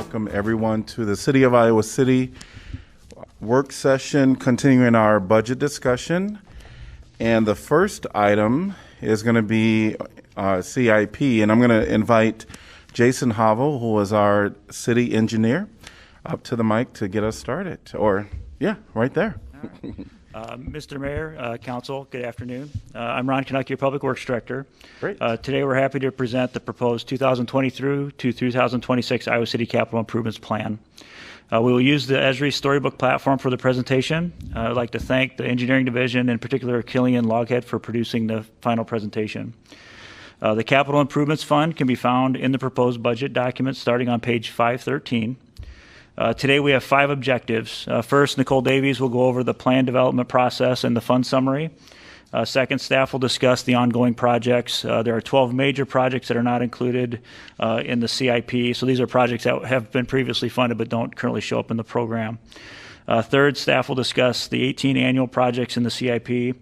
welcome everyone to the City of Iowa City work session, continuing our budget discussion. And the first item is going to be CIP, and I'm going to invite Jason Havel, who is our city engineer, up to the mic to get us started. Or, yeah, right there. Mr. Mayor, Council, good afternoon. I'm Ron Canuck, your Public Works Director. Great. Today we're happy to present the proposed 2023 to 2026 Iowa City Capital Improvements Plan. We will use the Esri Storybook platform for the presentation. I'd like to thank the Engineering Division, in particular Killian Loghead, for producing the final presentation. The Capital Improvements Fund can be found in the proposed budget document starting on page 513. Today we have 5 objectives. First, Nicole Davies will go over the plan development process and the fund summary. Second, staff will discuss the ongoing projects. There are 12 major projects that are not included in the CIP. So these are projects that have been previously funded but don't currently show up in the program. Third, staff will discuss the 18 annual projects in the CIP.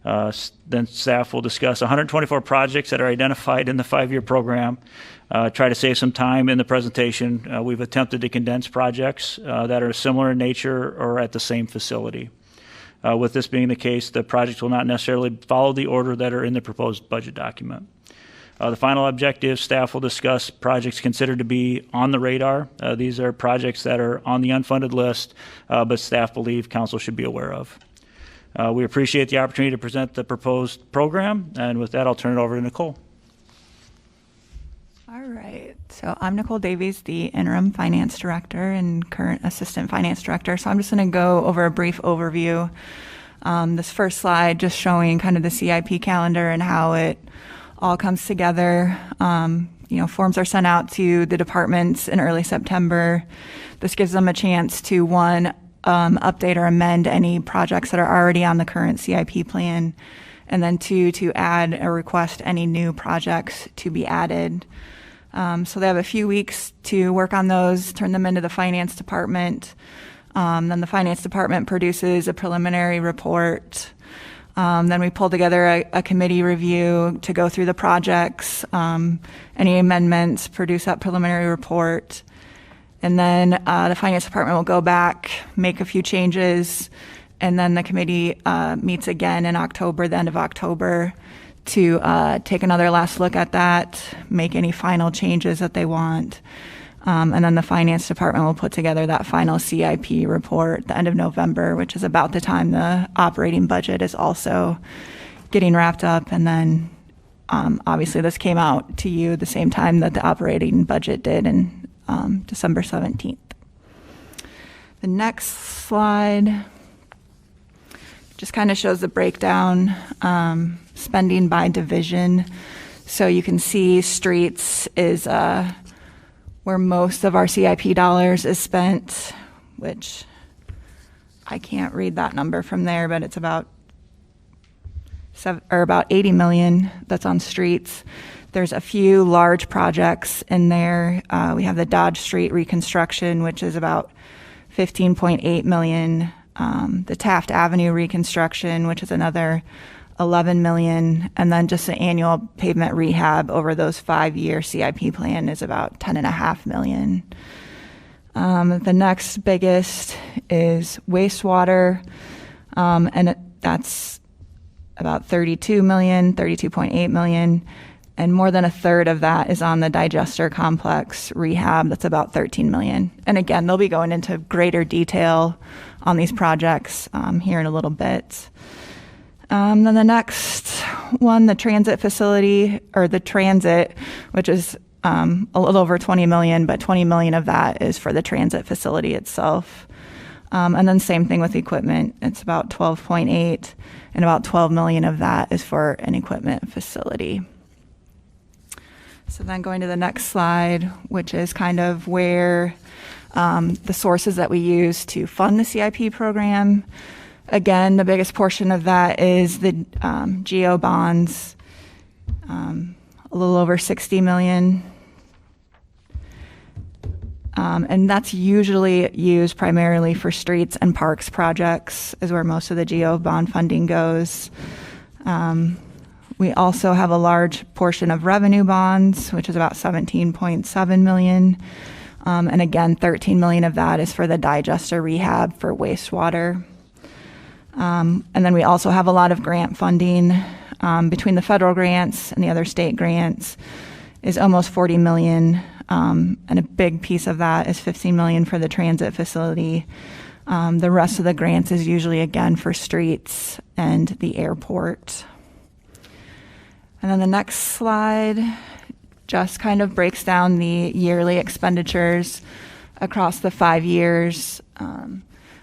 Then staff will discuss 124 projects that are identified in the 5-year program. Try to save some time in the presentation. We've attempted to condense projects that are similar in nature or at the same facility. With this being the case, the projects will not necessarily follow the order that are in the proposed budget document. The final objective, staff will discuss projects considered to be on the radar. These are projects that are on the unfunded list, but staff believe council should be aware of. We appreciate the opportunity to present the proposed program, and with that, I'll turn it over to Nicole. All right, so I'm Nicole Davies, the interim finance director and current assistant finance director. So I'm just going to go over a brief overview. This first slide just showing kind of the CIP calendar and how it all comes together. Forms are sent out to the departments in early September. This gives them a chance to, one, update or amend any projects that are already on the current CIP plan, and then 2, to add or request any new projects to be added. So they have a few weeks to work on those, turn them into the finance department. Then the finance department produces a preliminary report. Then we pull together a committee review to go through the projects, any amendments, produce that preliminary report. And then the finance department will go back, make a few changes, and then the committee meets again in October, the end of October, to take another last look at that, make any final changes that they want. And then the finance department will put together that final CIP report at the end of November, which is about the time the operating budget is also getting wrapped up. And then obviously this came out to you the same time that the operating budget did in December 17th. The next slide just kind of shows the breakdown, spending by division. So you can see streets is where most of our CIP dollars is spent, which I can't read that number from there, but it's about about 80 million that's on streets. There's a few large projects in there. We have the Dodge Street reconstruction, which is about 15.8 million. The Taft Avenue reconstruction, which is another 11 million. And then just the annual pavement rehab over those 5-year CIP plan is about 10.5 million. The next biggest is wastewater, and that's about 32 million, 32.8 million. And more than a third of that is on the digester complex rehab. That's about 13 million. And again, they'll be going into greater detail on these projects here in a little bit. Then the next one, the transit facility, or the transit, which is a little over 20 million, but 20 million of that is for the transit facility itself. And then same thing with equipment. It's about 12.8, and about 12 million of that is for an equipment facility. So then going to the next slide, which is kind of where the sources that we use to fund the CIP program. Again, the biggest portion of that is the GO bonds, a little over 60 million. And that's usually used primarily for streets and parks projects, is where most of the GO bond funding goes. We also have a large portion of revenue bonds, which is about 17.7 million. And again, 13 million of that is for the digester rehab for wastewater. And then we also have a lot of grant funding between the federal grants and the other state grants is almost 40 million. And a big piece of that is 15 million for the transit facility. The rest of the grants is usually again for streets and the airport. And then the next slide just kind of breaks down the yearly expenditures across the 5 years.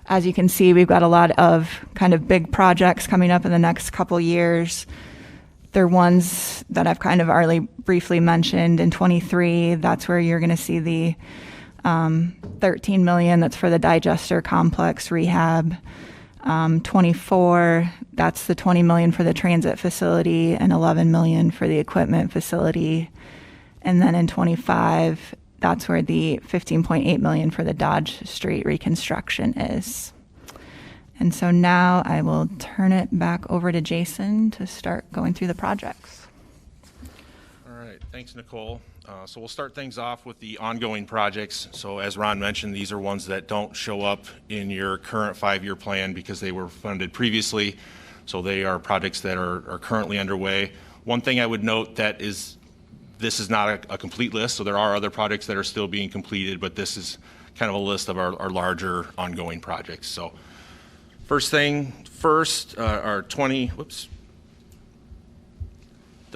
As you can see, we've got a lot of kind of big projects coming up in the next couple years. They're ones that I've kind of already briefly mentioned. In 23, that's where you're going to see the 13 million that's for the digester complex rehab. 24, that's the 20 million for the transit facility and 11 million for the equipment facility. And then in 25, that's where the 15.8 million for the Dodge Street reconstruction is. And so now I will turn it back over to Jason to start going through the projects. All right, thanks, Nicole. So we'll start things off with the ongoing projects. So as Ron mentioned, these are ones that don't show up in your current 5-year plan because they were funded previously. So they are projects that are currently underway. One thing I would note that is this is not a complete list, so there are other projects that are still being completed, but this is kind of a list of our larger ongoing projects. So first thing first, the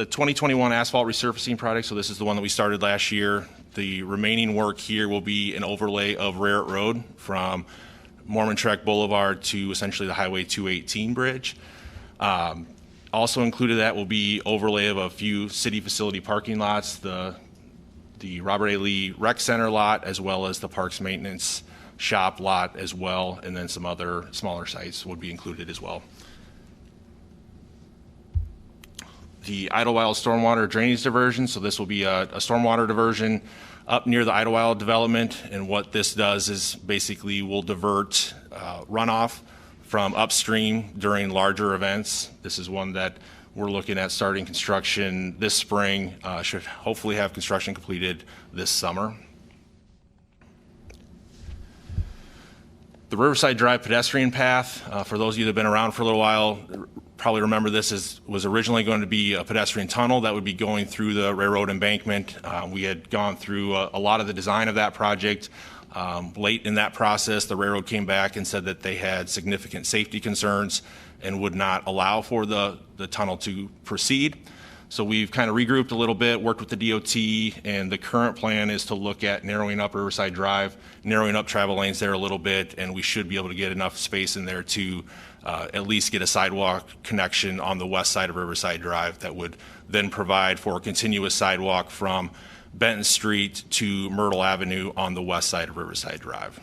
2021 asphalt resurfacing project. So this is the one that we started last year. The remaining work here will be an overlay of Raritt Road from Mormon Trek Boulevard to essentially the Highway 218 bridge. Also included that will be overlay of a few city facility parking lots, the Robert A. Lee Rec Center lot, as well as the Parks Maintenance Shop lot as well, and then some other smaller sites would be included as well. The Idlewild Stormwater Drainage Diversion, so this will be a stormwater diversion up near the Idlewild development, and what this does is basically will divert runoff from upstream during larger events. This is one that we're looking at starting construction this spring, should hopefully have construction completed this summer. The Riverside Drive pedestrian path, for those of you that have been around for a little while, probably remember this was originally going to be a pedestrian tunnel that would be going through the railroad embankment. We had gone through a lot of the design of that project. Late in that process, the railroad came back and said that they had significant safety concerns and would not allow for the tunnel to proceed. So we've kind of regrouped a little bit, worked with the DOT, and the current plan is to look at narrowing up Riverside Drive, narrowing up travel lanes there a little bit, and we should be able to get enough space in there to at least get a sidewalk connection on the west side of Riverside Drive that would then provide for a continuous sidewalk from Benton Street to Myrtle Avenue on the west side of Riverside Drive.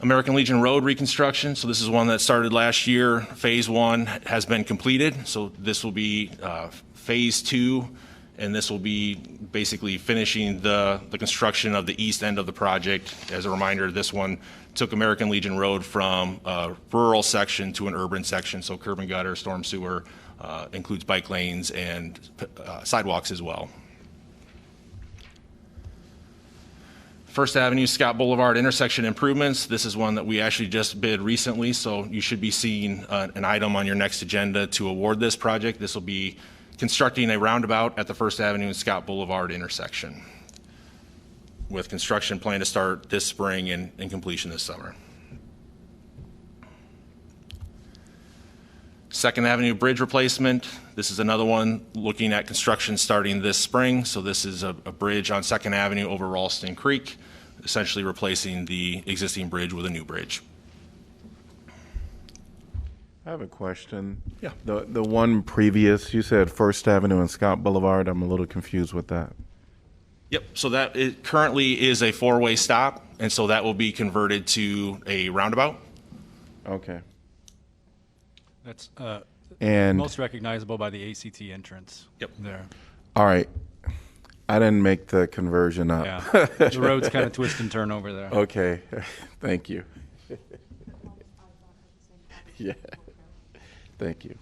American Legion Road reconstruction. So this is one that started last year. Phase 1 has been completed. So this will be phase 2, and this will be basically finishing the construction of the east end of the project. As a reminder, this one took American Legion Road from a rural section to an urban section. So curb and gutter, storm sewer, includes bike lanes and sidewalks as well. First Avenue, Scott Boulevard intersection improvements. This is one that we actually just bid recently, so you should be seeing an item on your next agenda to award this project. This will be constructing a roundabout at the First Avenue and Scott Boulevard intersection, with construction planned to start this spring and completion this summer. Second Avenue bridge replacement. This is another one looking at construction starting this spring. So this is a bridge on Second Avenue over Ralston Creek, essentially replacing the existing bridge with a new bridge. I have a question. Yeah. The one previous, you said First Avenue and Scott Boulevard. I'm a little confused with that. Yep, so that it currently is a 4-way stop, and so that will be converted to a roundabout. Okay. That's And most recognizable by the ACT entrance. Yep. There. all right, I didn't make the conversion up. Yeah. The road's kind of twist and turn over there. Okay, thank you. Yeah, thank you.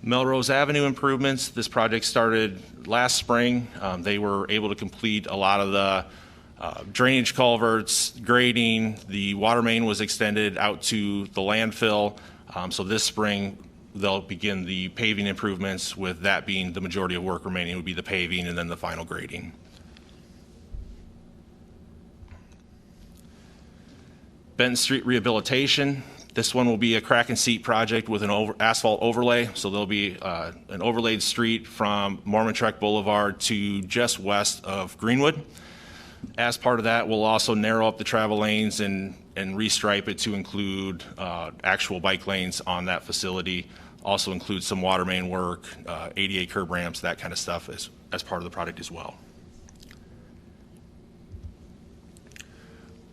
Melrose Avenue improvements, this project started last spring. They were able to complete a lot of the drainage culverts, grading. The water main was extended out to the landfill. So this spring, they'll begin the paving improvements, with that being the majority of work remaining would be the paving and then the final grading. Benton Street rehabilitation. This one will be a crack and seat project with an asphalt overlay. So there'll be an overlaid street from Mormon-Trek Boulevard to just west of Greenwood. As part of that, we'll also narrow up the travel lanes and restripe it to include actual bike lanes on that facility. Also include some water main work, ADA curb ramps, that kind of stuff as part of the project as well.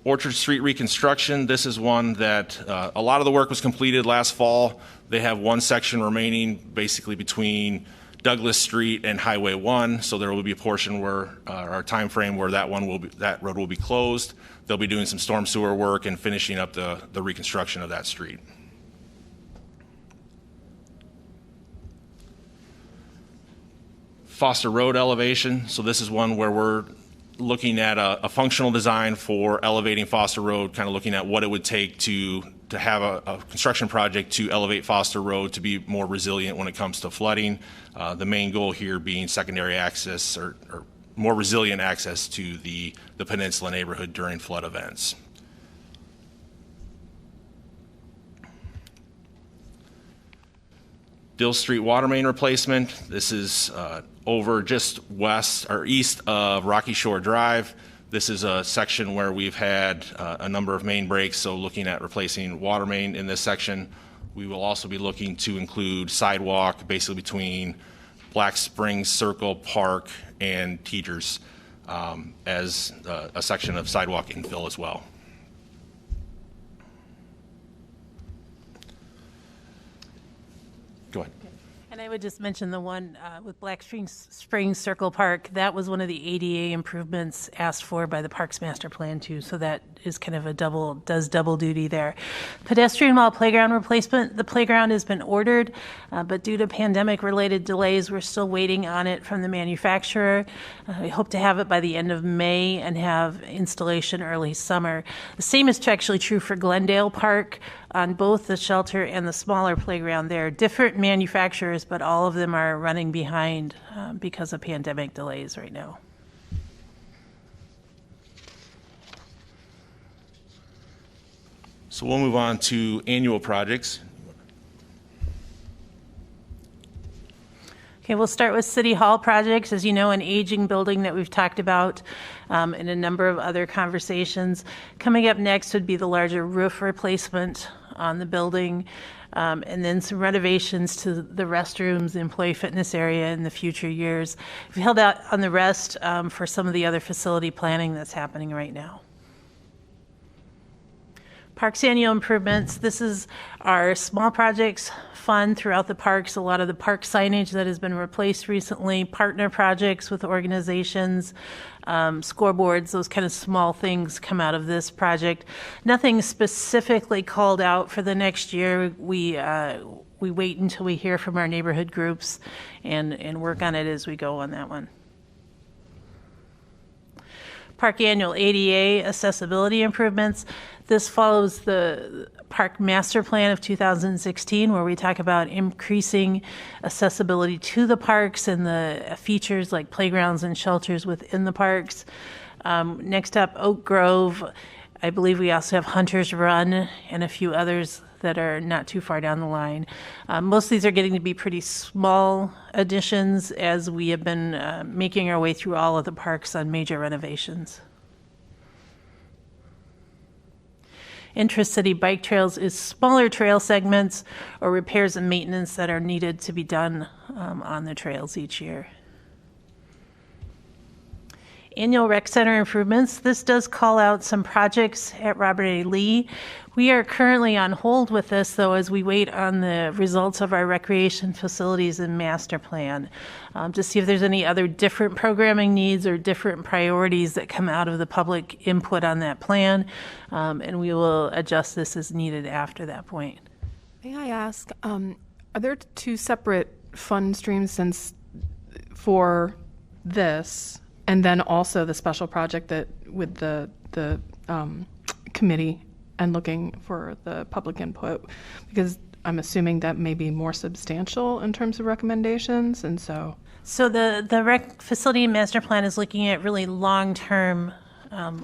Orchard Street reconstruction, this is one that a lot of the work was completed last fall. They have one section remaining basically between Douglas Street and Highway 1, so there will be a portion where our time frame where that road will be closed. They'll be doing some storm sewer work and finishing up the reconstruction of that street. Foster Road elevation, so this is one where we're looking at a functional design for elevating Foster Road, kind of looking at what it would take to have a construction project to elevate Foster Road to be more resilient when it comes to flooding. The main goal here being secondary access or more resilient access to the peninsula neighborhood during flood events. Dill Street water main replacement. This is over just west or east of Rocky Shore Drive. This is a section where we've had a number of main breaks, so looking at replacing water main in this section. We will also be looking to include sidewalk basically between Black Springs Circle Park and Teachers as a section of sidewalk infill as well. Go ahead. And I would just mention the one with Black Springs Circle Park. That was one of the ADA improvements asked for by the Parks Master Plan too. So that is kind of does double duty there. Pedestrian wall playground replacement. The playground has been ordered, but due to pandemic-related delays, we're still waiting on it from the manufacturer. We hope to have it by the end of May and have installation early summer. The same is actually true for Glendale Park. On both the shelter and the smaller playground there. Different manufacturers, but all of them are running behind because of pandemic delays right now. So we'll move on to annual projects. Okay, we'll start with City Hall projects. As you know, an aging building that we've talked about in a number of other conversations. Coming up next would be the larger roof replacement on the building, and then some renovations to the restrooms, the employee fitness area in the future years. We've held out on the rest for some of the other facility planning that's happening right now. Parks annual improvements. This is our small projects fund throughout the parks. A lot of the park signage that has been replaced recently, partner projects with organizations, scoreboards, those kind of small things come out of this project. Nothing specifically called out for the next year. We wait until we hear from our neighborhood groups and work on it as we go on that one. Park annual ADA accessibility improvements. This follows the Park Master Plan of 2016, where we talk about increasing accessibility to the parks and the features like playgrounds and shelters within the parks. Next up, Oak Grove. I believe we also have Hunter's Run and a few others that are not too far down the line. Most of these are getting to be pretty small additions as we have been making our way through all of the parks on major renovations. Intra-city bike trails is smaller trail segments or repairs and maintenance that are needed to be done on the trails each year. Annual rec center improvements. This does call out some projects at Robert A. Lee. We are currently on hold with this, though, as we wait on the results of our recreation facilities and master plan to see if there's any other different programming needs or different priorities that come out of the public input on that plan, and we will adjust this as needed after that point. May I ask, Are there two separate fund streams since for this, and then also the special project that with the committee and looking for the public input? Because I'm assuming that may be more substantial in terms of recommendations, and so. So the rec facility master plan is looking at really long-term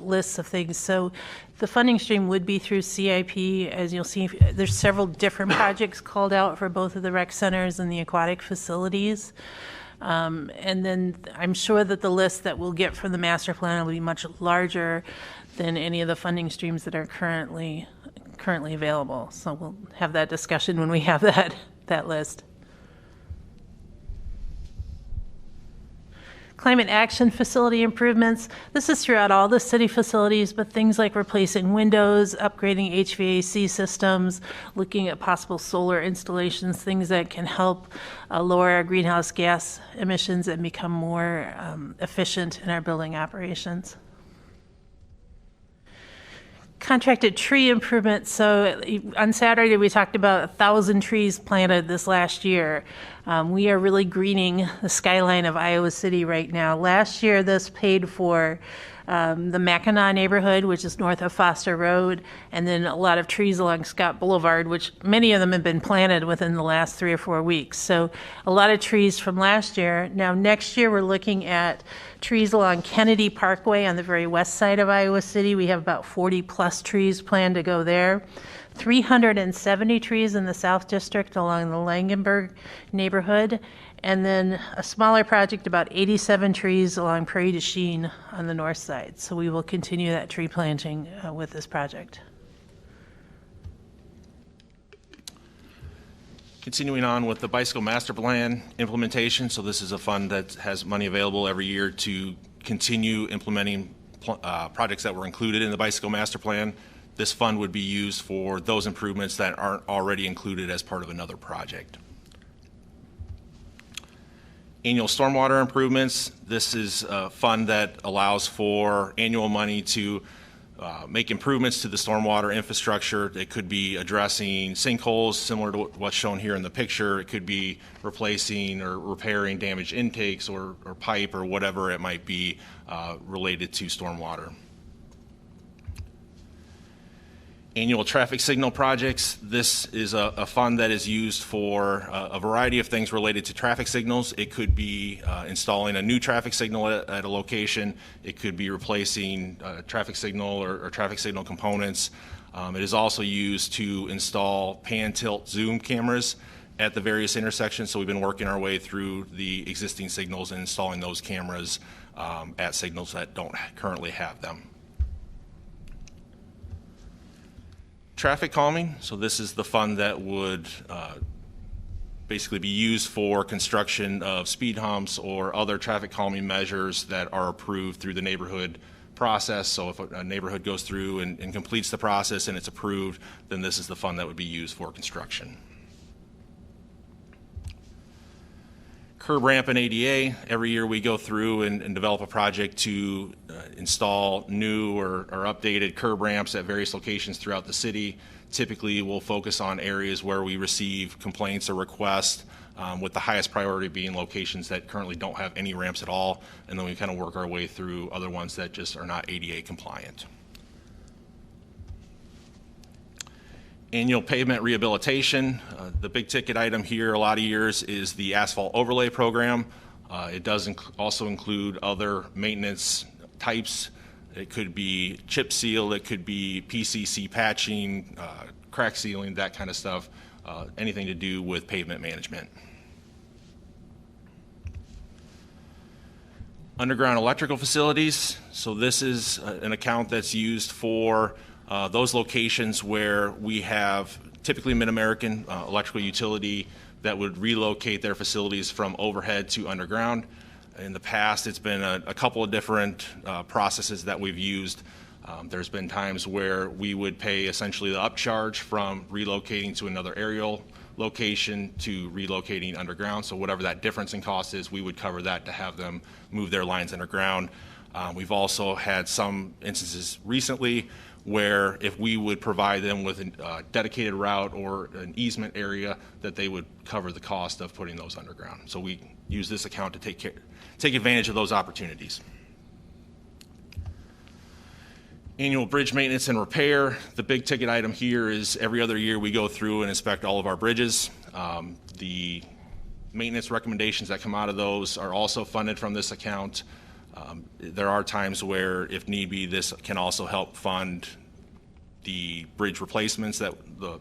lists of things. So the funding stream would be through CIP. As you'll see, there's several different projects called out for both of the rec centers and the aquatic facilities. And then I'm sure that the list that we'll get from the master plan will be much larger than any of the funding streams that are currently available. So we'll have that discussion when we have that list. Climate action facility improvements. This is throughout all the city facilities, but things like replacing windows, upgrading HVAC systems, looking at possible solar installations, things that can help lower our greenhouse gas emissions and become more efficient in our building operations. Contracted tree improvements. So on Saturday, we talked about 1,000 trees planted this last year. We are really greening the skyline of Iowa City right now. Last year, this paid for the Mackinac neighborhood, which is north of Foster Road, and then a lot of trees along Scott Boulevard, which many of them have been planted within the last 3 or 4 weeks. So a lot of trees from last year. Now, next year, we're looking at trees along Kennedy Parkway on the very west side of Iowa City. We have about 40 plus trees planned to go there. 370 trees in the South District along the Langenberg neighborhood, and then a smaller project, about 87 trees along Prairie du Chien on the north side. So we will continue that tree planting with this project. Continuing on with the bicycle master plan implementation. So this is a fund that has money available every year to continue implementing projects that were included in the bicycle master plan. This fund would be used for those improvements that aren't already included as part of another project. Annual stormwater improvements. This is a fund that allows for annual money to make improvements to the stormwater infrastructure. It could be addressing sinkholes similar to what's shown here in the picture. It could be replacing or repairing damaged intakes or pipe or whatever it might be related to stormwater. Annual traffic signal projects. This is a fund that is used for a variety of things related to traffic signals. It could be installing a new traffic signal at a location. It could be replacing traffic signal or traffic signal components. It is also used to install pan, tilt, zoom cameras at the various intersections. So we've been working our way through the existing signals and installing those cameras at signals that don't currently have them. Traffic calming. So this is the fund that would basically be used for construction of speed humps or other traffic calming measures that are approved through the neighborhood process. So if a neighborhood goes through and completes the process and it's approved, then this is the fund that would be used for construction. Curb ramp and ADA. Every year we go through and develop a project to install new or updated curb ramps at various locations throughout the city. Typically we'll focus on areas where we receive complaints or requests, with the highest priority being locations that currently don't have any ramps at all, and then we kind of work our way through other ones that just are not ADA compliant. Annual pavement rehabilitation. The big ticket item here a lot of years is the asphalt overlay program. It does also include other maintenance types. It could be chip seal, it could be PCC patching, crack sealing, that kind of stuff, anything to do with pavement management. Underground electrical facilities. So this is an account that's used for those locations where we have typically Mid-American electrical utility that would relocate their facilities from overhead to underground. In the past, it's been a couple of different processes that we've used. There's been times where we would pay essentially the upcharge from relocating to another aerial location to relocating underground. So whatever that difference in cost is, we would cover that to have them move their lines underground. We've also had some instances recently where if we would provide them with a dedicated route or an easement area, that they would cover the cost of putting those underground. So we use this account to take advantage of those opportunities. Annual bridge maintenance and repair. The big ticket item here is every other year we go through and inspect all of our bridges. The maintenance recommendations that come out of those are also funded from this account. There are times where, if need be, this can also help fund the bridge replacements, the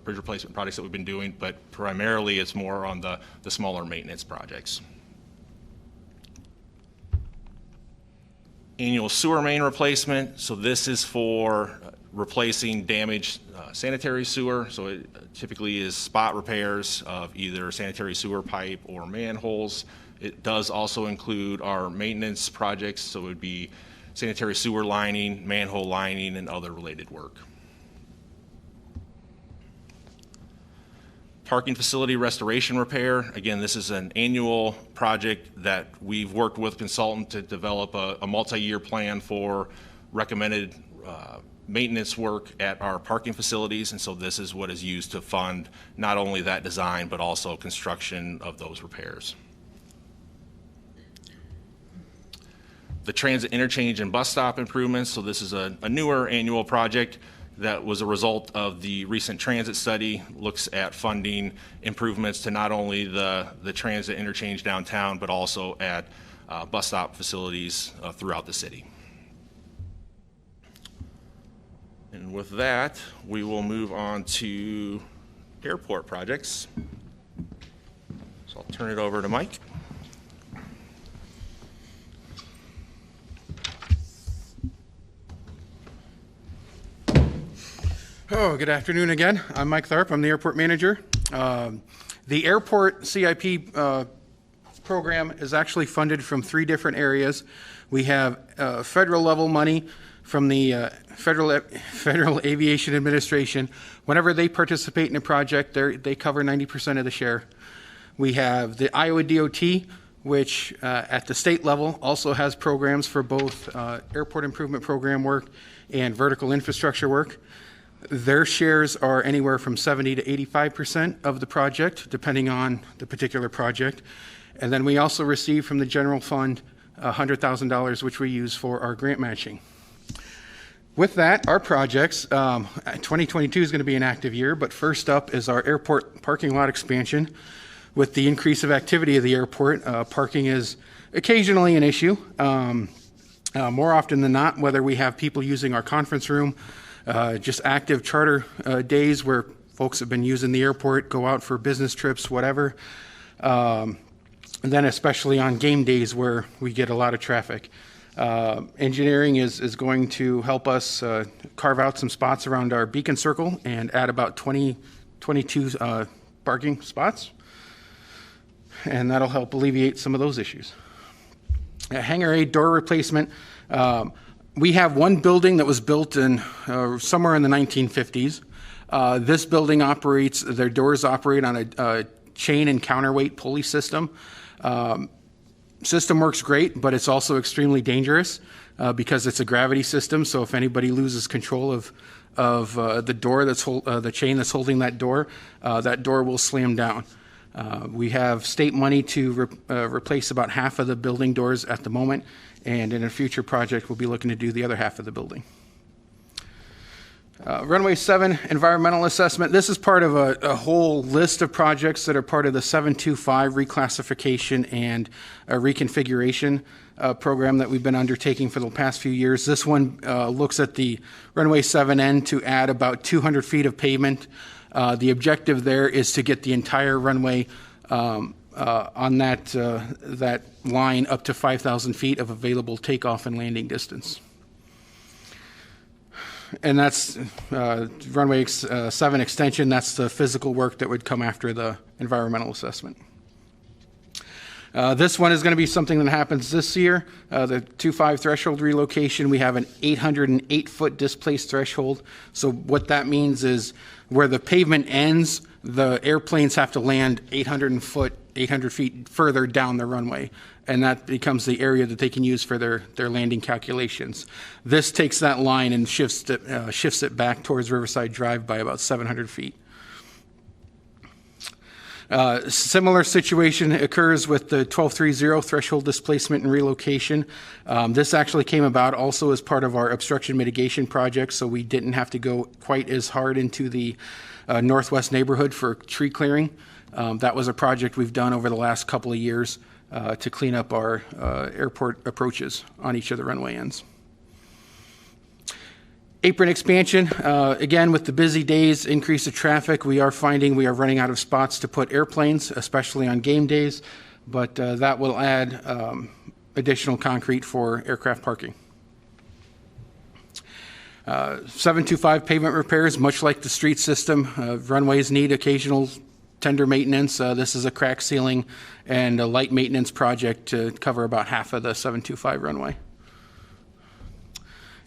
bridge replacement projects that we've been doing, but primarily it's more on the smaller maintenance projects. Annual sewer main replacement. So this is for replacing damaged sanitary sewer. So it typically is spot repairs of either sanitary sewer pipe or manholes. It does also include our maintenance projects. So it would be sanitary sewer lining, manhole lining, and other related work. Parking facility restoration repair. Again, this is an annual project that we've worked with a consultant to develop a multi-year plan for recommended maintenance work at our parking facilities. And so this is what is used to fund not only that design, but also construction of those repairs. The transit interchange and bus stop improvements. So this is a newer annual project that was a result of the recent transit study. Looks at funding improvements to not only the transit interchange downtown, but also at bus stop facilities throughout the city. And with that, we will move on to airport projects. So I'll turn it over to Mike. Oh, good afternoon again. I'm Mike Tharp. I'm the airport manager. The airport CIP program is actually funded from 3 different areas. We have federal level money from the Federal Aviation Administration. Whenever they participate in a project, they cover 90% of the share. We have the Iowa DOT, which at the state level also has programs for both airport improvement program work and vertical infrastructure work. Their shares are anywhere from 70 to 85% of the project, depending on the particular project. And then we also receive from the general fund $100,000, which we use for our grant matching. With that, our projects, 2022 is going to be an active year, but first up is our airport parking lot expansion. With the increase of activity of the airport, parking is occasionally an issue. More often than not, whether we have people using our conference room, just active charter days where folks have been using the airport, go out for business trips, whatever. And then especially on game days where we get a lot of traffic. Engineering is going to help us carve out some spots around our beacon circle and add about 22 parking spots. And that'll help alleviate some of those issues. Hangar A door replacement. We have one building that was built in somewhere in the 1950s. This building operates, their doors operate on a chain and counterweight pulley system. System works great, but it's also extremely dangerous because it's a gravity system. So if anybody loses control of the door the chain that's holding that door will slam down. We have state money to replace about half of the building doors at the moment, and in a future project, we'll be looking to do the other half of the building. Runway 7 environmental assessment. This is part of a whole list of projects that are part of the 725 reclassification and reconfiguration program that we've been undertaking for the past few years. This one looks at the runway 7N to add about 200 feet of pavement. The objective there is to get the entire runway on that line up to 5,000 feet of available takeoff and landing distance. And that's runway 7 extension. That's the physical work that would come after the environmental assessment. This one is going to be something that happens this year. The 2.5 threshold relocation, we have an 808-foot displaced threshold. So what that means is where the pavement ends, the airplanes have to land 800 feet further down the runway, and that becomes the area that they can use for their landing calculations. This takes that line and shifts it back towards Riverside Drive by about 700 feet. Similar situation occurs with the 1230 threshold displacement and relocation. This actually came about also as part of our obstruction mitigation project, so we didn't have to go quite as hard into the northwest neighborhood for tree clearing. That was a project we've done over the last couple of years to clean up our airport approaches on each of the runway ends. Apron expansion, again, with the busy days, increase of traffic, we are finding we are running out of spots to put airplanes, especially on game days, but that will add additional concrete for aircraft parking. 725 pavement repairs, much like the street system, runways need occasional tender maintenance. This is a crack sealing and a light maintenance project to cover about half of the 725 runway.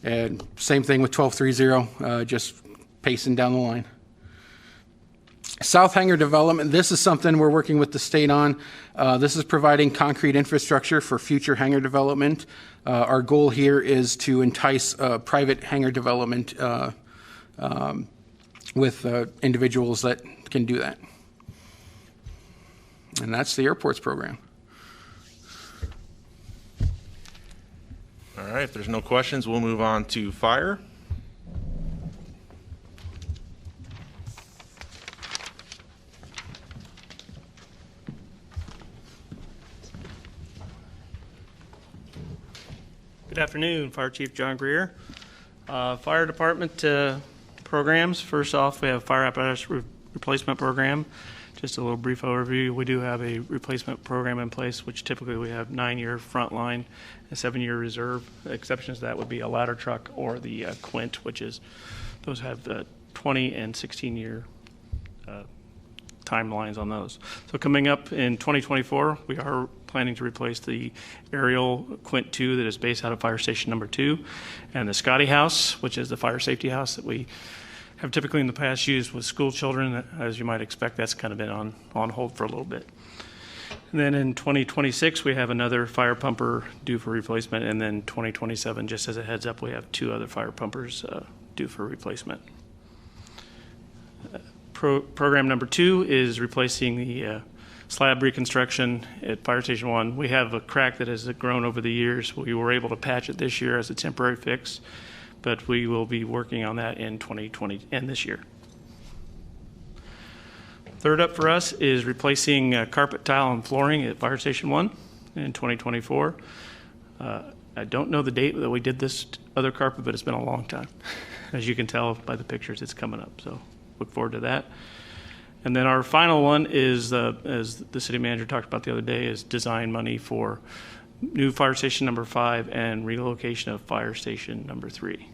And same thing with 1230, just pacing down the line. South Hangar development, this is something we're working with the state on. This is providing concrete infrastructure for future hangar development. Our goal here is to entice private hangar development with individuals that can do that. And that's the airports program. All right, if there's no questions, we'll move on to fire. Good afternoon, Fire Chief John Greer. Fire Department programs. First off, we have fire apparatus replacement program. Just a little brief overview. We do have a replacement program in place, which typically we have 9-year frontline, a 7-year reserve. Exceptions to that would be a ladder truck or the Quint, which is, those have the 20 and 16-year timelines on those. So coming up in 2024, we are planning to replace the aerial Quint 2 that is based out of Fire Station number 2, and the Scotty House, which is the fire safety house that we have typically in the past used with school children. As you might expect, that's kind of been on hold for a little bit. And then in 2026, we have another fire pumper due for replacement, and then 2027, just as a heads up, we have 2 other fire pumpers due for replacement. Program number 2 is replacing the slab reconstruction at Fire Station 1. We have a crack that has grown over the years. We were able to patch it this year as a temporary fix, but we will be working on that in 2020 and this year. Third up for us is replacing carpet, tile, and flooring at Fire Station 1 in 2024. I don't know the date that we did this other carpet, but it's been a long time. As you can tell by the pictures, it's coming up, so look forward to that. And then our final one is, as the city manager talked about the other day, is design money for new Fire Station number 5 and relocation of Fire Station number 3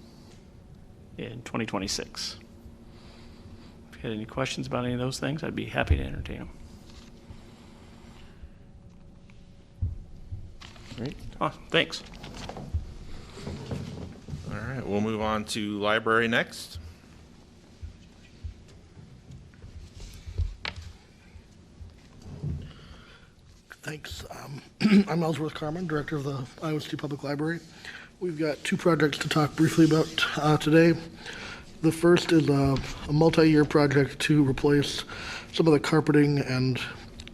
in 2026. If you had any questions about any of those things, I'd be happy to entertain them. Great. Oh, thanks. All right, we'll move on to library next. Thanks. I'm Ellsworth Carmen, Director of the Iowa City Public Library. We've got 2 projects to talk briefly about today. The first is a multi-year project to replace some of the carpeting and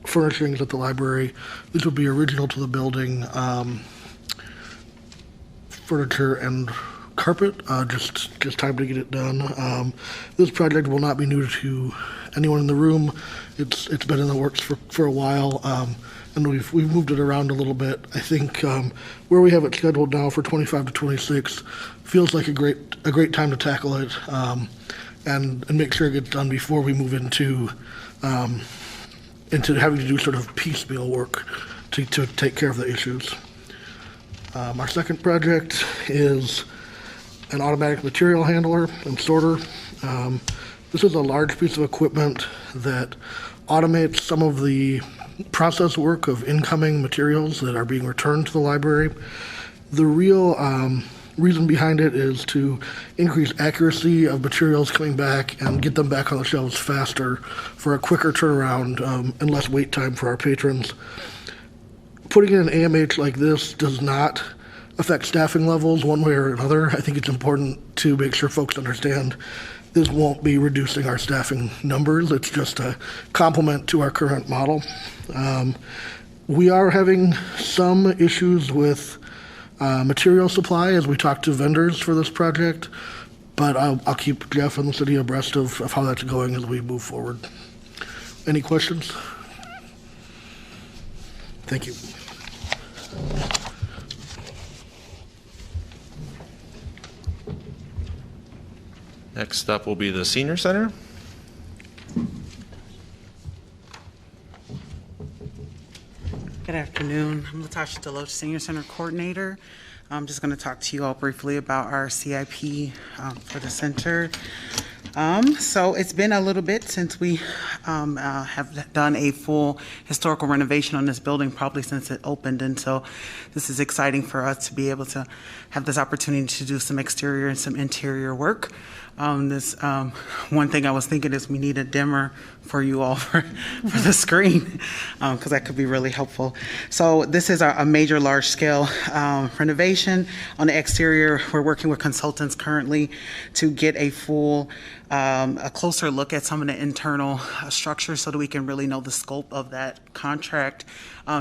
furnishings at the library. This would be original to the building, furniture and carpet, just time to get it done. This project will not be new to anyone in the room. It's been in the works for a while. And we've moved it around a little bit. I think where we have it scheduled now for 25 to 26 feels like a great time to tackle it and make sure it gets done before we move into having to do sort of piecemeal work to take care of the issues. Our second project is an automatic material handler and sorter. This is a large piece of equipment that automates some of the process work of incoming materials that are being returned to the library. The real Reason behind it is to increase accuracy of materials coming back and get them back on the shelves faster for a quicker turnaround and less wait time for our patrons. Putting in an AMH like this does not affect staffing levels one way or another. I think it's important to make sure folks understand this won't be reducing our staffing numbers. It's just a complement to our current model. We are having some issues with material supply as we talk to vendors for this project, but I'll keep Jeff and the city abreast of how that's going as we move forward. Any questions? Thank you. Next up will be the Senior Center. Good afternoon. I'm Latasha Deloach, Senior Center Coordinator. I'm just going to talk to you all briefly about our CIP for the center. So it's been a little bit since we have done a full historical renovation on this building, probably since it opened. And so this is exciting for us to be able to have this opportunity to do some exterior and some interior work. One thing I was thinking is we need a dimmer for you all for the screen, because that could be really helpful. So this is a major large-scale renovation. On the exterior, we're working with consultants currently to get a full, a closer look at some of the internal structures so that we can really know the scope of that contract,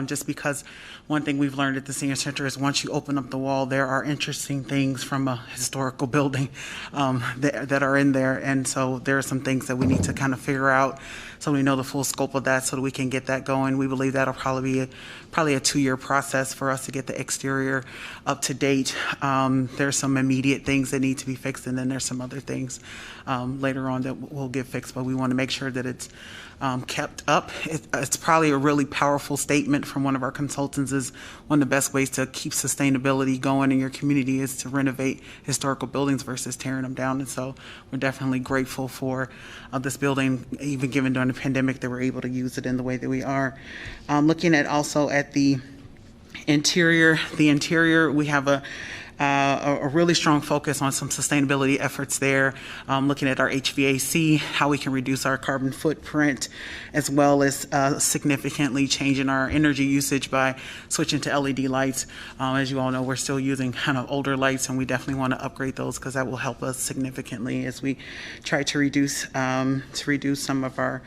just because one thing we've learned at the Senior Center is once you open up the wall, there are interesting things from a historical building that are in there. And so there are some things that we need to kind of figure out so we know the full scope of that so that we can get that going. We believe that'll probably be a 2-year process for us to get the exterior up to date. There's some immediate things that need to be fixed, and then there's some other things later on that will get fixed, but we want to make sure that it's kept up. It's probably a really powerful statement from one of our consultants is one of the best ways to keep sustainability going in your community is to renovate historical buildings versus tearing them down. And so we're definitely grateful for this building, even given during the pandemic that we're able to use it in the way that we are. Looking at also at the interior, we have a really strong focus on some sustainability efforts there, looking at our HVAC, how we can reduce our carbon footprint, as well as significantly changing our energy usage by switching to LED lights. As you all know, we're still using kind of older lights, and we definitely want to upgrade those because that will help us significantly as we try to reduce some of our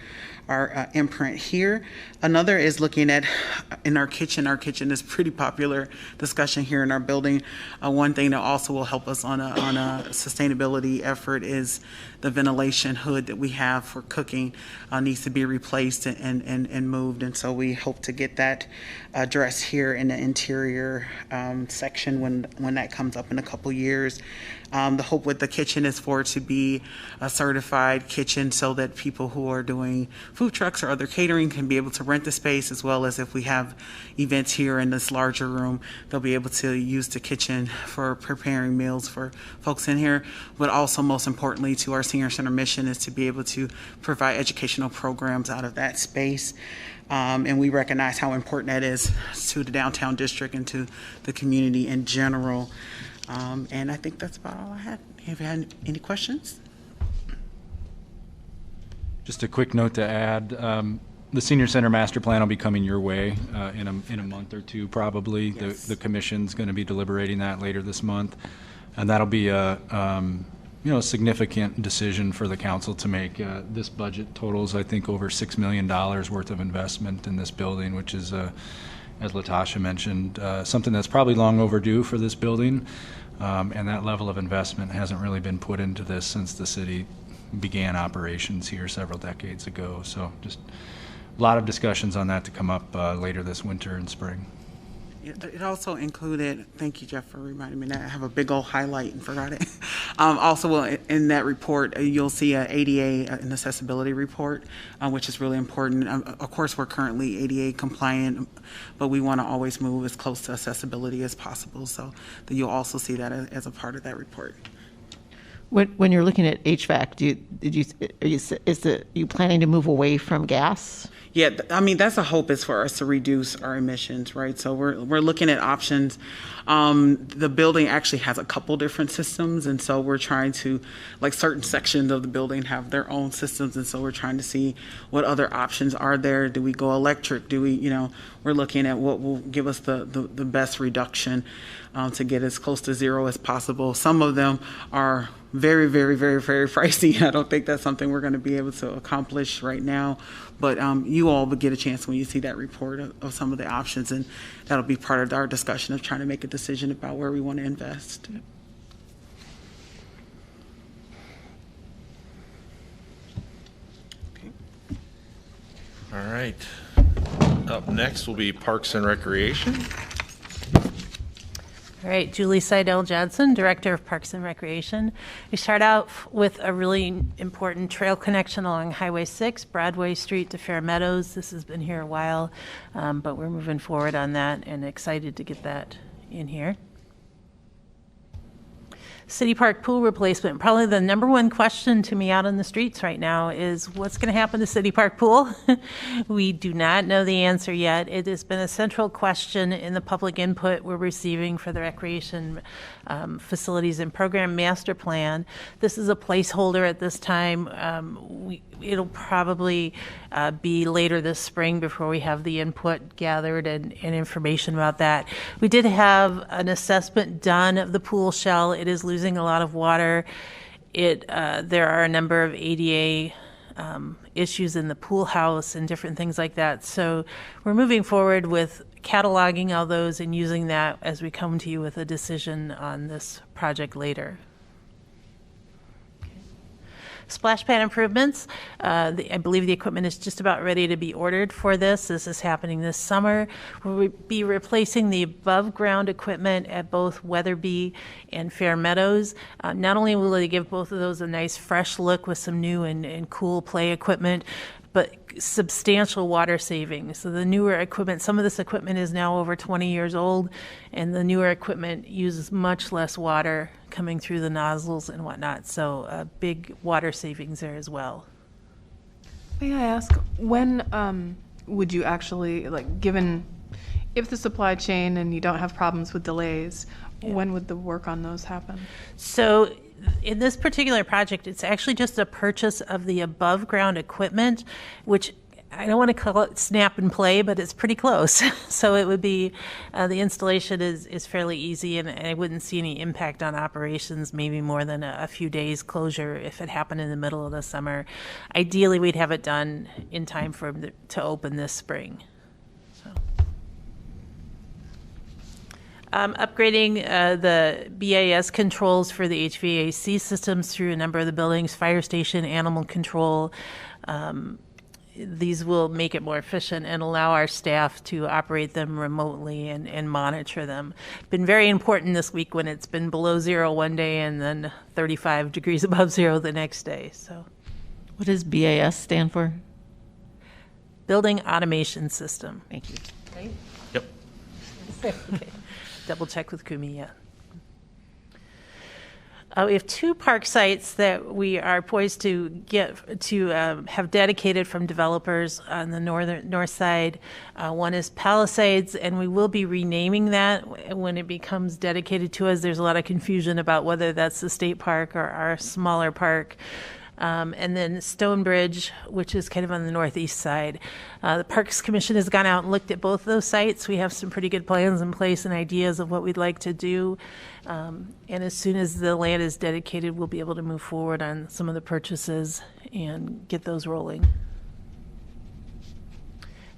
imprint here. Another is looking at in our kitchen. Our kitchen is pretty popular discussion here in our building. One thing that also will help us on a sustainability effort is the ventilation hood that we have for cooking needs to be replaced and moved. And so we hope to get that addressed here in the interior section when that comes up in a couple years. The hope with the kitchen is for it to be a certified kitchen so that people who are doing food trucks or other catering can be able to rent the space, as well as if we have events here in this larger room, they'll be able to use the kitchen for preparing meals for folks in here. But also, most importantly, to our Senior Center mission is to be able to provide educational programs out of that space. And we recognize how important that is to the downtown district and to the community in general. And I think that's about all I had. Have you had any questions? Just a quick note to add, the Senior Center Master Plan will be coming your way in a month or two, probably. Yes. The commission's going to be deliberating that later this month, and that'll be a significant decision for the council to make. This budget totals, I think, over $6 million worth of investment in this building, which is, as Latasha mentioned, something that's probably long overdue for this building, and that level of investment hasn't really been put into this since the city began operations here several decades ago. So just a lot of discussions on that to come up later this winter and spring. It also included, thank you, Jeff, for reminding me that I have a big old highlight and forgot it. Also, in that report, you'll see an ADA, an accessibility report, which is really important. Of course, we're currently ADA compliant, but we want to always move as close to accessibility as possible. So you'll also see that as a part of that report. When you're looking at HVAC, are you planning to move away from gas? Yeah, I mean, that's a hope is for us to reduce our emissions, right? So we're looking at options. The building actually has a couple different systems, and so we're trying to, like certain sections of the building have their own systems, and so we're trying to see what other options are there. Do we go electric? Do we, we're looking at what will give us the best reduction to get as close to zero as possible. Some of them are very, very, very, very pricey. I don't think that's something we're going to be able to accomplish right now. But you all will get a chance when you see that report of some of the options, and that'll be part of our discussion of trying to make a decision about where we want to invest. Okay. All right. Up next will be Parks and Recreation. All right, Julie Seidel Johnson, Director of Parks and Recreation. We start out with a really important trail connection along Highway 6, Broadway Street to Fair Meadows. This has been here a while, but we're moving forward on that and excited to get that in here. City Park pool replacement. Probably the number one question to me out on the streets right now is what's going to happen to City Park pool? We do not know the answer yet. It has been a central question in the public input we're receiving for the recreation facilities and program master plan. This is a placeholder at this time. It'll probably be later this spring before we have the input gathered and information about that. We did have an assessment done of the pool shell. It is losing a lot of water. There are a number of ADA issues in the pool house and different things like that. So we're moving forward with cataloging all those and using that as we come to you with a decision on this project later. Splash pad improvements. I believe the equipment is just about ready to be ordered for this. This is happening this summer. We'll be replacing the above ground equipment at both Weatherby and Fair Meadows. Not only will they give both of those a nice fresh look with some new and cool play equipment, but substantial water savings. So the newer equipment, some of this equipment is now over 20 years old, and the newer equipment uses much less water coming through the nozzles and whatnot. So big water savings there as well. May I ask, when would you actually, given if the supply chain and you don't have problems with delays, when would the work on those happen? So in this particular project, it's actually just a purchase of the above ground equipment, which I don't want to call it snap and play, but it's pretty close. So it would be, the installation is fairly easy, and I wouldn't see any impact on operations, maybe more than a few days closure if it happened in the middle of the summer. Ideally, we'd have it done in time for them to open this spring. Upgrading the BAS controls for the HVAC systems through a number of the buildings, fire station, animal control. These will make it more efficient and allow our staff to operate them remotely and monitor them. Been very important this week when it's been below zero one day and then 35 degrees above zero the next day. So, what does BAS stand for? Building Automation System. Thank you. Right? Yep. Okay. Double check with Kumi, yeah. We have two park sites that we are poised to get to have dedicated from developers on the north side. One is Palisades, and we will be renaming that when it becomes dedicated to us. There's a lot of confusion about whether that's the state park or our smaller park. And then Stonebridge, which is kind of on the northeast side. The Parks Commission has gone out and looked at both of those sites. We have some pretty good plans in place and ideas of what we'd like to do. And as soon as the land is dedicated, we'll be able to move forward on some of the purchases and get those rolling.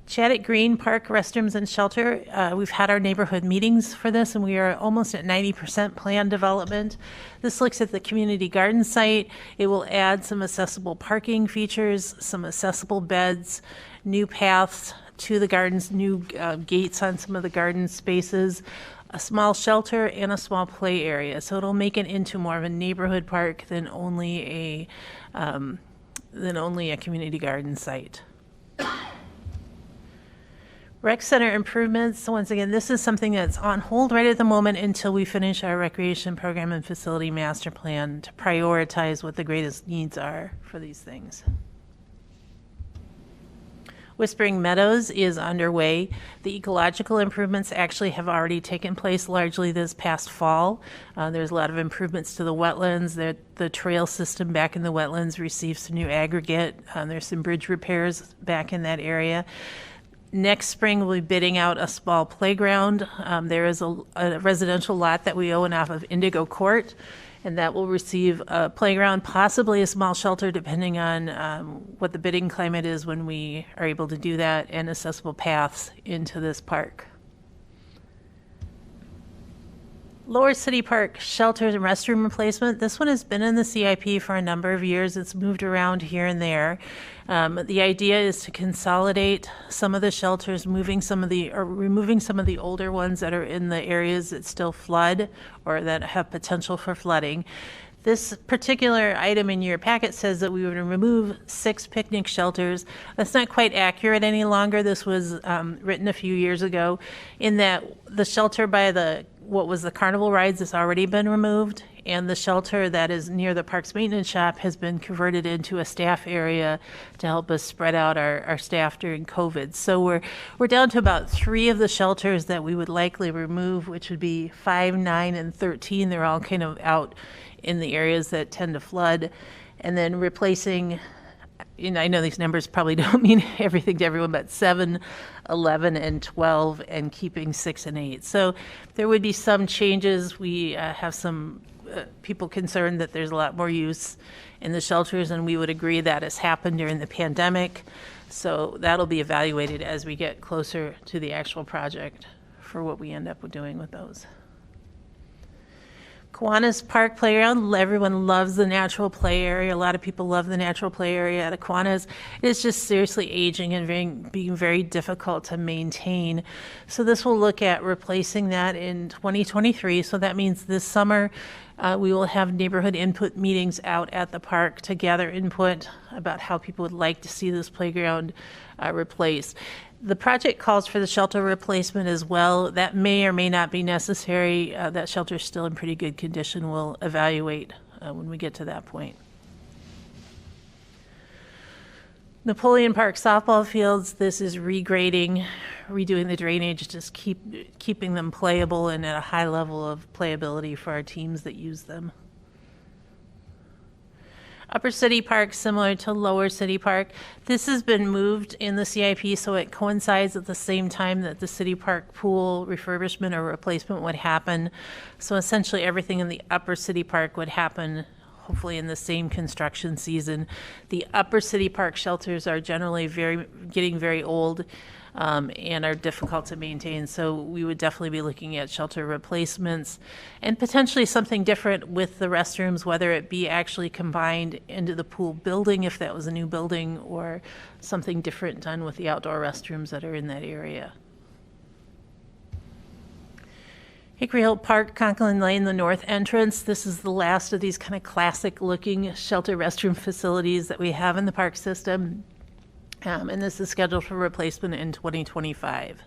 Chaddock Green Park Restrooms and Shelter. We've had our neighborhood meetings for this, and we are almost at 90% planned development. This looks at the community garden site. It will add some accessible parking features, some accessible beds, new paths to the gardens, new gates on some of the garden spaces, a small shelter, and a small play area. So it'll make it into more of a neighborhood park than only a community garden site. Rec center improvements, once again, this is something that's on hold right at the moment until we finish our recreation program and facility master plan to prioritize what the greatest needs are for these things. Whispering Meadows is underway. The ecological improvements actually have already taken place largely this past fall. There's a lot of improvements to the wetlands. The trail system back in the wetlands received some new aggregate. There's some bridge repairs back in that area. Next spring, we'll be bidding out a small playground. There is a residential lot that we own off of Indigo Court, and that will receive a playground, possibly a small shelter, depending on what the bidding climate is when we are able to do that, and accessible paths into this park. Lower City Park shelters and restroom replacement. This one has been in the CIP for a number of years. It's moved around here and there. The idea is to consolidate some of the shelters, removing some of the older ones that are in the areas that still flood or that have potential for flooding. This particular item in your packet says that we would remove 6 picnic shelters. That's not quite accurate any longer. This was written a few years ago, in that the shelter by what was the carnival rides has already been removed, and the shelter that is near the parks maintenance shop has been converted into a staff area to help us spread out our staff during COVID. So we're down to about 3 of the shelters that we would likely remove, which would be 5, 9, and 13. They're all kind of out in the areas that tend to flood, and then replacing, I know these numbers probably don't mean everything to everyone, but 7, 11, and 12, and keeping 6 and 8. So there would be some changes. We have some people concerned that there's a lot more use in the shelters, and we would agree that has happened during the pandemic. So that'll be evaluated as we get closer to the actual project for what we end up doing with those. Kiwanis Park Playground, everyone loves the natural play area. A lot of people love the natural play area at Kiwanis. It's just seriously aging and being very difficult to maintain. So this will look at replacing that in 2023. So that means this summer we will have neighborhood input meetings out at the park to gather input about how people would like to see this playground replaced. The project calls for the shelter replacement as well. That may or may not be necessary. That shelter is still in pretty good condition. We'll evaluate when we get to that point. Napoleon Park softball fields, this is regrading, redoing the drainage, just keeping them playable and at a high level of playability for our teams that use them. Upper City Park, similar to Lower City Park. This has been moved in the CIP, so it coincides at the same time that the City Park pool refurbishment or replacement would happen. So essentially everything in the Upper City Park would happen hopefully in the same construction season. The Upper City Park shelters are generally getting very old and are difficult to maintain. So we would definitely be looking at shelter replacements and potentially something different with the restrooms, whether it be actually combined into the pool building if that was a new building, or something different done with the outdoor restrooms that are in that area. Hickory Hill Park, Conklin Lane, the north entrance. This is the last of these kind of classic looking shelter restroom facilities that we have in the park system. And this is scheduled for replacement in 2025.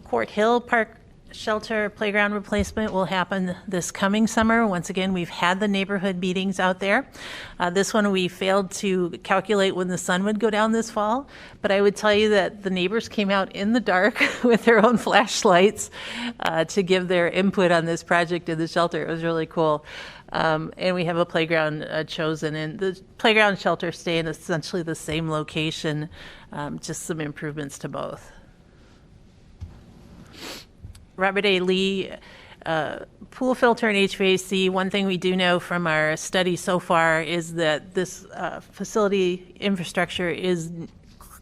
Court Hill Park shelter playground replacement will happen this coming summer. Once again, we've had the neighborhood meetings out there. This one we failed to calculate when the sun would go down this fall, but I would tell you that the neighbors came out in the dark with their own flashlights to give their input on this project in the shelter. It was really cool. And we have a playground chosen, and the playground shelter stay in essentially the same location, just some improvements to both. Robert A. Lee, pool filter and HVAC. One thing we do know from our study so far is that this facility infrastructure is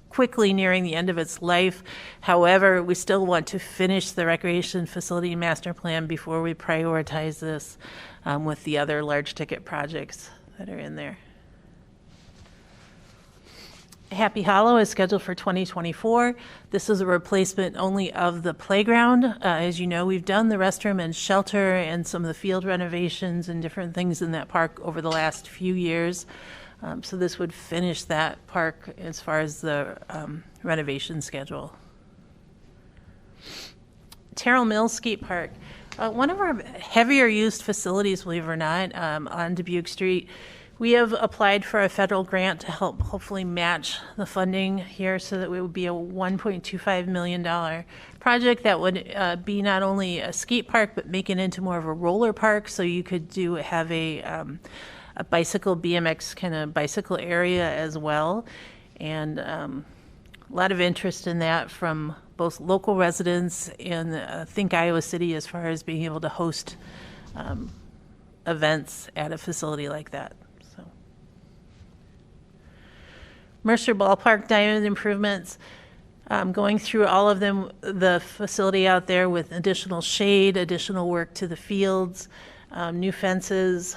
quickly nearing the end of its life. However, we still want to finish the recreation facility master plan before we prioritize this with the other large ticket projects that are in there. Happy Hollow is scheduled for 2024. This is a replacement only of the playground. As you know, we've done the restroom and shelter and some of the field renovations and different things in that park over the last few years. So this would finish that park as far as the renovation schedule. Terrell Mills Skate Park, one of our heavier used facilities, believe it or not, on Dubuque Street. We have applied for a federal grant to help hopefully match the funding here so that it would be a $1.25 million project that would be not only a skate park, but make it into more of a roller park. So you could have a bicycle, BMX kind of bicycle area as well. And a lot of interest in that from both local residents and Think Iowa City as far as being able to host events at a facility like that. Mercer Ballpark diamond improvements, going through all of them, the facility out there with additional shade, additional work to the fields, new fences,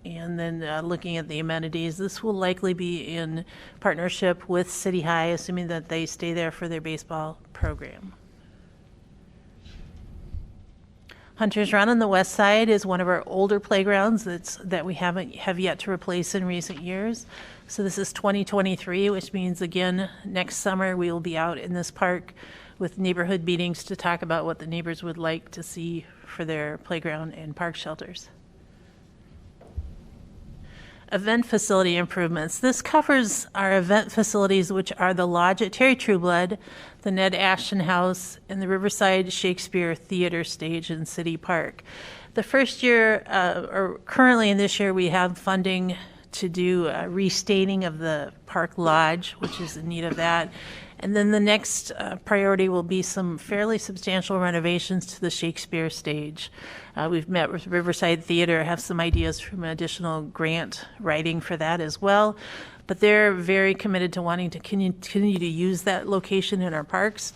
and then looking at the amenities. This will likely be in partnership with City High, assuming that they stay there for their baseball program. Hunter's Run on the west side is one of our older playgrounds that we have yet to replace in recent years. So this is 2023, which means, again, next summer we will be out in this park with neighborhood meetings to talk about what the neighbors would like to see for their playground and park shelters. Event facility improvements. This covers our event facilities, which are the Lodge at Terry Trueblood, the Ned Ashton House, and the Riverside Shakespeare Theater Stage in City Park. The first year, or currently in this year, we have funding to do a restaining of the Park Lodge, which is in need of that. And then the next priority will be some fairly substantial renovations to the Shakespeare stage. We've met with Riverside Theater, have some ideas from additional grant writing for that as well. But they're very committed to wanting to continue to use that location in our parks.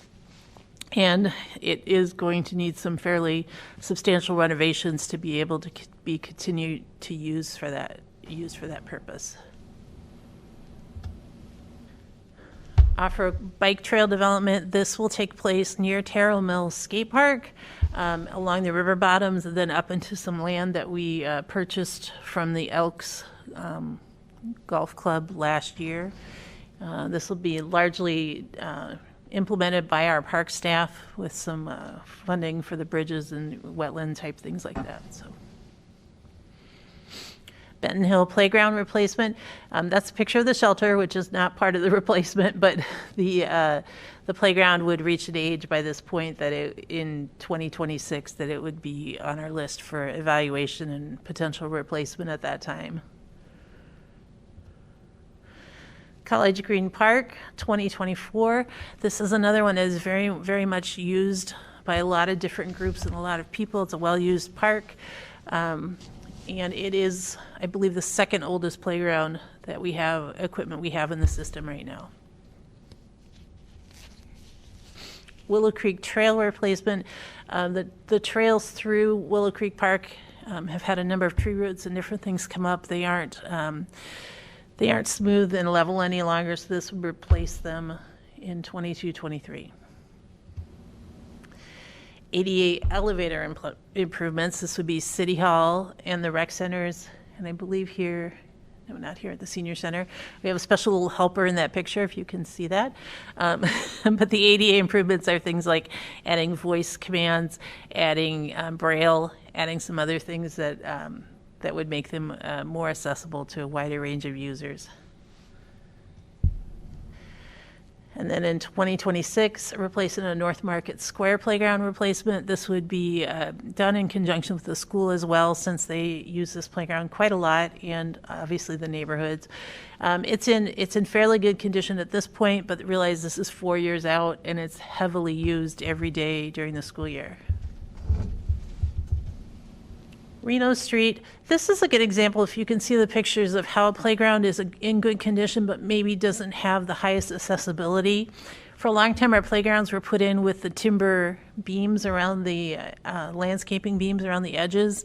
And it is going to need some fairly substantial renovations to be able to be continued to used for that purpose. Offer bike trail development. This will take place near Terrell Mills Skate Park, along the river bottoms, and then up into some land that we purchased from the Elks Golf Club last year. This will be largely implemented by our park staff with some funding for the bridges and wetland type things like that. So. Benton Hill Playground replacement. That's a picture of the shelter, which is not part of the replacement, but the playground would reach an age by this point that in 2026 that it would be on our list for evaluation and potential replacement at that time. College Green Park, 2024. This is another one that is very, very much used by a lot of different groups and a lot of people. It's a well-used park. And it is, I believe, the second oldest playground that we have, equipment we have in the system right now. Willow Creek Trail replacement. The trails through Willow Creek Park have had a number of tree roots and different things come up. They aren't smooth and level any longer, so this would replace them in 22-23. 88 elevator improvements. This would be City Hall and the rec centers, and I believe here, no, not here at the senior center. We have a special little helper in that picture, if you can see that. But the ADA improvements are things like adding voice commands, adding Braille, adding some other things that that would make them more accessible to a wider range of users. And then in 2026, replacing a North Market Square playground replacement. This would be done in conjunction with the school as well, since they use this playground quite a lot, and obviously the neighborhoods. It's in fairly good condition at this point, but realize this is 4 years out, and it's heavily used every day during the school year. Reno Street. This is a good example, if you can see the pictures, of how a playground is in good condition but maybe doesn't have the highest accessibility. For a long time, our playgrounds were put in with the timber beams around the landscaping beams around the edges.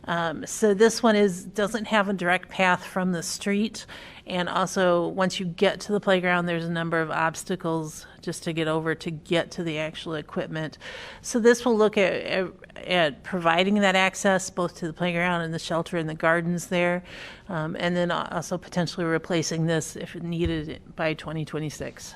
So this one doesn't have a direct path from the street. And also, once you get to the playground, there's a number of obstacles just to get over to get to the actual equipment. So this will look at providing that access both to the playground and the shelter and the gardens there, and then also potentially replacing this if needed by 2026.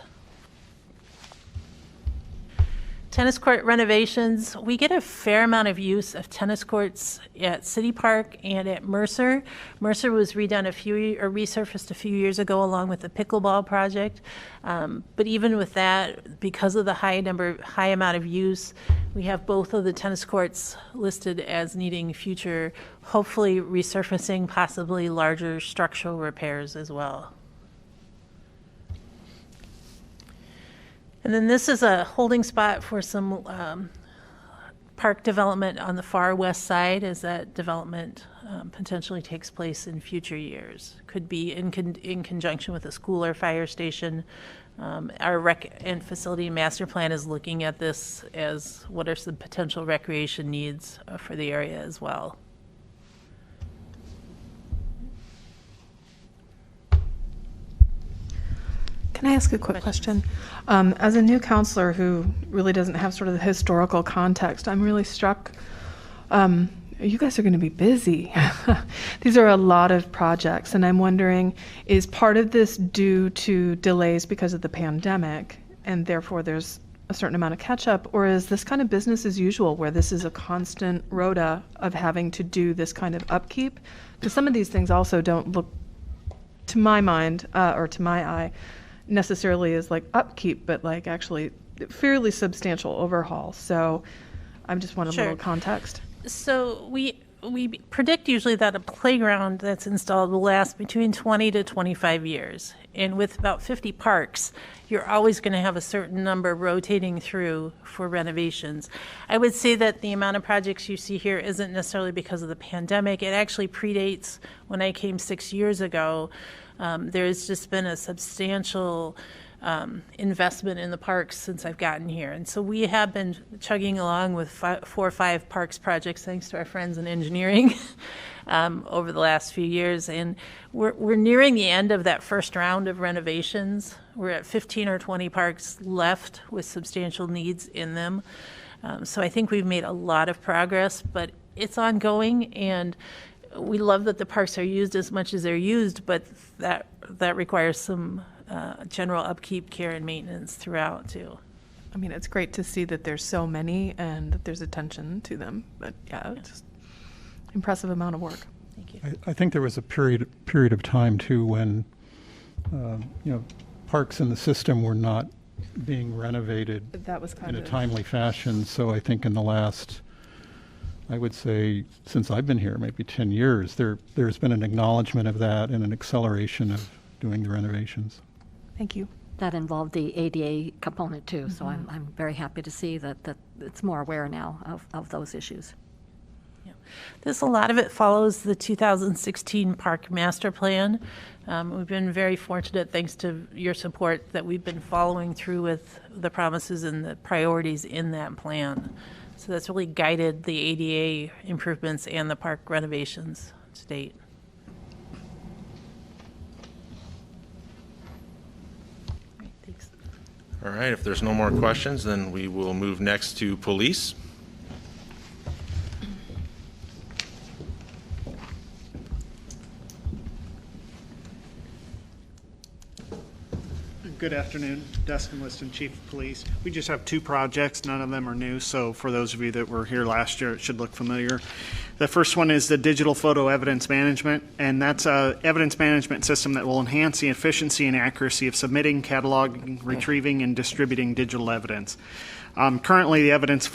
Tennis court renovations. We get a fair amount of use of tennis courts at City Park and at Mercer. Mercer was resurfaced a few years ago along with the pickleball project. But even with that, because of the high amount of use, we have both of the tennis courts listed as needing future, hopefully resurfacing, possibly larger structural repairs as well. And then this is a holding spot for some park development on the far west side as that development potentially takes place in future years. Could be in conjunction with a school or fire station. Our rec and facility master plan is looking at this as what are some potential recreation needs for the area as well. Can I ask a quick question? As a new counselor who really doesn't have sort of the historical context, I'm really struck. You guys are going to be busy. These are a lot of projects, and I'm wondering, is part of this due to delays because of the pandemic, and therefore there's a certain amount of catch-up, or is this kind of business as usual, where this is a constant rota of having to do this kind of upkeep? Because some of these things also don't look, to my mind, or to my eye, necessarily as like upkeep, but like actually fairly substantial overhaul. So I just want a little context. So we predict usually that a playground that's installed will last between 20 to 25 years. And with about 50 parks, you're always going to have a certain number rotating through for renovations. I would say that the amount of projects you see here isn't necessarily because of the pandemic. It actually predates when I came 6 years ago. There's just been a substantial investment in the parks since I've gotten here. And so we have been chugging along with 4 or 5 parks projects, thanks to our friends in engineering, over the last few years. And we're nearing the end of that first round of renovations. We're at 15 or 20 parks left with substantial needs in them. So I think we've made a lot of progress, but it's ongoing, and we love that the parks are used as much as they're used, but that requires some general upkeep, care, and maintenance throughout, too. I mean, it's great to see that there's so many and that there's attention to them, but yeah, it's just impressive amount of work. Thank you. I think there was a period of time, too, when, parks in the system were not being renovated That was kind in a of timely fashion. So I think in the last, I would say, since I've been here, maybe 10 years, there's been an acknowledgement of that and an acceleration of doing the renovations. Thank you. That involved the ADA component too, so I'm very happy to see that it's more aware now of those issues. Yeah. A lot of it follows the 2016 Park Master Plan. We've been very fortunate, thanks to your support, that we've been following through with the promises and the priorities in that plan. So that's really guided the ADA improvements and the park renovations to date. All right, thanks. All right, if there's no more questions, then we will move next to police. Good afternoon, Dustin Liston, Chief of Police. We just have 2 projects. None of them are new, so for those of you that were here last year, it should look familiar. The first one is the digital photo evidence management, and that's an evidence management system that will enhance the efficiency and accuracy of submitting, cataloging, retrieving, and distributing digital evidence. Currently, the evidence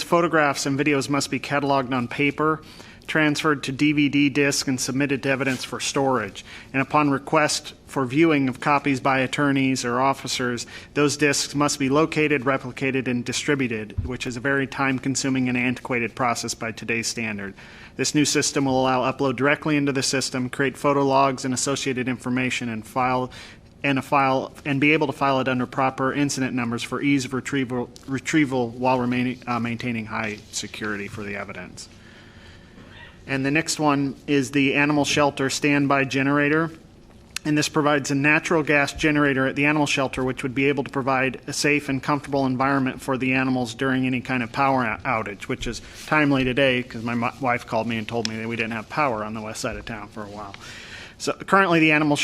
photographs and videos must be cataloged on paper, transferred to DVD disc, and submitted to evidence for storage. And upon request for viewing of copies by attorneys or officers, those discs must be located, replicated, and distributed, which is a very time-consuming and antiquated process by today's standard. This new system will allow upload directly into the system, create photo logs and associated information, and be able to file it under proper incident numbers for ease of retrieval while maintaining high security for the evidence. And the next one is the animal shelter standby generator. And this provides a natural gas generator at the animal shelter, which would be able to provide a safe and comfortable environment for the animals during any kind of power outage, which is timely today because my wife called me and told me that we didn't have power on the west side of town for a while. So currently, the animal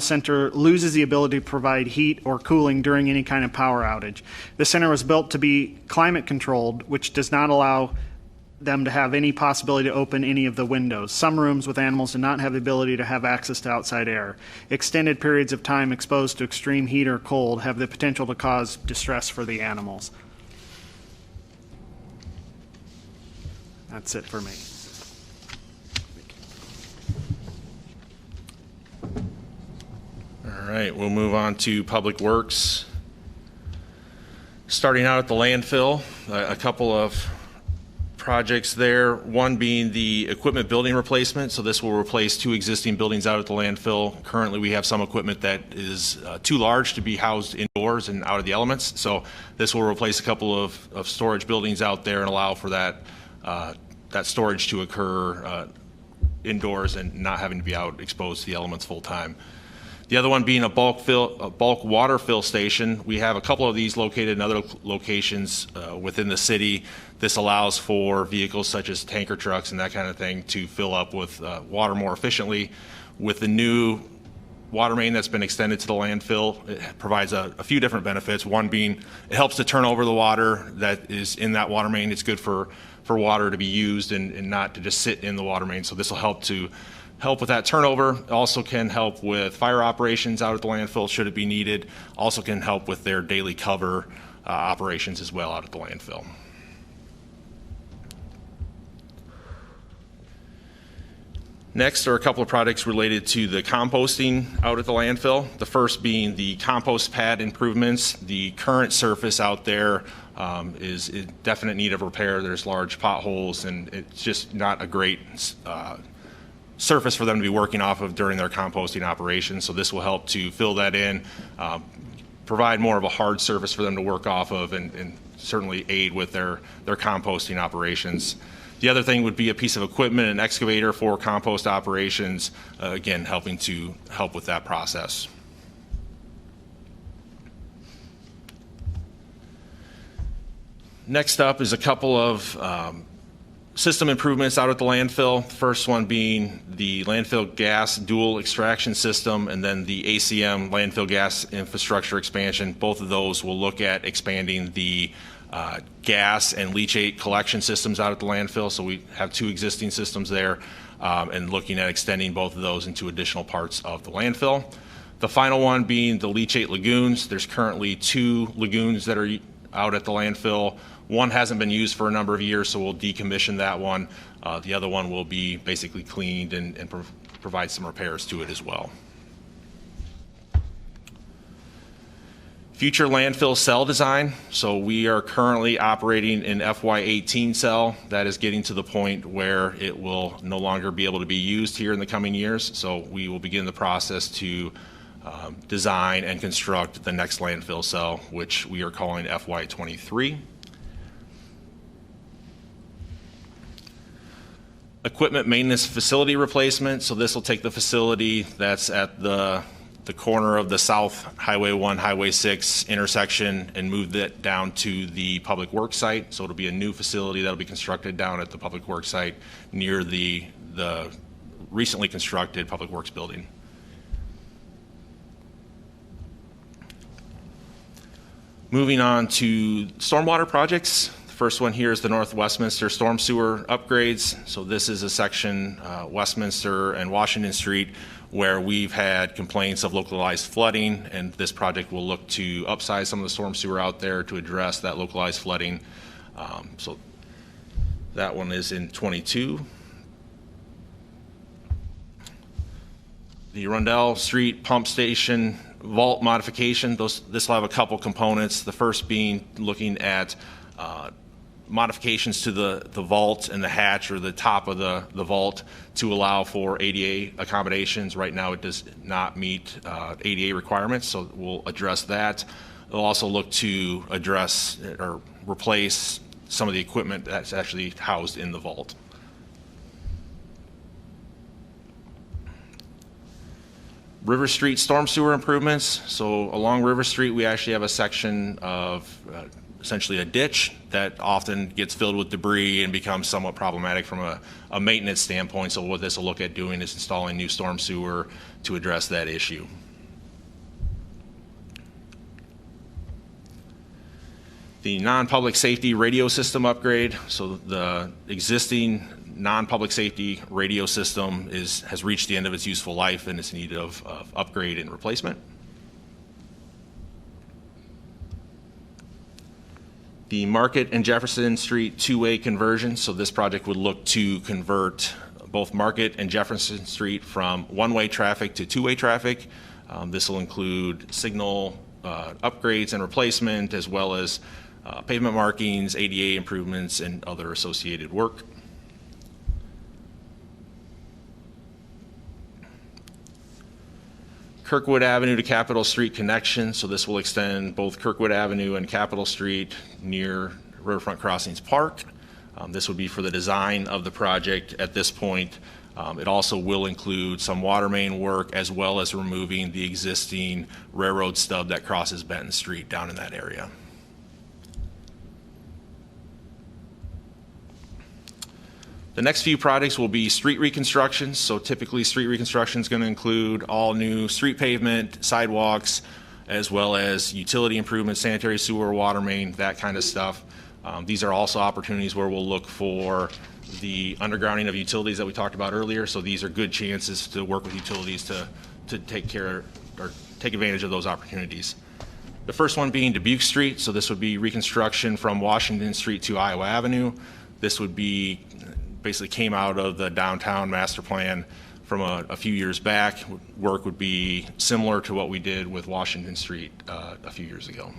center loses the ability to provide heat or cooling during any kind of power outage. The center was built to be climate controlled, which does not allow them to have any possibility to open any of the windows. Some rooms with animals do not have the ability to have access to outside air. Extended periods of time exposed to extreme heat or cold have the potential to cause distress for the animals. That's it for me. All right, we'll move on to Public Works. Starting out at the landfill, a couple of projects there, one being the equipment building replacement. So this will replace 2 existing buildings out at the landfill. Currently, we have some equipment that is too large to be housed indoors and out of the elements. So this will replace a couple of storage buildings out there and allow for that, that storage to occur indoors and not having to be out exposed to the elements full time. The other one being a bulk water fill station. We have a couple of these located in other locations within the city. This allows for vehicles such as tanker trucks and that kind of thing to fill up with water more efficiently. With the new water main that's been extended to the landfill, it provides a few different benefits. One being it helps to turn over the water that is in that water main. It's good for water to be used and not to just sit in the water main. So this will help with that turnover. Also can help with fire operations out at the landfill should it be needed. Also can help with their daily cover operations as well out at the landfill. Next are a couple of projects related to the composting out at the landfill. The first being the compost pad improvements. The current surface out there is in definite need of repair. There's large potholes and it's just not a great surface for them to be working off of during their composting operations. So this will help to fill that in, provide more of a hard surface for them to work off of and certainly aid with their composting operations. The other thing would be a piece of equipment, an excavator for compost operations, again, helping to help with that process. Next up is a couple of system improvements out at the landfill. The first one being the landfill gas dual extraction system and then the ACM landfill gas infrastructure expansion. Both of those will look at expanding the gas and leachate collection systems out at the landfill. So we have 2 existing systems there and looking at extending both of those into additional parts of the landfill. The final one being the leachate lagoons. There's currently 2 lagoons that are out at the landfill. One hasn't been used for a number of years, so we'll decommission that one. The other one will be basically cleaned and provide some repairs to it as well. Future landfill cell design. So we are currently operating an FY18 cell. That is getting to the point where it will no longer be able to be used here in the coming years. So we will begin the process to design and construct the next landfill cell, which we are calling FY2023. Equipment maintenance facility replacement. So this will take the facility that's at the corner of the South Highway 1, Highway 6 intersection and move that down to the Public Works site. So it'll be a new facility that'll be constructed down at the Public Works site near the recently constructed Public Works building. Moving on to stormwater projects. The first one here is the North Westminster storm sewer upgrades. So this is a section, Westminster and Washington Street, where we've had complaints of localized flooding, and this project will look to upsize some of the storm sewer out there to address that localized flooding. So that one is in 22. The Rundell Street pump station vault modification, this will have a couple components. The first being looking at modifications to the vault and the hatch or the top of the vault to allow for ADA accommodations. Right now it does not meet ADA requirements, so we'll address that. They'll also look to address or replace some of the equipment that's actually housed in the vault. River Street storm sewer improvements. So along River Street, we actually have a section of essentially a ditch that often gets filled with debris and becomes somewhat problematic from a maintenance standpoint. So what this will look at doing is installing new storm sewer to address that issue. The non-public safety radio system upgrade. So the existing non-public safety radio system has reached the end of its useful life and is in need of upgrade and replacement. The Market and Jefferson Street two-way conversion. So this project would look to convert both Market and Jefferson Street from one-way traffic to two-way traffic. This will include signal upgrades and replacement, as well as pavement markings, ADA improvements, and other associated work. Kirkwood Avenue to Capitol Street connection. So this will extend both Kirkwood Avenue and Capitol Street near Riverfront Crossings Park. This would be for the design of the project at this point. It also will include some water main work, as well as removing the existing railroad stub that crosses Benton Street down in that area. The next few projects will be street reconstructions. So typically street reconstruction is going to include all new street pavement, sidewalks, as well as utility improvements, sanitary sewer, water main, that kind of stuff. These are also opportunities where we'll look for the undergrounding of utilities that we talked about earlier. So these are good chances to work with utilities to take care or take advantage of those opportunities. The first one being Dubuque Street. So this would be reconstruction from Washington Street to Iowa Avenue. This would be basically came out of the downtown master plan from a few years back. Work would be similar to what we did with Washington Street a few years ago.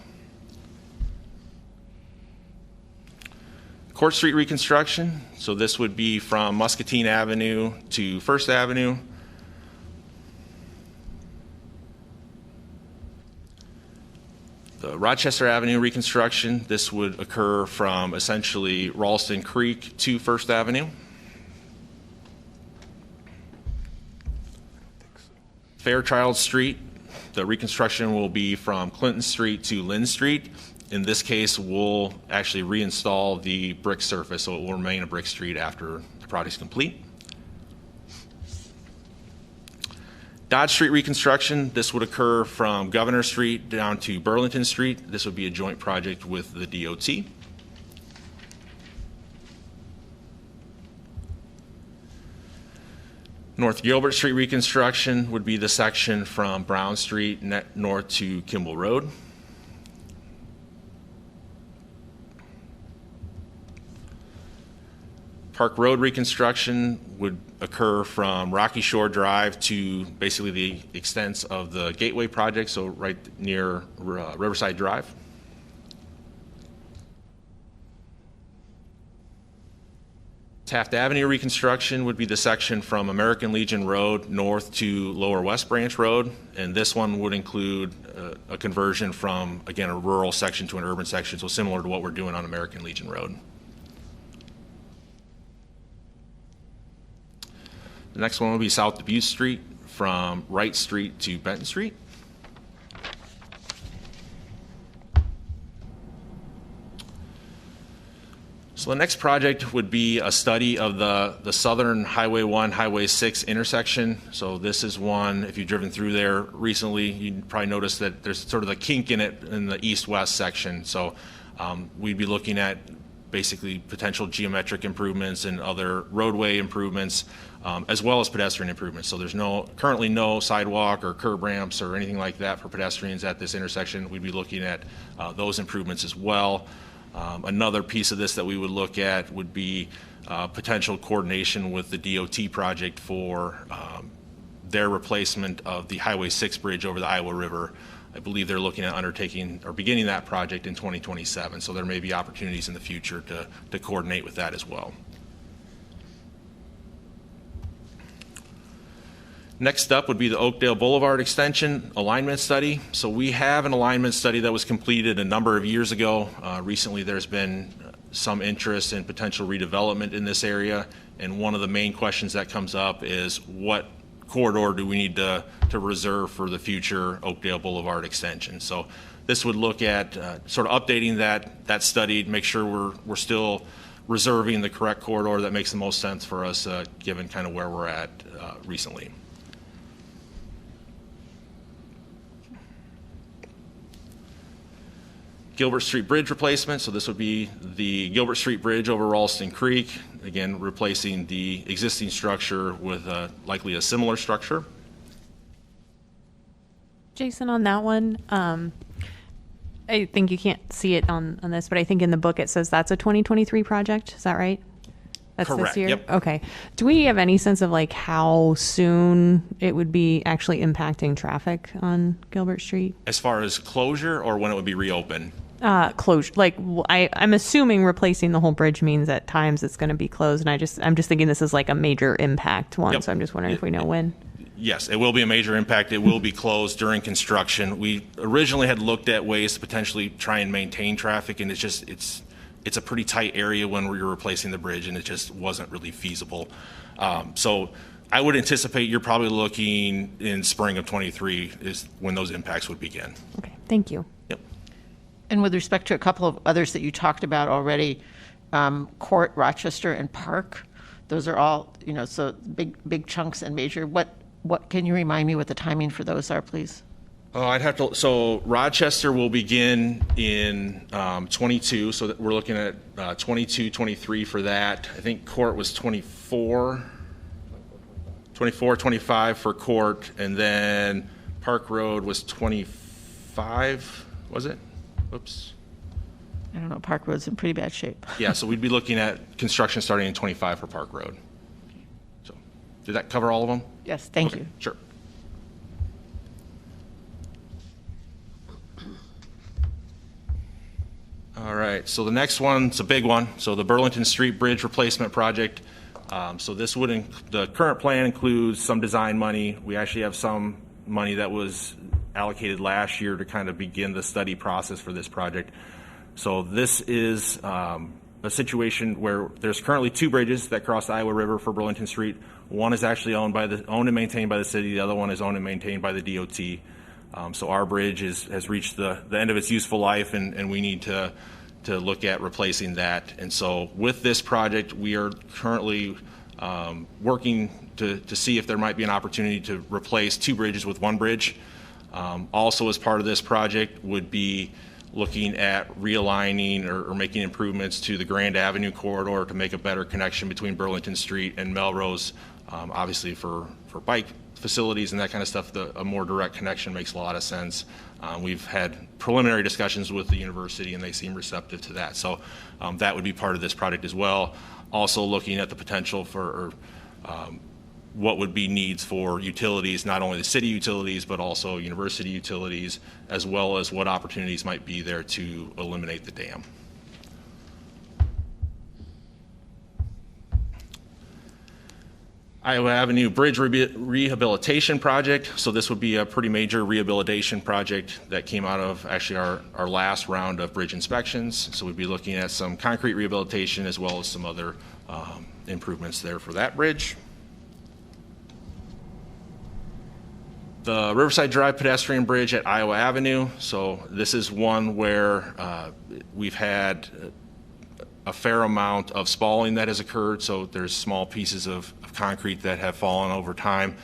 Court Street reconstruction. So this would be from Muscatine Avenue to First Avenue. The Rochester Avenue reconstruction, this would occur from essentially Ralston Creek to First Avenue. Fairchild Street, the reconstruction will be from Clinton Street to Lynn Street. In this case, we'll actually reinstall the brick surface, so it will remain a brick street after the project's complete. Dodge Street reconstruction, this would occur from Governor Street down to Burlington Street. This would be a joint project with the DOT. North Gilbert Street reconstruction would be the section from Brown Street north to Kimball Road. Park Road reconstruction would occur from Rocky Shore Drive to basically the extents of the Gateway project, so right near Riverside Drive. Taft Avenue reconstruction would be the section from American Legion Road north to Lower West Branch Road, and this one would include a conversion from, again, a rural section to an urban section, so similar to what we're doing on American Legion Road. The next one will be South Dubuque Street from Wright Street to Benton Street. So the next project would be a study of the southern Highway 1, Highway 6 intersection. So this is one, if you've driven through there recently, you'd probably notice that there's sort of a kink in it in the east-west section. So we'd be looking at basically potential geometric improvements and other roadway improvements, as well as pedestrian improvements. So there's currently no sidewalk or curb ramps or anything like that for pedestrians at this intersection. We'd be looking at those improvements as well. Another piece of this that we would look at would be potential coordination with the DOT project for their replacement of the Highway 6 bridge over the Iowa River. I believe they're looking at undertaking or beginning that project in 2027, so there may be opportunities in the future to coordinate with that as well. Next up would be the Oakdale Boulevard Extension Alignment Study. So we have an alignment study that was completed a number of years ago. Recently there's been some interest in potential redevelopment in this area, and one of the main questions that comes up is what corridor do we need to reserve for the future Oakdale Boulevard extension. So this would look at sort of updating that study to make sure we're still reserving the correct corridor that makes the most sense for us given kind of where we're at recently. Gilbert Street Bridge replacement. So this would be the Gilbert Street Bridge over Ralston Creek. Again, replacing the existing structure with likely a similar structure. Jason, on that one, I think you can't see it on this, but I think in the book it says that's a 2023 project. Is that right? That's Correct. this year? Yep. Okay. Do we have any sense of like how soon it would be actually impacting traffic on Gilbert Street? As far as closure or when it would be reopened? Closure. Like I'm assuming replacing the whole bridge means at times it's going to be closed, and I'm just thinking this is like a major impact one. Yep. So I'm just wondering if we know when. Yes, it will be a major impact. It will be closed during construction. We originally had looked at ways to potentially try and maintain traffic, and it's a pretty tight area when we're replacing the bridge, and it just wasn't really feasible. So I would anticipate you're probably looking in spring of 23 is when those impacts would begin. Okay, thank you. Yep. And with respect to a couple of others that you talked about already, Court, Rochester, and Park, those are all, so big chunks and major. What can you remind me what the timing for those are, please? I'd have to. So Rochester will begin in 22. So that we're looking at 22, 23 for that. I think Court was 24, 25 for Court, and then Park Road was 25. Was it? Oops. I don't know. Park Road's in pretty bad shape. Yeah. So we'd be looking at construction starting in 25 for Park Road. So did that cover all of them? Yes. Thank you. Sure. All right, so the next one's a big one. So the Burlington Street Bridge Replacement Project. So this the current plan includes some design money. We actually have some money that was allocated last year to kind of begin the study process for this project. So this is a situation where there's currently two bridges that cross the Iowa River for Burlington Street. One is actually owned and maintained by the city. The other one is owned and maintained by the DOT. So our bridge has reached the end of its useful life, and we need to look at replacing that. And so with this project, we are currently working to see if there might be an opportunity to replace two bridges with one bridge. Also, as part of this project would be looking at realigning or making improvements to the Grand Avenue corridor to make a better connection between Burlington Street and Melrose. Obviously for bike facilities and that kind of stuff, a more direct connection makes a lot of sense. We've had preliminary discussions with the university, and they seem receptive to that. So that would be part of this project as well. Also looking at the potential for what would be needs for utilities, not only the city utilities, but also university utilities, as well as what opportunities might be there to eliminate the dam. Iowa Avenue Bridge Rehabilitation Project. So this would be a pretty major rehabilitation project that came out of actually our last round of bridge inspections. So we'd be looking at some concrete rehabilitation as well as some other improvements there for that bridge. The Riverside Drive pedestrian bridge at Iowa Avenue. So this is one where we've had a fair amount of spalling that has occurred. So there's small pieces of concrete that have fallen over time.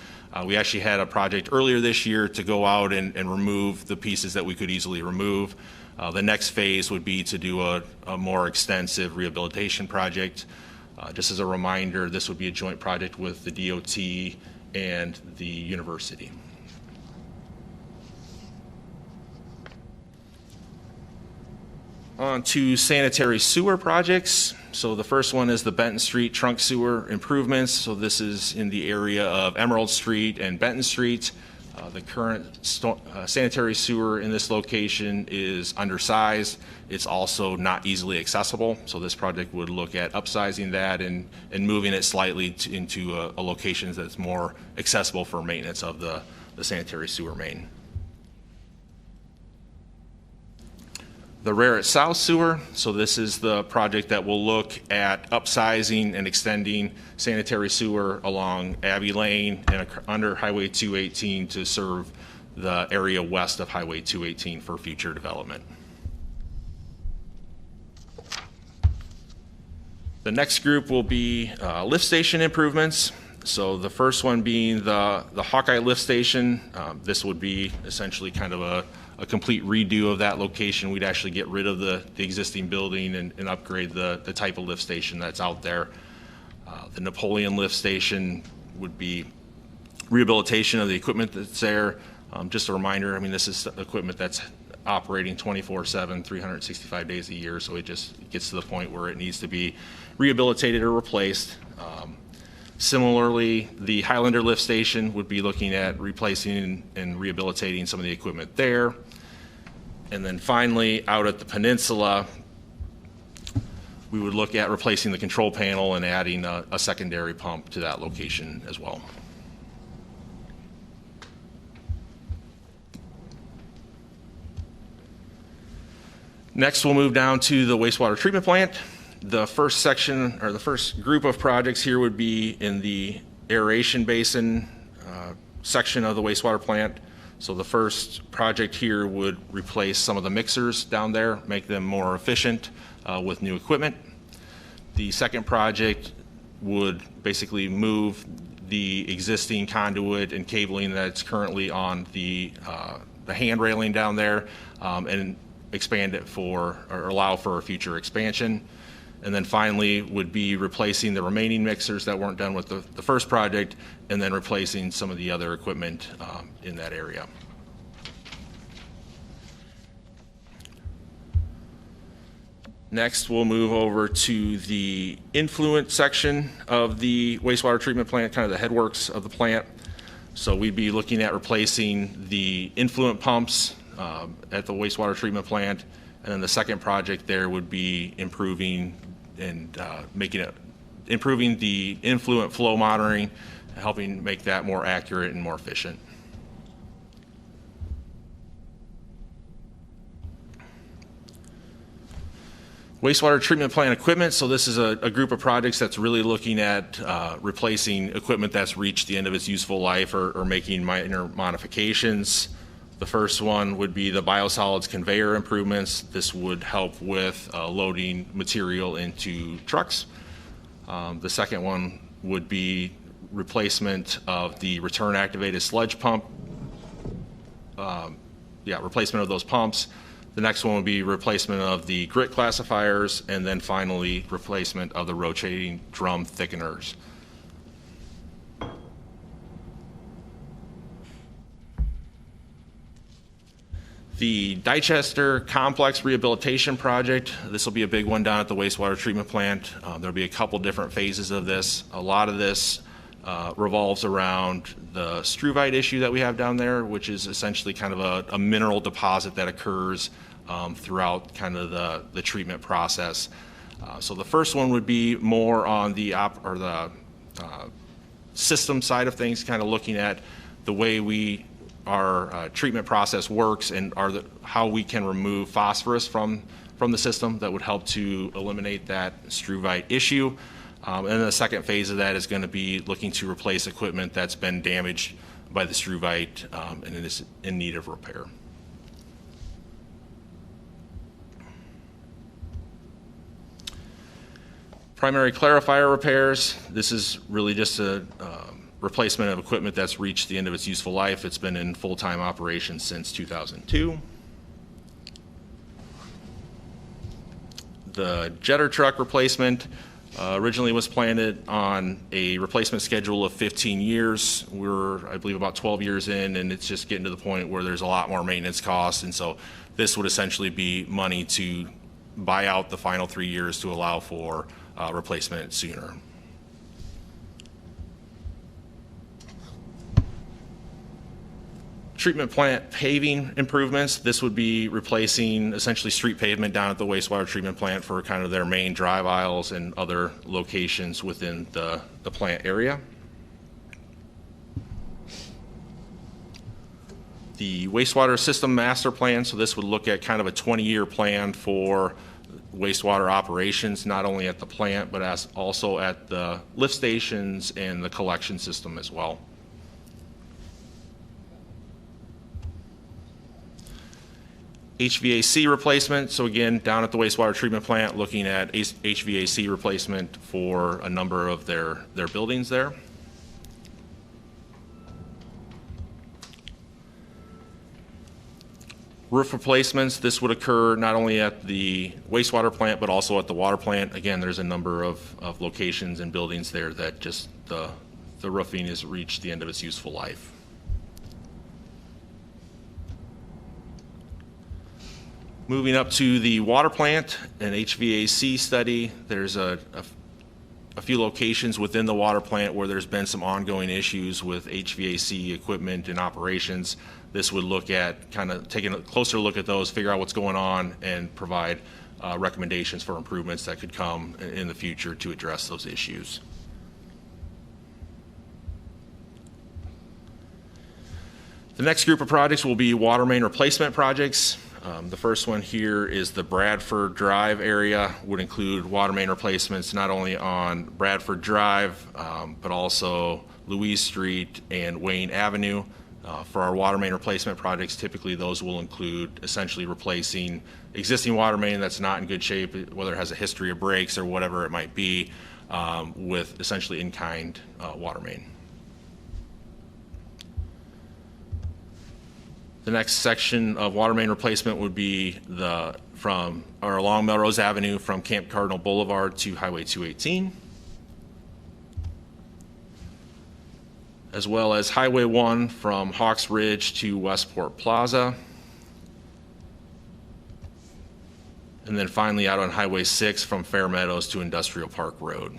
We actually had a project earlier this year to go out and remove the pieces that we could easily remove. The next phase would be to do a more extensive rehabilitation project. Just as a reminder, this would be a joint project with the DOT and the university. On to sanitary sewer projects. So the first one is the Benton Street trunk sewer improvements. So this is in the area of Emerald Street and Benton Street. The current sanitary sewer in this location is undersized. It's also not easily accessible. So this project would look at upsizing that and moving it slightly into a location that's more accessible for maintenance of the sanitary sewer main. The Raritt South Sewer, so this is the project that will look at upsizing and extending sanitary sewer along Abbey Lane and under Highway 218 to serve the area west of Highway 218 for future development. The next group will be lift station improvements. So the first one being the Hawkeye lift station. This would be essentially kind of a complete redo of that location. We'd actually get rid of the existing building and upgrade the type of lift station that's out there. The Napoleon lift station would be rehabilitation of the equipment that's there. Just a reminder, I mean, this is equipment that's operating 24/7, 365 days a year, so it just gets to the point where it needs to be rehabilitated or replaced. Similarly, the Highlander lift station would be looking at replacing and rehabilitating some of the equipment there. And then finally, out at the peninsula, we would look at replacing the control panel and adding a secondary pump to that location as well. Next, we'll move down to the wastewater treatment plant. The first section, or the first group of projects here would be in the aeration basin section of the wastewater plant. So the first project here would replace some of the mixers down there, make them more efficient with new equipment. The second project would basically move the existing conduit and cabling that's currently on the hand railing down there and expand it for, or allow for a future expansion. And then finally would be replacing the remaining mixers that weren't done with the first project, and then replacing some of the other equipment in that area. Next, we'll move over to the influent section of the wastewater treatment plant, kind of the headworks of the plant. So we'd be looking at replacing the influent pumps at the wastewater treatment plant. And then the second project there would be improving and improving the influent flow monitoring, helping make that more accurate and more efficient. Wastewater treatment plant equipment. So this is a group of projects that's really looking at replacing equipment that's reached the end of its useful life or making minor modifications. The first one would be the biosolids conveyor improvements. This would help with loading material into trucks. The second one would be replacement of the return activated sludge pump. Replacement of those pumps. The next one would be replacement of the grit classifiers, and then finally replacement of the rotating drum thickeners. The Dychester Complex Rehabilitation Project, this will be a big one down at the wastewater treatment plant. There'll be a couple different phases of this. A lot of this revolves around the struvite issue that we have down there, which is essentially kind of a mineral deposit that occurs throughout kind of the treatment process. So the first one would be more on the system side of things, kind of looking at the way our treatment process works and how we can remove phosphorus from the system that would help to eliminate that struvite issue. And then the second phase of that is going to be looking to replace equipment that's been damaged by the struvite and is in need of repair. Primary clarifier repairs. This is really just a replacement of equipment that's reached the end of its useful life. It's been in full-time operation since 2002. The jetter truck replacement originally was planned on a replacement schedule of 15 years. We're, I believe, about 12 years in, and it's just getting to the point where there's a lot more maintenance costs, and so this would essentially be money to buy out the final 3 years to allow for replacement sooner. Treatment plant paving improvements. This would be replacing essentially street pavement down at the wastewater treatment plant for kind of their main drive aisles and other locations within the plant area. The wastewater system master plan, so this would look at kind of a 20-year plan for wastewater operations, not only at the plant, but also at the lift stations and the collection system as well. HVAC replacement, so again, down at the wastewater treatment plant, looking at HVAC replacement for a number of their buildings there. Roof replacements, this would occur not only at the wastewater plant, but also at the water plant. Again, there's a number of locations and buildings there that just the roofing has reached the end of its useful life. Moving up to the water plant, an HVAC study, there's a few locations within the water plant where there's been some ongoing issues with HVAC equipment and operations. This would look at kind of taking a closer look at those, figure out what's going on, and provide recommendations for improvements that could come in the future to address those issues. The next group of projects will be water main replacement projects. The first one here is the Bradford Drive area, would include water main replacements not only on Bradford Drive, but also Louise Street and Wayne Avenue. For our water main replacement projects, typically those will include essentially replacing existing water main that's not in good shape, whether it has a history of breaks or whatever it might be, with essentially in-kind water main. The next section of water main replacement would be along Melrose Avenue from Camp Cardinal Boulevard to Highway 218, as well as Highway 1 from Hawks Ridge to Westport Plaza, and then finally out on Highway 6 from Fair Meadows to Industrial Park Road.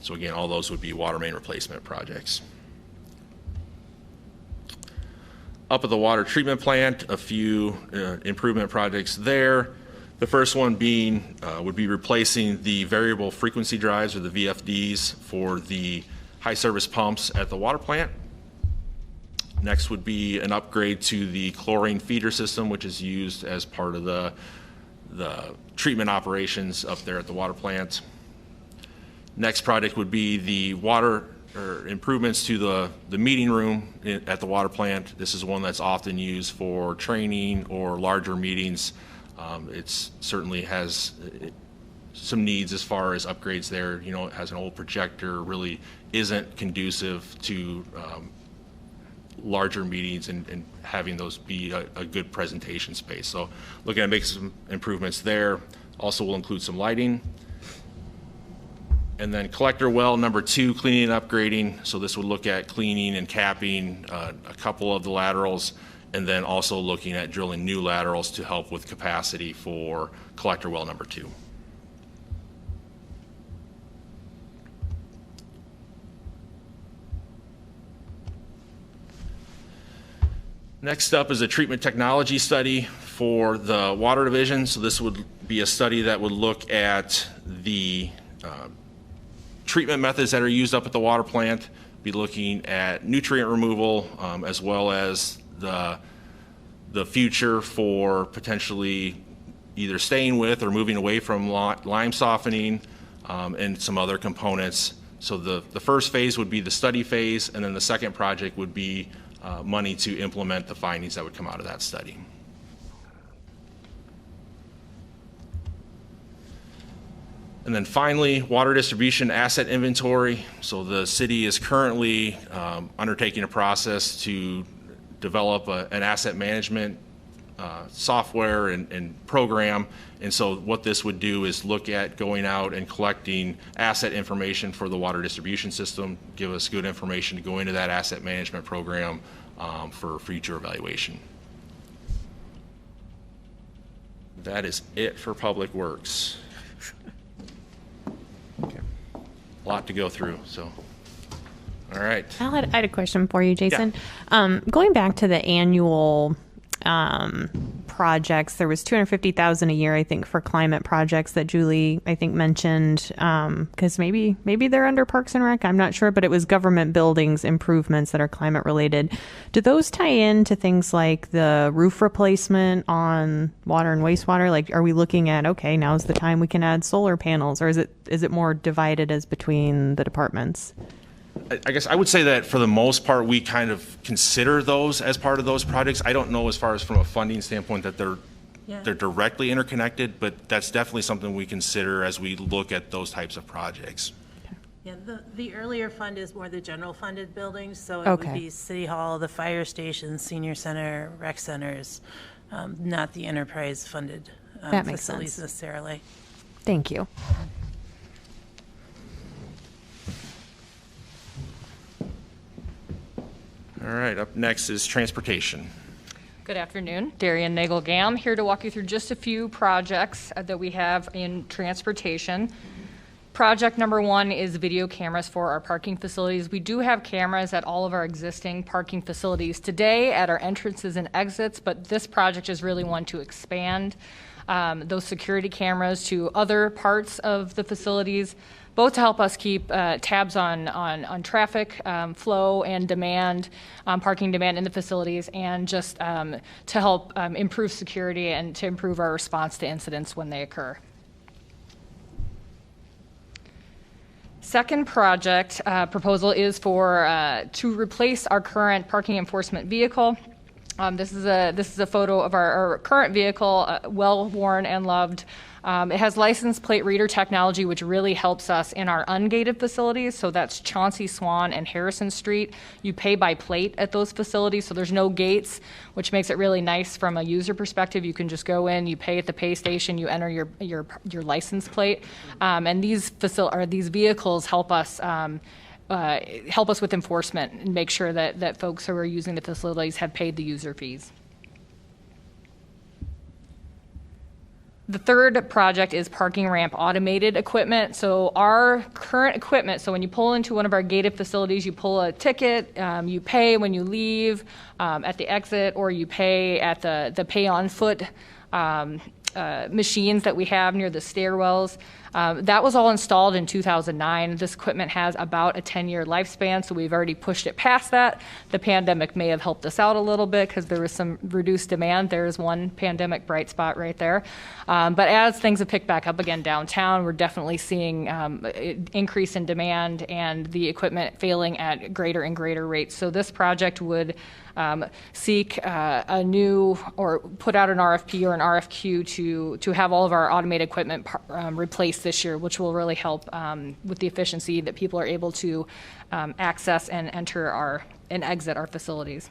So again, all those would be water main replacement projects. Up at the water treatment plant, a few improvement projects there. The first one being would be replacing the variable frequency drives, or the VFDs, for the high service pumps at the water plant. Next would be an upgrade to the chlorine feeder system, which is used as part of the treatment operations up there at the water plant. Next project would be the improvements to the meeting room at the water plant. This is one that's often used for training or larger meetings. It certainly has some needs as far as upgrades there. You know, it has an old projector, really isn't conducive to larger meetings and having those be a good presentation space. So looking at making some improvements there. Also will include some lighting. And then collector well number 2, cleaning and upgrading. So this would look at cleaning and capping a couple of the laterals, and then also looking at drilling new laterals to help with capacity for collector well number 2. Next up is a treatment technology study for the water division. So this would be a study that would look at the treatment methods that are used up at the water plant, be looking at nutrient removal, as well as the future for potentially either staying with or moving away from lime softening, and some other components. So the first phase would be the study phase, and then the second project would be money to implement the findings that would come out of that study. And then finally, water distribution asset inventory. So the city is currently undertaking a process to develop an asset management software and program. And so what this would do is look at going out and collecting asset information for the water distribution system, give us good information to go into that asset management program for future evaluation. That is it for Public Works. Okay. A lot to go through, so. All right. I had a question for you, Jason. Yeah. Going back to the annual projects. There was 250,000 a year, I think, for climate projects that Julie, I think, mentioned, because maybe they're under Parks and Rec. I'm not sure, but it was government buildings improvements that are climate related. Do those tie in to things like the roof replacement on water and wastewater? Like, are we looking at, okay, now's the time we can add solar panels, or is it more divided as between the departments? I guess I would say that for the most part, we kind of consider those as part of those projects. I don't know as far as from a funding standpoint that they're directly interconnected, but that's definitely something we consider as we look at those types of projects. Yeah, the earlier fund is more the general funded buildings, so it would be City Hall, the fire station, senior center, rec centers, not the enterprise funded that makes facilities sense. necessarily. Thank you. All right, up next is transportation. Good afternoon. Darian Nagel-Gam here to walk you through just a few projects that we have in transportation. Project number one is video cameras for our parking facilities. We do have cameras at all of our existing parking facilities today at our entrances and exits, but this project is really one to expand those security cameras to other parts of the facilities, both to help us keep tabs on traffic flow and demand, parking demand in the facilities, and just to help improve security and to improve our response to incidents when they occur. Second project proposal is for to replace our current parking enforcement vehicle. This is a photo of our current vehicle, well worn and loved. It has license plate reader technology, which really helps us in our ungated facilities. So that's Chauncey, Swan, and Harrison Street. You pay by plate at those facilities, so there's no gates, which makes it really nice from a user perspective. You can just go in, you pay at the pay station, you enter your license plate, and these vehicles help us. Help us with enforcement and make sure that folks who are using the facilities have paid the user fees. The third project is parking ramp automated equipment. So our current equipment, so when you pull into one of our gated facilities, you pull a ticket, you pay when you leave at the exit, or you pay at the pay on foot machines that we have near the stairwells. That was all installed in 2009. This equipment has about a 10-year lifespan, so we've already pushed it past that. The pandemic may have helped us out a little bit because there was some reduced demand. There's one pandemic bright spot right there. But as things have picked back up again downtown, we're definitely seeing increase in demand and the equipment failing at greater and greater rates. So this project would seek a new or put out an RFP or an RFQ to have all of our automated equipment replaced this year, which will really help with the efficiency that people are able to access and enter and exit our facilities.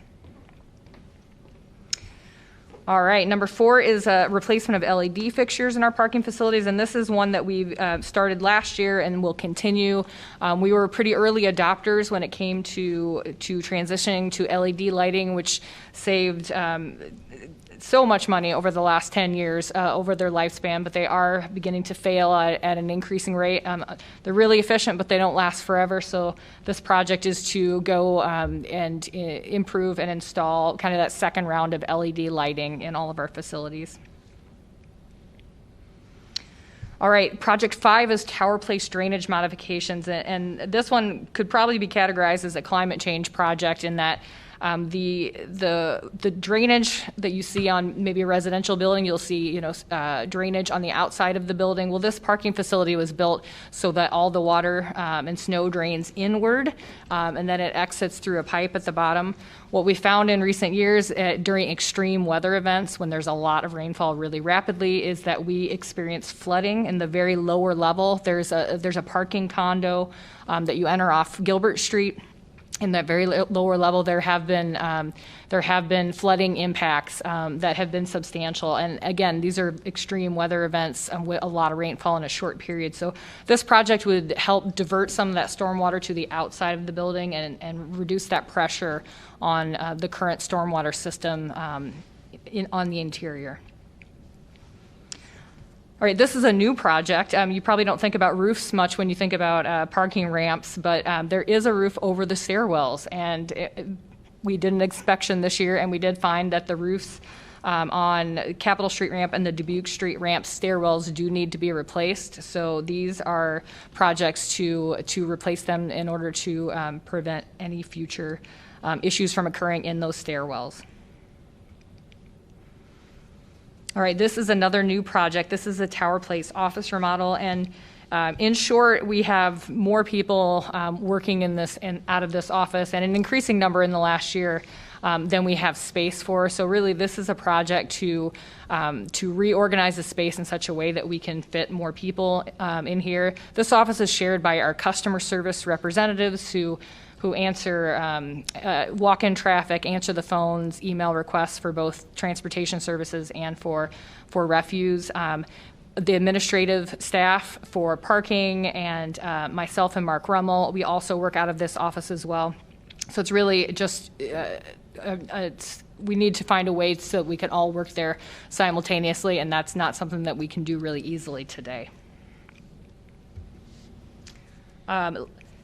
All right, number 4 is a replacement of LED fixtures in our parking facilities, and this is one that we started last year and will continue. We were pretty early adopters when it came to transitioning to LED lighting, which saved so much money over the last 10 years over their lifespan, but they are beginning to fail at an increasing rate. They're really efficient, but they don't last forever. So this project is to go and improve and install kind of that second round of LED lighting in all of our facilities. All right, project 5 is Tower Place drainage modifications, and this one could probably be categorized as a climate change project in that the drainage that you see on maybe a residential building, you'll see drainage on the outside of the building. Well, this parking facility was built so that all the water and snow drains inward, and then it exits through a pipe at the bottom. What we found in recent years during extreme weather events, when there's a lot of rainfall really rapidly, is that we experience flooding in the very lower level. There's a parking condo that you enter off Gilbert Street. In that very lower level, there have been flooding impacts that have been substantial. And again, these are extreme weather events with a lot of rainfall in a short period. So this project would help divert some of that stormwater to the outside of the building and reduce that pressure on the current stormwater system on the interior. All right, this is a new project. You probably don't think about roofs much when you think about parking ramps, but there is a roof over the stairwells, and we did an inspection this year, and we did find that the roofs on Capitol Street ramp and the Dubuque Street ramp, stairwells do need to be replaced. So these are projects to replace them in order to prevent any future issues from occurring in those stairwells. All right, this is another new project. This is a Tower Place office remodel, and in short, we have more people working in this and out of this office, and an increasing number in the last year than we have space for. So really, this is a project to reorganize the space in such a way that we can fit more people in here. This office is shared by our customer service representatives who answer walk-in traffic, answer the phones, email requests for both transportation services and for refuse. The administrative staff for parking, and myself and Mark Rummel, we also work out of this office as well. So it's really just, we need to find a way so that we can all work there simultaneously, and that's not something that we can do really easily today.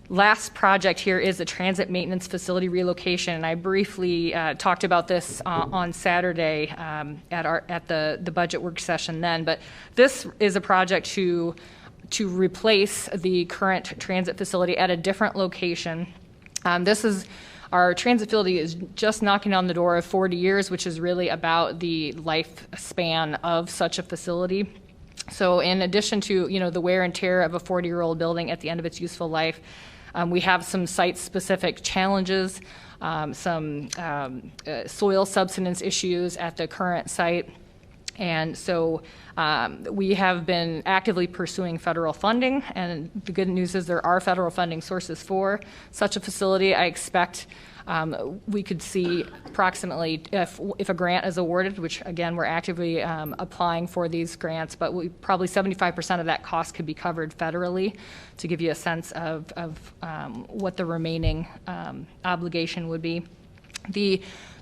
Last project here is the transit maintenance facility relocation, and I briefly talked about this on Saturday at the budget work session then. But this is a project to replace the current transit facility at a different location. Our transit facility is just knocking on the door of 40 years, which is really about the lifespan of such a facility. So in addition to the wear and tear of a 40-year-old building at the end of its useful life, we have some site-specific challenges, some soil subsidence issues at the current site. And so we have been actively pursuing federal funding, and the good news is there are federal funding sources for such a facility. I expect we could see approximately, if a grant is awarded, which again we're actively applying for these grants, but probably 75% of that cost could be covered federally, to give you a sense of what the remaining obligation would be.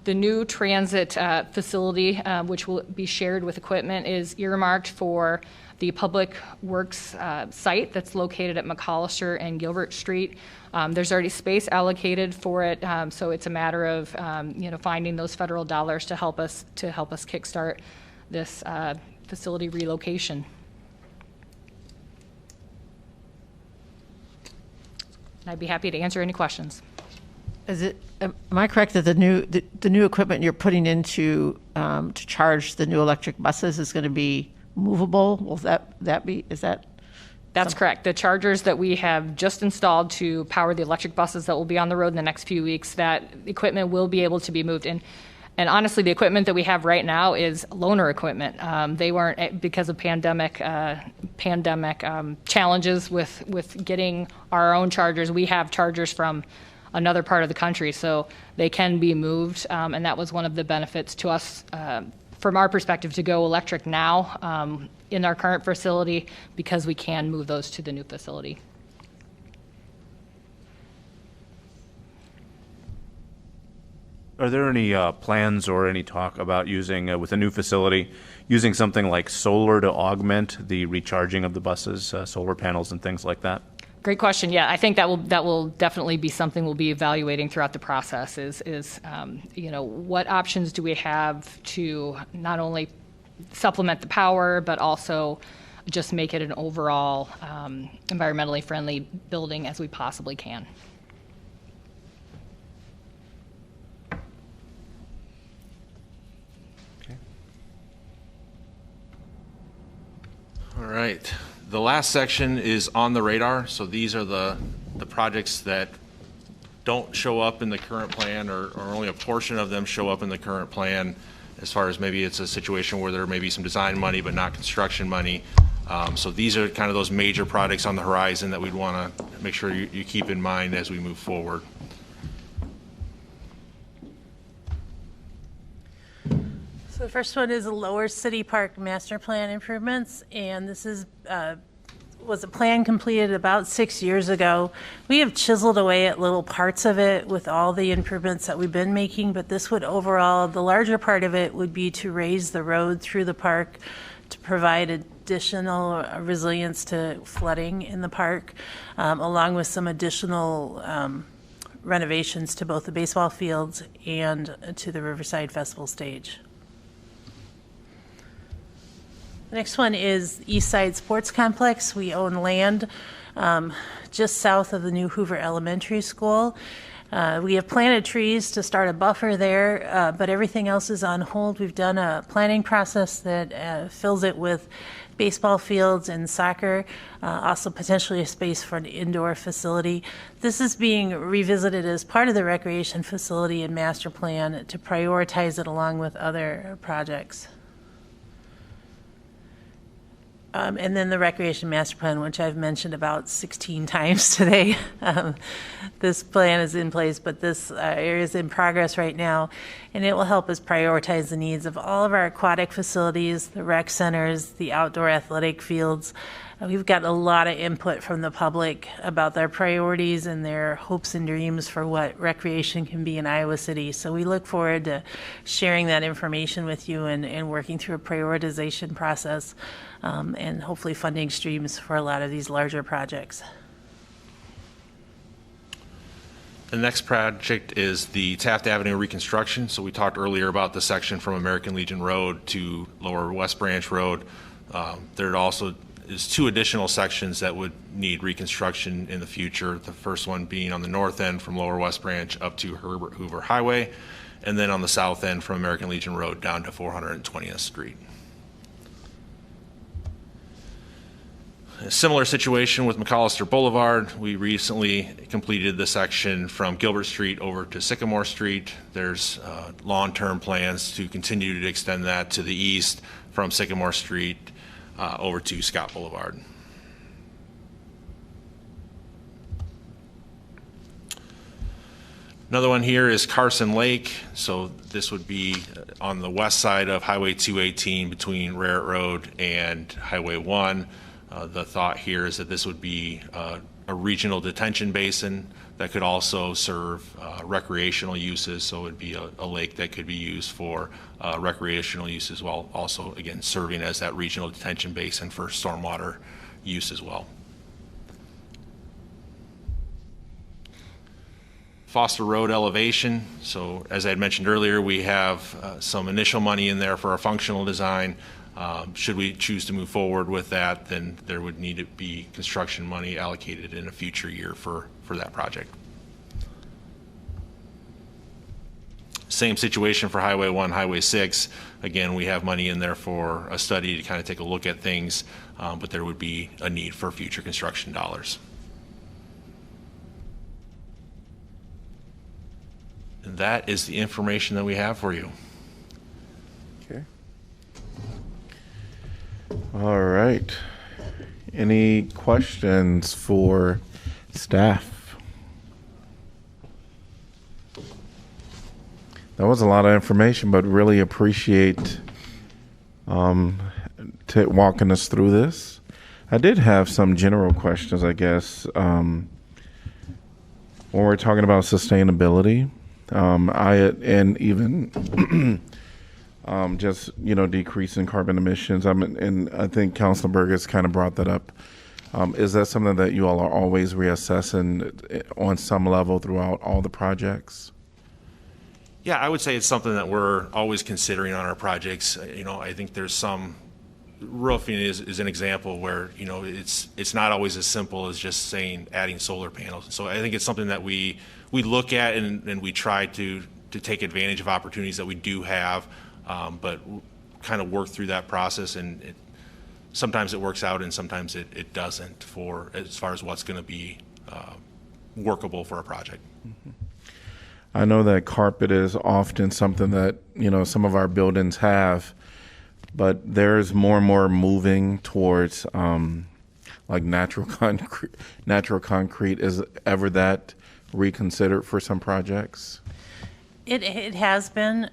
The new transit facility, which will be shared with equipment, is earmarked for the Public Works site that's located at McCollister and Gilbert Street. There's already space allocated for it, so it's a matter of finding those federal dollars to help us kickstart this facility relocation. And I'd be happy to answer any questions. Am I correct that the new equipment you're putting into to charge the new electric buses is going to be movable? Will that be? That's correct. The chargers that we have just installed to power the electric buses that will be on the road in the next few weeks, that equipment will be able to be moved in. And honestly, the equipment that we have right now is loaner equipment. They weren't, because of pandemic challenges with getting our own chargers. We have chargers from another part of the country, so they can be moved. And that was one of the benefits to us from our perspective to go electric now in our current facility, because we can move those to the new facility. Are there any plans or any talk about using, with a new facility, using something like solar to augment the recharging of the buses, solar panels and things like that? Great question. Yeah, I think that will definitely be something we'll be evaluating throughout the process. Is what options do we have to not only supplement the power, but also just make it an overall environmentally friendly building as we possibly can. Okay. All right. The last section is on the radar. So these are the projects that don't show up in the current plan, or only a portion of them show up in the current plan, as far as maybe it's a situation where there may be some design money but not construction money. So these are kind of those major projects on the horizon that we'd want to make sure you keep in mind as we move forward. So the first one is the Lower City Park Master Plan improvements, and this is was a plan completed about 6 years ago. We have chiseled away at little parts of it with all the improvements that we've been making, but this would overall, the larger part of it would be to raise the road through the park to provide additional resilience to flooding in the park, along with some additional renovations to both the baseball fields and to the Riverside Festival stage. The next one is East Side Sports Complex. We own land just south of the new Hoover Elementary School. We have planted trees to start a buffer there, but everything else is on hold. We've done a planning process that fills it with baseball fields and soccer, also potentially a space for an indoor facility. This is being revisited as part of the recreation facility and master plan to prioritize it along with other projects. And then the recreation master plan, which I've mentioned about 16 times today. This plan is in place, but this area is in progress right now, and it will help us prioritize the needs of all of our aquatic facilities, the rec centers, the outdoor athletic fields. We've got a lot of input from the public about their priorities and their hopes and dreams for what recreation can be in Iowa City. So we look forward to sharing that information with you and working through a prioritization process and hopefully funding streams for a lot of these larger projects. The next project is the Taft Avenue reconstruction. So we talked earlier about the section from American Legion Road to Lower West Branch Road. There also is 2 additional sections that would need reconstruction in the future. The first one being on the north end from Lower West Branch up to Herbert Hoover Highway, and then on the south end from American Legion Road down to 420th Street. A similar situation with McAllister Boulevard. We recently completed the section from Gilbert Street over to Sycamore Street. There's long-term plans to continue to extend that to the east from Sycamore Street over to Scott Boulevard. Another one here is Carson Lake. So this would be on the west side of Highway 218 between Raritt Road and Highway 1. The thought here is that this would be a regional detention basin that could also serve recreational uses. So it would be a lake that could be used for recreational use as well, also, again, serving as that regional detention basin for stormwater use as well. Foster Road elevation. So as I had mentioned earlier, we have some initial money in there for a functional design. Should we choose to move forward with that, then there would need to be construction money allocated in a future year for that project. Same situation for Highway 1, Highway 6. Again, we have money in there for a study to kind of take a look at things, but there would be a need for future construction dollars. And that is the information that we have for you. Okay. All right. Any questions for staff? That was a lot of information, but really appreciate walking us through this. I did have some general questions, I guess. When we're talking about sustainability, and even just decreasing carbon emissions. And I think Councilor Burgess kind of brought that up. Is that something that you all are always reassessing on some level throughout all the projects? Yeah, I would say it's something that we're always considering on our projects. I think there's some roofing is an example where it's not always as simple as just saying adding solar panels. So I think it's something that we look at and we try to take advantage of opportunities that we do have, but kind of work through that process. And sometimes it works out and sometimes it doesn't as far as what's going to be workable for a project. Mm-hmm. I know that carpet is often something that, some of our buildings have, but there's more and more moving towards like natural concrete. Is ever that reconsidered for some projects? It has been.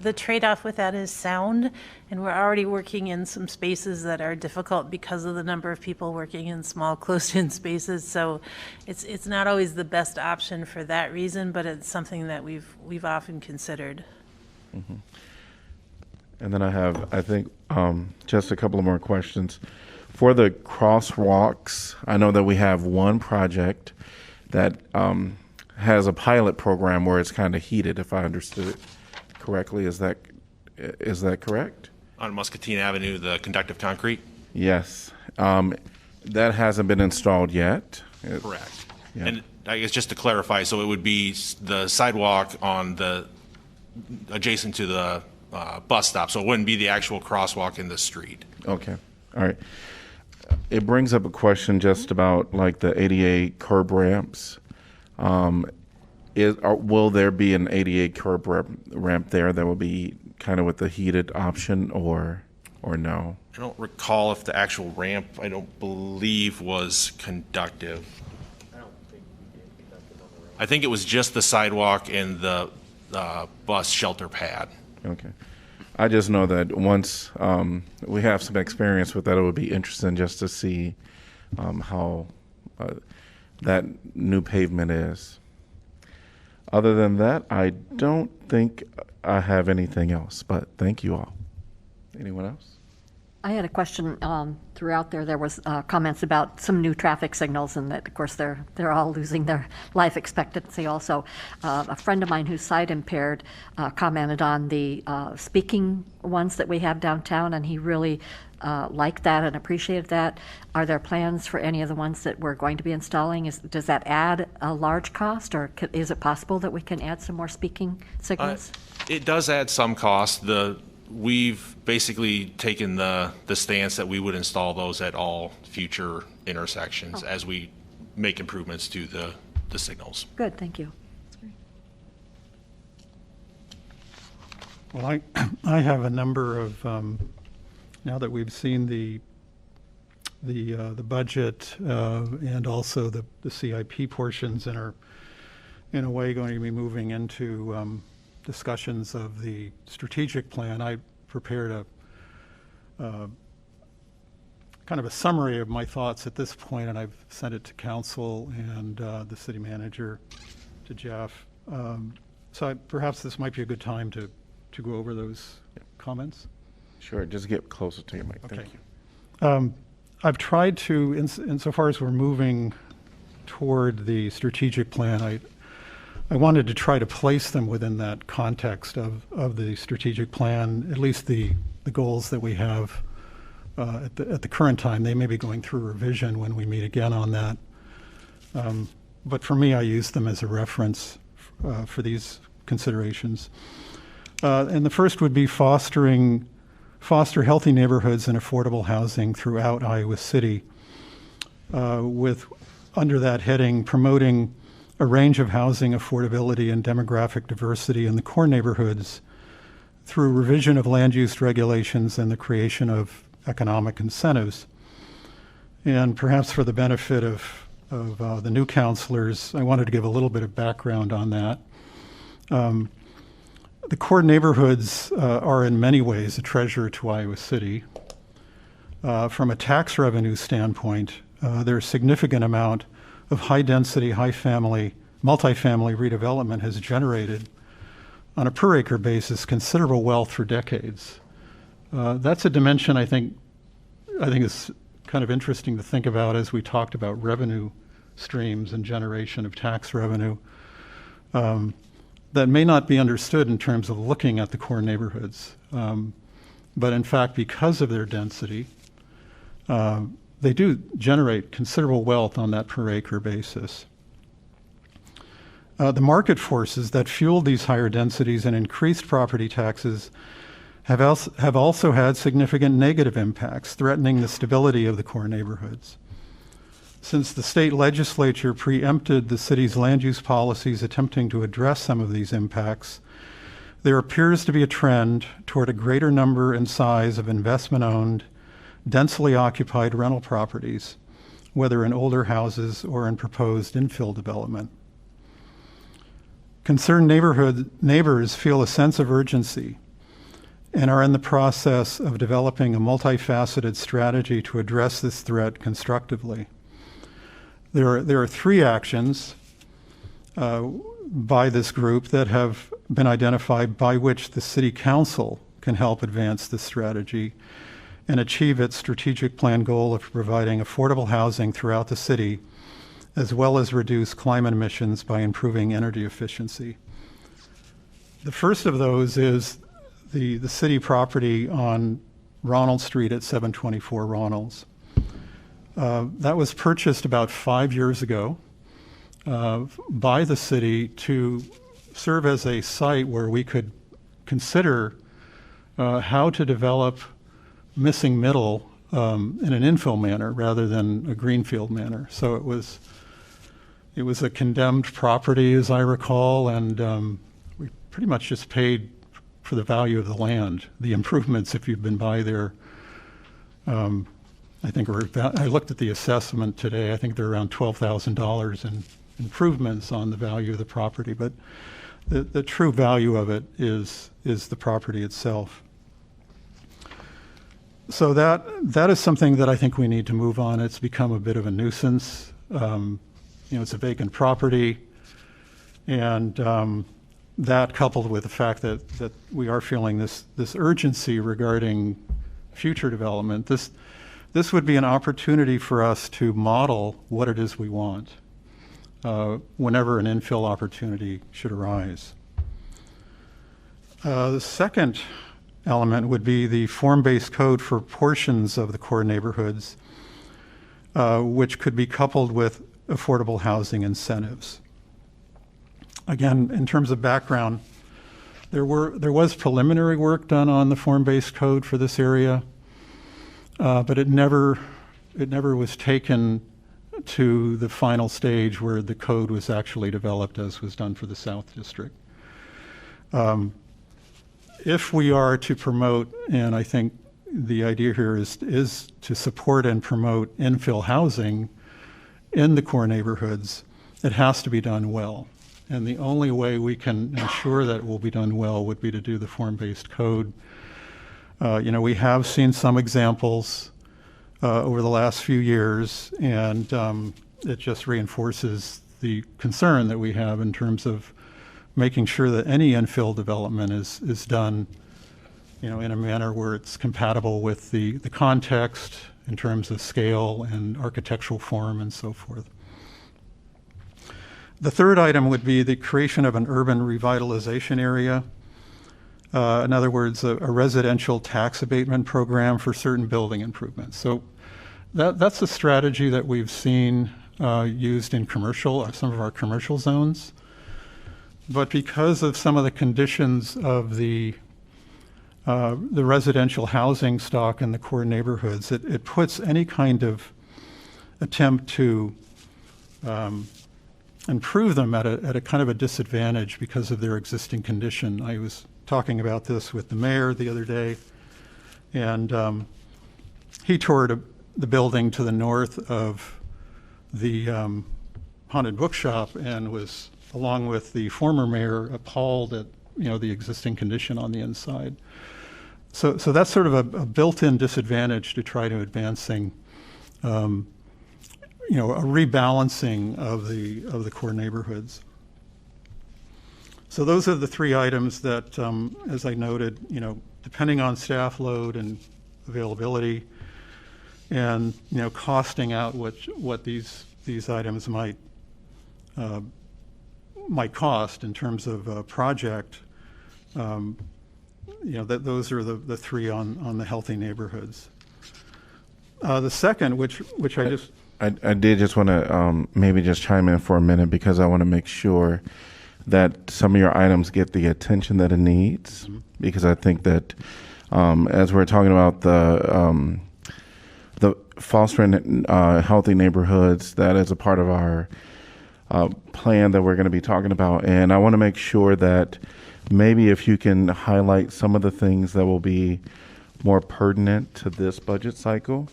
The trade-off with that is sound, and we're already working in some spaces that are difficult because of the number of people working in small, closed-in spaces. So it's not always the best option for that reason, but it's something that we've often considered. Mm-hmm. And then I have, I think, just a couple of more questions. For the crosswalks, I know that we have one project that has a pilot program where it's kind of heated, if I understood it correctly. Is that correct? On Muscatine Avenue, the conductive concrete? Yes. That hasn't been installed yet. Correct. Yeah. And I guess just to clarify, so it would be the sidewalk on the, adjacent to the bus stop, so it wouldn't be the actual crosswalk in the street. Okay. All right. It brings up a question just about like the ADA curb ramps. Will there be an ADA curb ramp there that will be kind of with the heated option, or no? I don't recall if the actual ramp, I don't believe, was conductive. I think it was just the sidewalk and the bus shelter pad. Okay. I just know that once we have some experience with that, it would be interesting just to see how that new pavement is. Other than that, I don't think I have anything else, but thank you all. Anyone else? I had a question throughout there. There was comments about some new traffic signals, and that, of course, they're all losing their life expectancy. Also, a friend of mine who's sight impaired commented on the speaking ones that we have downtown, and he really liked that and appreciated that. Are there plans for any of the ones that we're going to be installing? Does that add a large cost, or is it possible that we can add some more speaking signals? It does add some cost. We've basically taken the stance that we would install those at all future intersections as we make improvements to the signals. Good, thank you. Well, I have a number of, now that we've seen the budget and also the CIP portions, and are in a way going to be moving into discussions of the strategic plan. I prepared a kind of a summary of my thoughts at this point, and I've sent it to council and the city manager, to Jeff. So perhaps this might be a good time to go over those comments. Sure, just get closer to your mic. Thank you. I've tried to, insofar as we're moving toward the strategic plan, I wanted to try to place them within that context of the strategic plan, at least the goals that we have at the current time. They may be going through revision when we meet again on that. But for me, I use them as a reference for these considerations. And the first would be foster healthy neighborhoods and affordable housing throughout Iowa City, with, under that heading, promoting a range of housing affordability and demographic diversity in the core neighborhoods through revision of land use regulations and the creation of economic incentives. And perhaps for the benefit of the new counselors, I wanted to give a little bit of background on that. The core neighborhoods are in many ways a treasure to Iowa City. From a tax revenue standpoint, there's a significant amount of high-density, multifamily redevelopment has generated, on a per-acre basis, considerable wealth for decades. That's a dimension I think is kind of interesting to think about as we talked about revenue streams and generation of tax revenue. That may not be understood in terms of looking at the core neighborhoods. But in fact, because of their density, they do generate considerable wealth on that per acre basis. The market forces that fueled these higher densities and increased property taxes have also had significant negative impacts, threatening the stability of the core neighborhoods. Since the state legislature preempted the city's land use policies attempting to address some of these impacts, there appears to be a trend toward a greater number and size of investment-owned, densely occupied rental properties, whether in older houses or in proposed infill development. Concerned neighbors feel a sense of urgency and are in the process of developing a multifaceted strategy to address this threat constructively. There are three actions by this group that have been identified by which the City Council can help advance this strategy and achieve its strategic plan goal of providing affordable housing throughout the city, as well as reduce climate emissions by improving energy efficiency. The first of those is the city property on Ronald Street at 724 Ronalds. That was purchased about 5 years ago by the city to serve as a site where we could consider how to develop missing middle in an infill manner rather than a greenfield manner. So it was a condemned property, as I recall, and we pretty much just paid for the value of the land. The improvements, if you've been by there, I think I looked at the assessment today. I think they're around $12,000 in improvements on the value of the property, but the true value of it is the property itself. So that is something that I think we need to move on. It's become a bit of a nuisance. It's a vacant property, and that coupled with the fact that we are feeling this urgency regarding future development, this would be an opportunity for us to model what it is we want whenever an infill opportunity should arise. The second element would be the form-based code for portions of the core neighborhoods, which could be coupled with affordable housing incentives. Again, in terms of background, there was preliminary work done on the form-based code for this area, but it never was taken to the final stage where the code was actually developed, as was done for the South District. If we are to promote, and I think the idea here is to support and promote infill housing in the core neighborhoods, it has to be done well. And the only way we can ensure that it will be done well would be to do the form-based code. We have seen some examples over the last few years, and it just reinforces the concern that we have in terms of making sure that any infill development is done, in a manner where it's compatible with the context in terms of scale and architectural form and so forth. The third item would be the creation of an urban revitalization area. In other words, a residential tax abatement program for certain building improvements. So that's a strategy that we've seen used in some of our commercial zones. But because of some of the conditions of the residential housing stock in the core neighborhoods, it puts any kind of attempt to improve them at a kind of a disadvantage because of their existing condition. I was talking about this with the mayor the other day, and he toured the building to the north of the haunted bookshop and was, along with the former mayor, appalled at the existing condition on the inside. So that's sort of a built-in disadvantage to try to advancing a rebalancing of the core neighborhoods. So those are the three items that, as I noted, depending on staff load and availability, and costing out what these items might cost in terms of a project, that those are the three on the healthy neighborhoods. The second, which I did just want to maybe just chime in for a minute, because I want to make sure that some of your items get the attention that it needs, because I think that as we're talking about the fostering healthy neighborhoods, that is a part of our plan that we're going to be talking about. And I want to make sure that maybe if you can highlight some of the things that will be more pertinent to this budget cycle.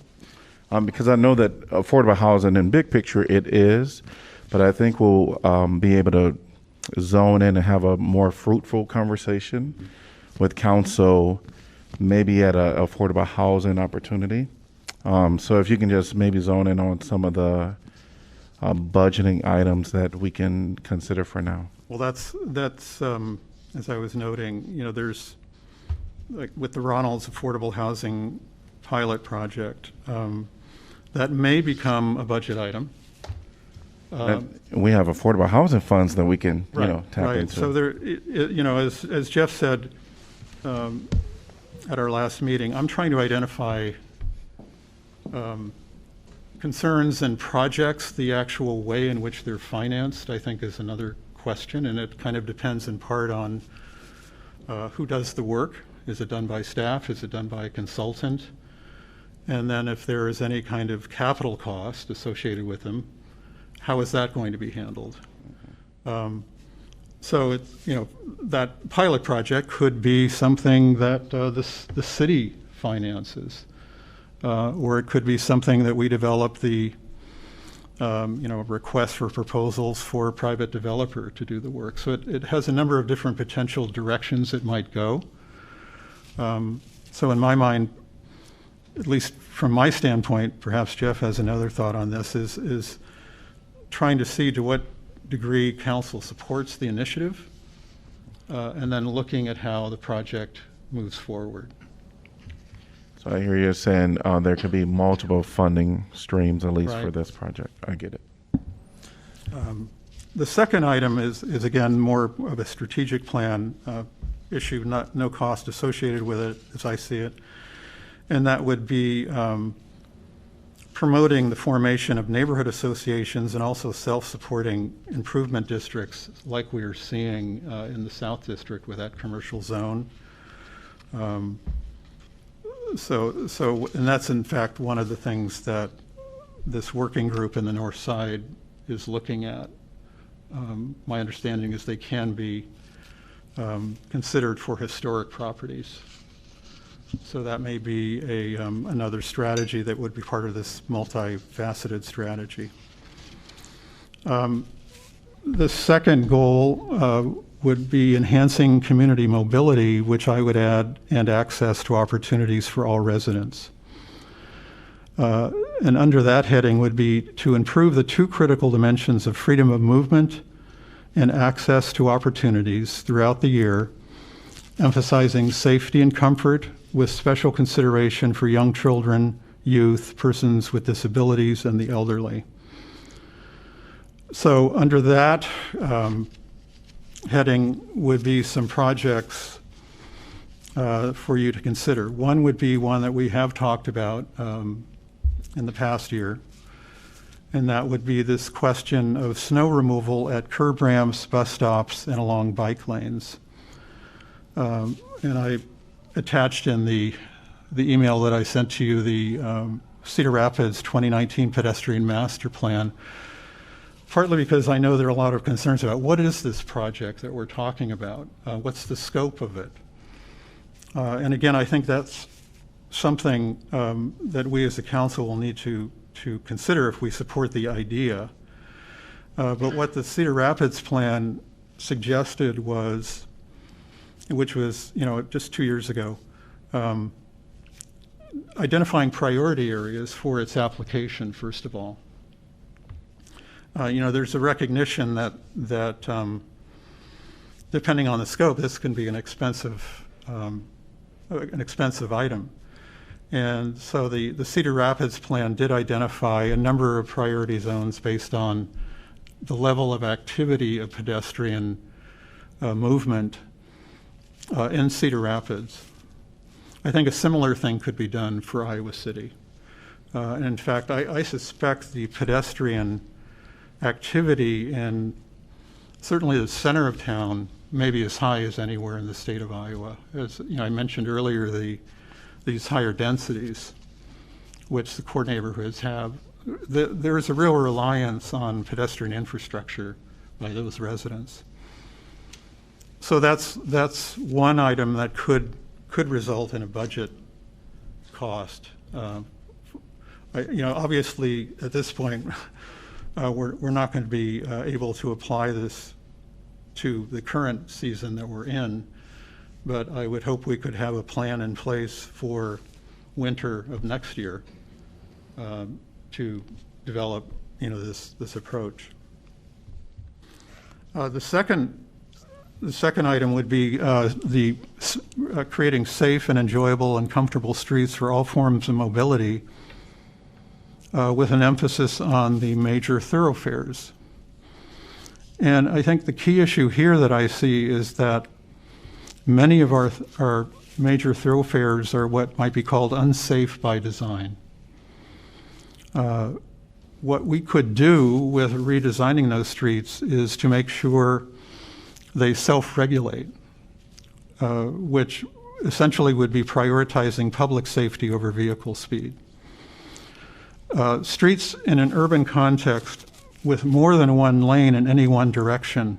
Because I know that affordable housing in big picture it is, but I think we'll be able to zone in and have a more fruitful conversation with council, maybe at a affordable housing opportunity. So if you can just maybe zone in on some of the budgeting items that we can consider for now. Well, that's as I was noting, there's, like with the Ronald's Affordable Housing Pilot Project, that may become a budget item. We have affordable housing funds that we can, tap right. into. So there, as Jeff said, at our last meeting. I'm trying to identify concerns and projects. The actual way in which they're financed, I think, is another question, and it kind of depends in part on who does the work. Is it done by staff? Is it done by a consultant? And then if there is any kind of capital cost associated with them, how is that going to be handled? So it, that pilot project could be something that the city finances, or it could be something that we develop the request for proposals for a private developer to do the work. So it has a number of different potential directions it might go. So in my mind, at least from my standpoint, perhaps Jeff has another thought on this, is trying to see to what degree council supports the initiative, and then looking at how the project moves forward. So I hear you saying there could be multiple funding streams, at least for Right. this project. I get it. The second item is again more of a strategic plan issue, no cost associated with it as I see it, and that would be promoting the formation of neighborhood associations and also self-supporting improvement districts like we are seeing in the South District with that commercial zone. And that's in fact one of the things that this working group in the North Side is looking at. My understanding is they can be considered for historic properties. So that may be another strategy that would be part of this multifaceted strategy. The second goal would be enhancing community mobility, which I would add, and access to opportunities for all residents. And under that heading would be to improve the two critical dimensions of freedom of movement and access to opportunities throughout the year, emphasizing safety and comfort with special consideration for young children, youth, persons with disabilities, and the elderly. So under that heading would be some projects for you to consider. One would be one that we have talked about in the past year, and that would be this question of snow removal at curb ramps, bus stops, and along bike lanes. And I attached in the email that I sent to you the Cedar Rapids 2019 Pedestrian Master Plan, partly because I know there are a lot of concerns about what is this project that we're talking about? What's the scope of it? And again, I think that's something that we as a council will need to consider if we support the idea. But what the Cedar Rapids plan suggested was, which was, just 2 years ago, identifying priority areas for its application, first of all. There's a recognition that depending on the scope, this can be an expensive item. And so the Cedar Rapids plan did identify a number of priority zones based on the level of activity of pedestrian movement in Cedar Rapids. I think a similar thing could be done for Iowa City. And in fact, I suspect the pedestrian activity in certainly the center of town may be as high as anywhere in the state of Iowa. As I mentioned earlier, these higher densities, which the core neighborhoods have, there is a real reliance on pedestrian infrastructure by those residents. So that's one item that could result in a budget cost. Obviously at this point, we're not going to be able to apply this to the current season that we're in, but I would hope we could have a plan in place for winter of next year to develop, this approach. The second item would be creating safe and enjoyable and comfortable streets for all forms of mobility, with an emphasis on the major thoroughfares. And I think the key issue here that I see is that Many of our major thoroughfares are what might be called unsafe by design. What we could do with redesigning those streets is to make sure they self-regulate, which essentially would be prioritizing public safety over vehicle speed. Streets in an urban context with more than one lane in any one direction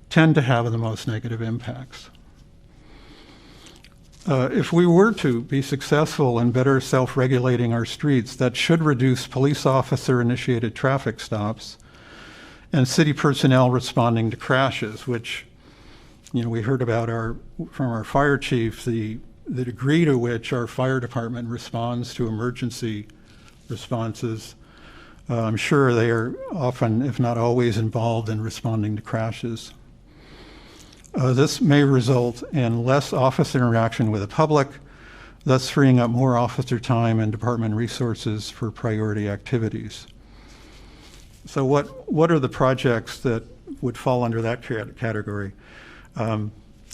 tend to have the most negative impacts. If we were to be successful in better self-regulating our streets, that should reduce police officer-initiated traffic stops and city personnel responding to crashes, which, you know, we heard about from our fire chief, the degree to which our fire department responds to emergency responses. I'm sure they are often, if not always, involved in responding to crashes. This may result in less officer interaction with the public, thus freeing up more officer time and department resources for priority activities. So what are the projects that would fall under that category?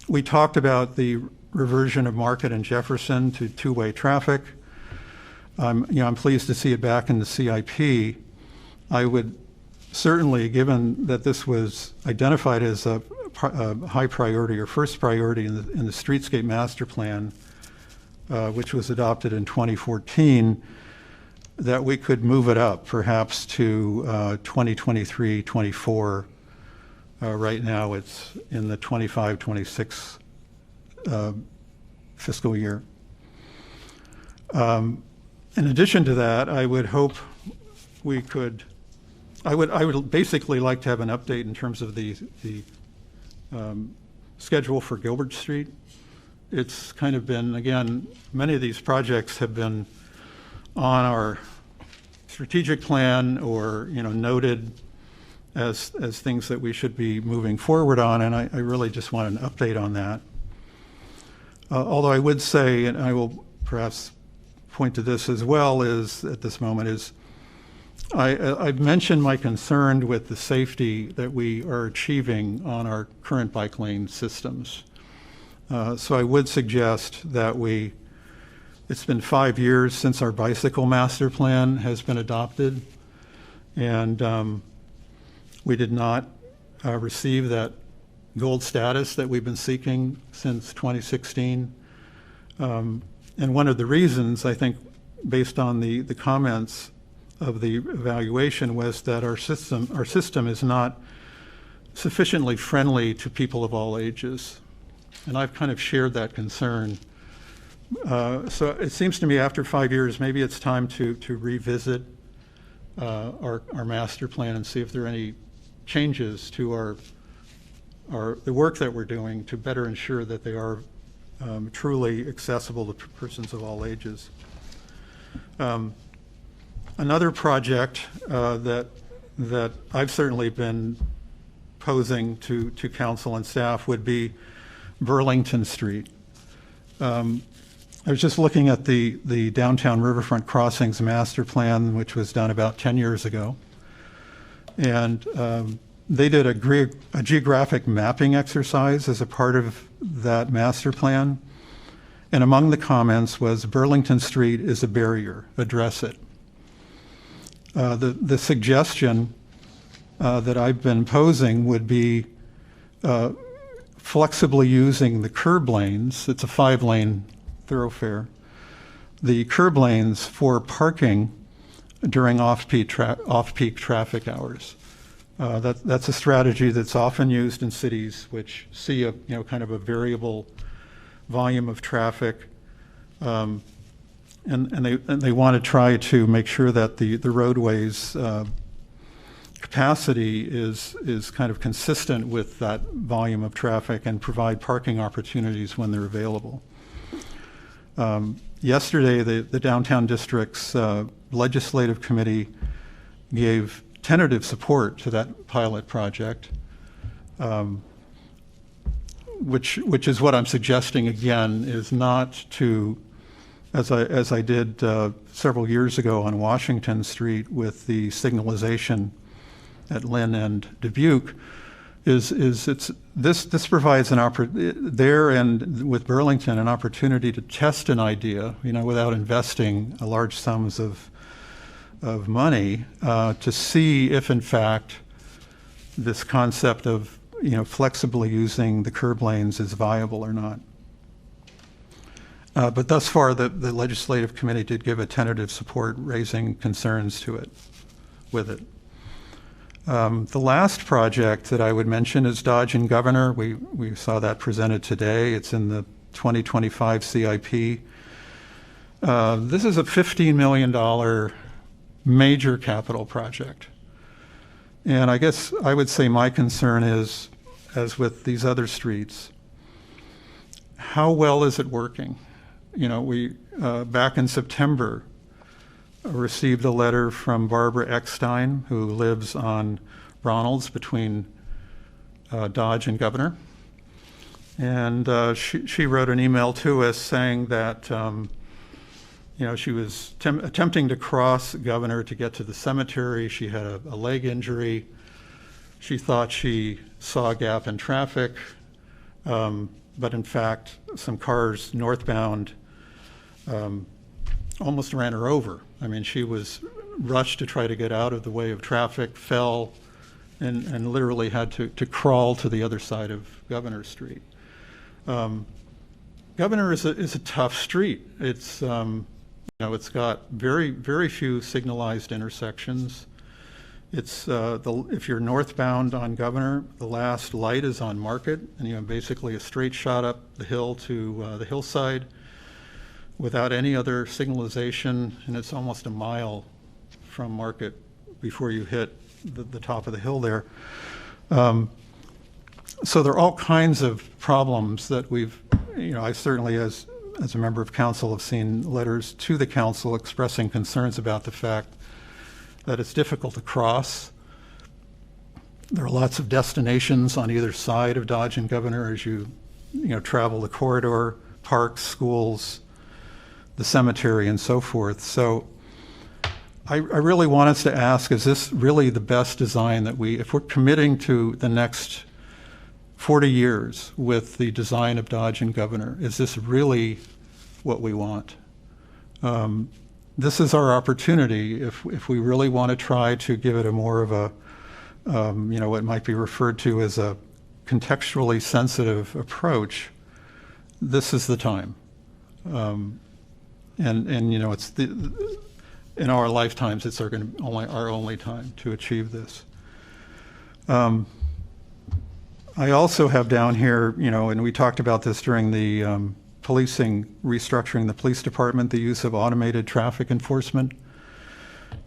We talked about the reversion of Market and Jefferson to two-way traffic. I'm pleased to see it back in the CIP. I would certainly, given that this was identified as a high priority or first priority in the Streetscape Master Plan, which was adopted in 2014, that we could move it up perhaps to 2023-24. Right now it's in the 25-26 fiscal year. In addition to that, I would hope we could, I would basically like to have an update in terms of the schedule for Gilbert Street. It's kind of been, again, many of these projects have been on our strategic plan or, you know, noted as things that we should be moving forward on, and I really just want an update on that. Although I would say, and I will perhaps point to this as well, is at this moment is I've mentioned my concern with the safety that we are achieving on our current bike lane systems. So I would suggest that it's been 5 years since our bicycle master plan has been adopted, and we did not receive that gold status that we've been seeking since 2016. And one of the reasons, I think, based on the comments of the evaluation, was that our system is not sufficiently friendly to people of all ages. And I've kind of shared that concern. So it seems to me after 5 years, maybe it's time to revisit our master plan and see if there are any changes to the work that we're doing to better ensure that they are truly accessible to persons of all ages. Another project that I've certainly been posing to council and staff would be Burlington Street. I was just looking at the downtown riverfront crossings master plan, which was done about 10 years ago. And they did a geographic mapping exercise as a part of that master plan. And among the comments was Burlington Street is a barrier, address it. The suggestion that I've been posing would be flexibly using the curb lanes. It's a 5-lane thoroughfare. The curb lanes for parking during off-peak traffic hours. That's a strategy that's often used in cities which see kind of a variable volume of traffic. And they want to try to make sure that the roadways capacity is kind of consistent with that volume of traffic and provide parking opportunities when they're available. Yesterday, the Downtown District's Legislative Committee gave tentative support to that pilot project, which is what I'm suggesting again, is not to, as I did several years ago on Washington Street with the signalization at Lynn and Dubuque, this provides there and with Burlington an opportunity to test an idea, without investing large sums of money, to see if in fact this concept of flexibly using the curb lanes is viable or not. But thus far, the legislative committee did give a tentative support, raising concerns with it. The last project that I would mention is Dodge and Governor. We saw that presented today. It's in the 2025 CIP. This is a $15 million major capital project. And I guess I would say my concern is, as with these other streets, how well is it working? We back in September received a letter from Barbara Eckstein, who lives on Ronalds between Dodge and Governor. And she wrote an email to us saying that she was attempting to cross Governor to get to the cemetery. She had a leg injury. She thought she saw a gap in traffic, but in fact, some cars northbound almost ran her over. I mean, she was rushed to try to get out of the way of traffic, fell, and literally had to crawl to the other side of Governor Street. Governor is a tough street. It's it's got very, very few signalized intersections. It's if you're northbound on Governor, the last light is on Market, and you have basically a straight shot up the hill to the hillside without any other signalization, and it's almost a mile from Market before you hit the top of the hill there. So there are all kinds of problems that I certainly, as a member of council, have seen letters to the council expressing concerns about the fact that it's difficult to cross. There are lots of destinations on either side of Dodge and Governor as you travel the corridor, parks, schools, the cemetery, and so forth. So I really want us to ask, is this really the best design that if we're committing to the next 40 years with the design of Dodge and Governor, is this really what we want? This is our opportunity if we really want to try to give it a more of a, what might be referred to as a contextually sensitive approach. This is the time. It's in our lifetimes, it's our only time to achieve this. I also have down here, and we talked about this during the restructuring the police department, the use of automated traffic enforcement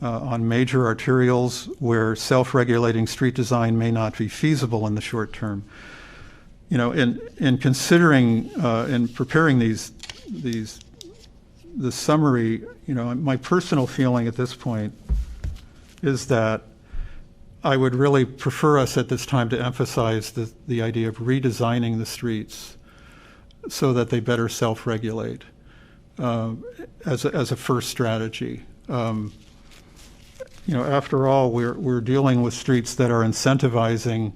on major arterials where self-regulating street design may not be feasible in the short term. In considering and preparing this summary, my personal feeling at this point is that I would really prefer us at this time to emphasize the idea of redesigning the streets so that they better self-regulate as a first strategy. After all, we're dealing with streets that are incentivizing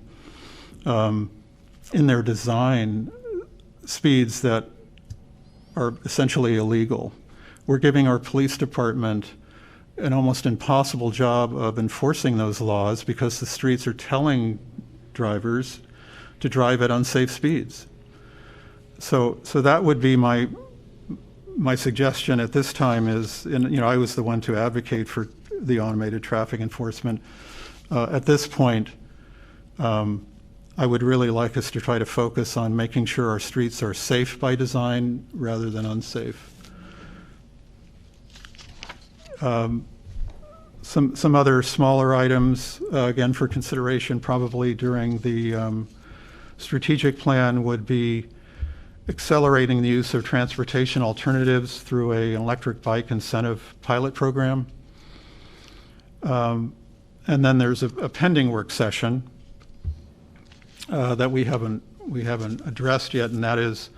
in their design speeds that are essentially illegal. We're giving our police department an almost impossible job of enforcing those laws because the streets are telling drivers to drive at unsafe speeds. So that would be my suggestion at this time is, I was the one to advocate for the automated traffic enforcement. At this point, I would really like us to try to focus on making sure our streets are safe by design rather than unsafe. Some other smaller items, again, for consideration probably during the strategic plan would be accelerating the use of transportation alternatives through an electric bike incentive pilot program. And then there's a pending work session that we haven't addressed yet, and that is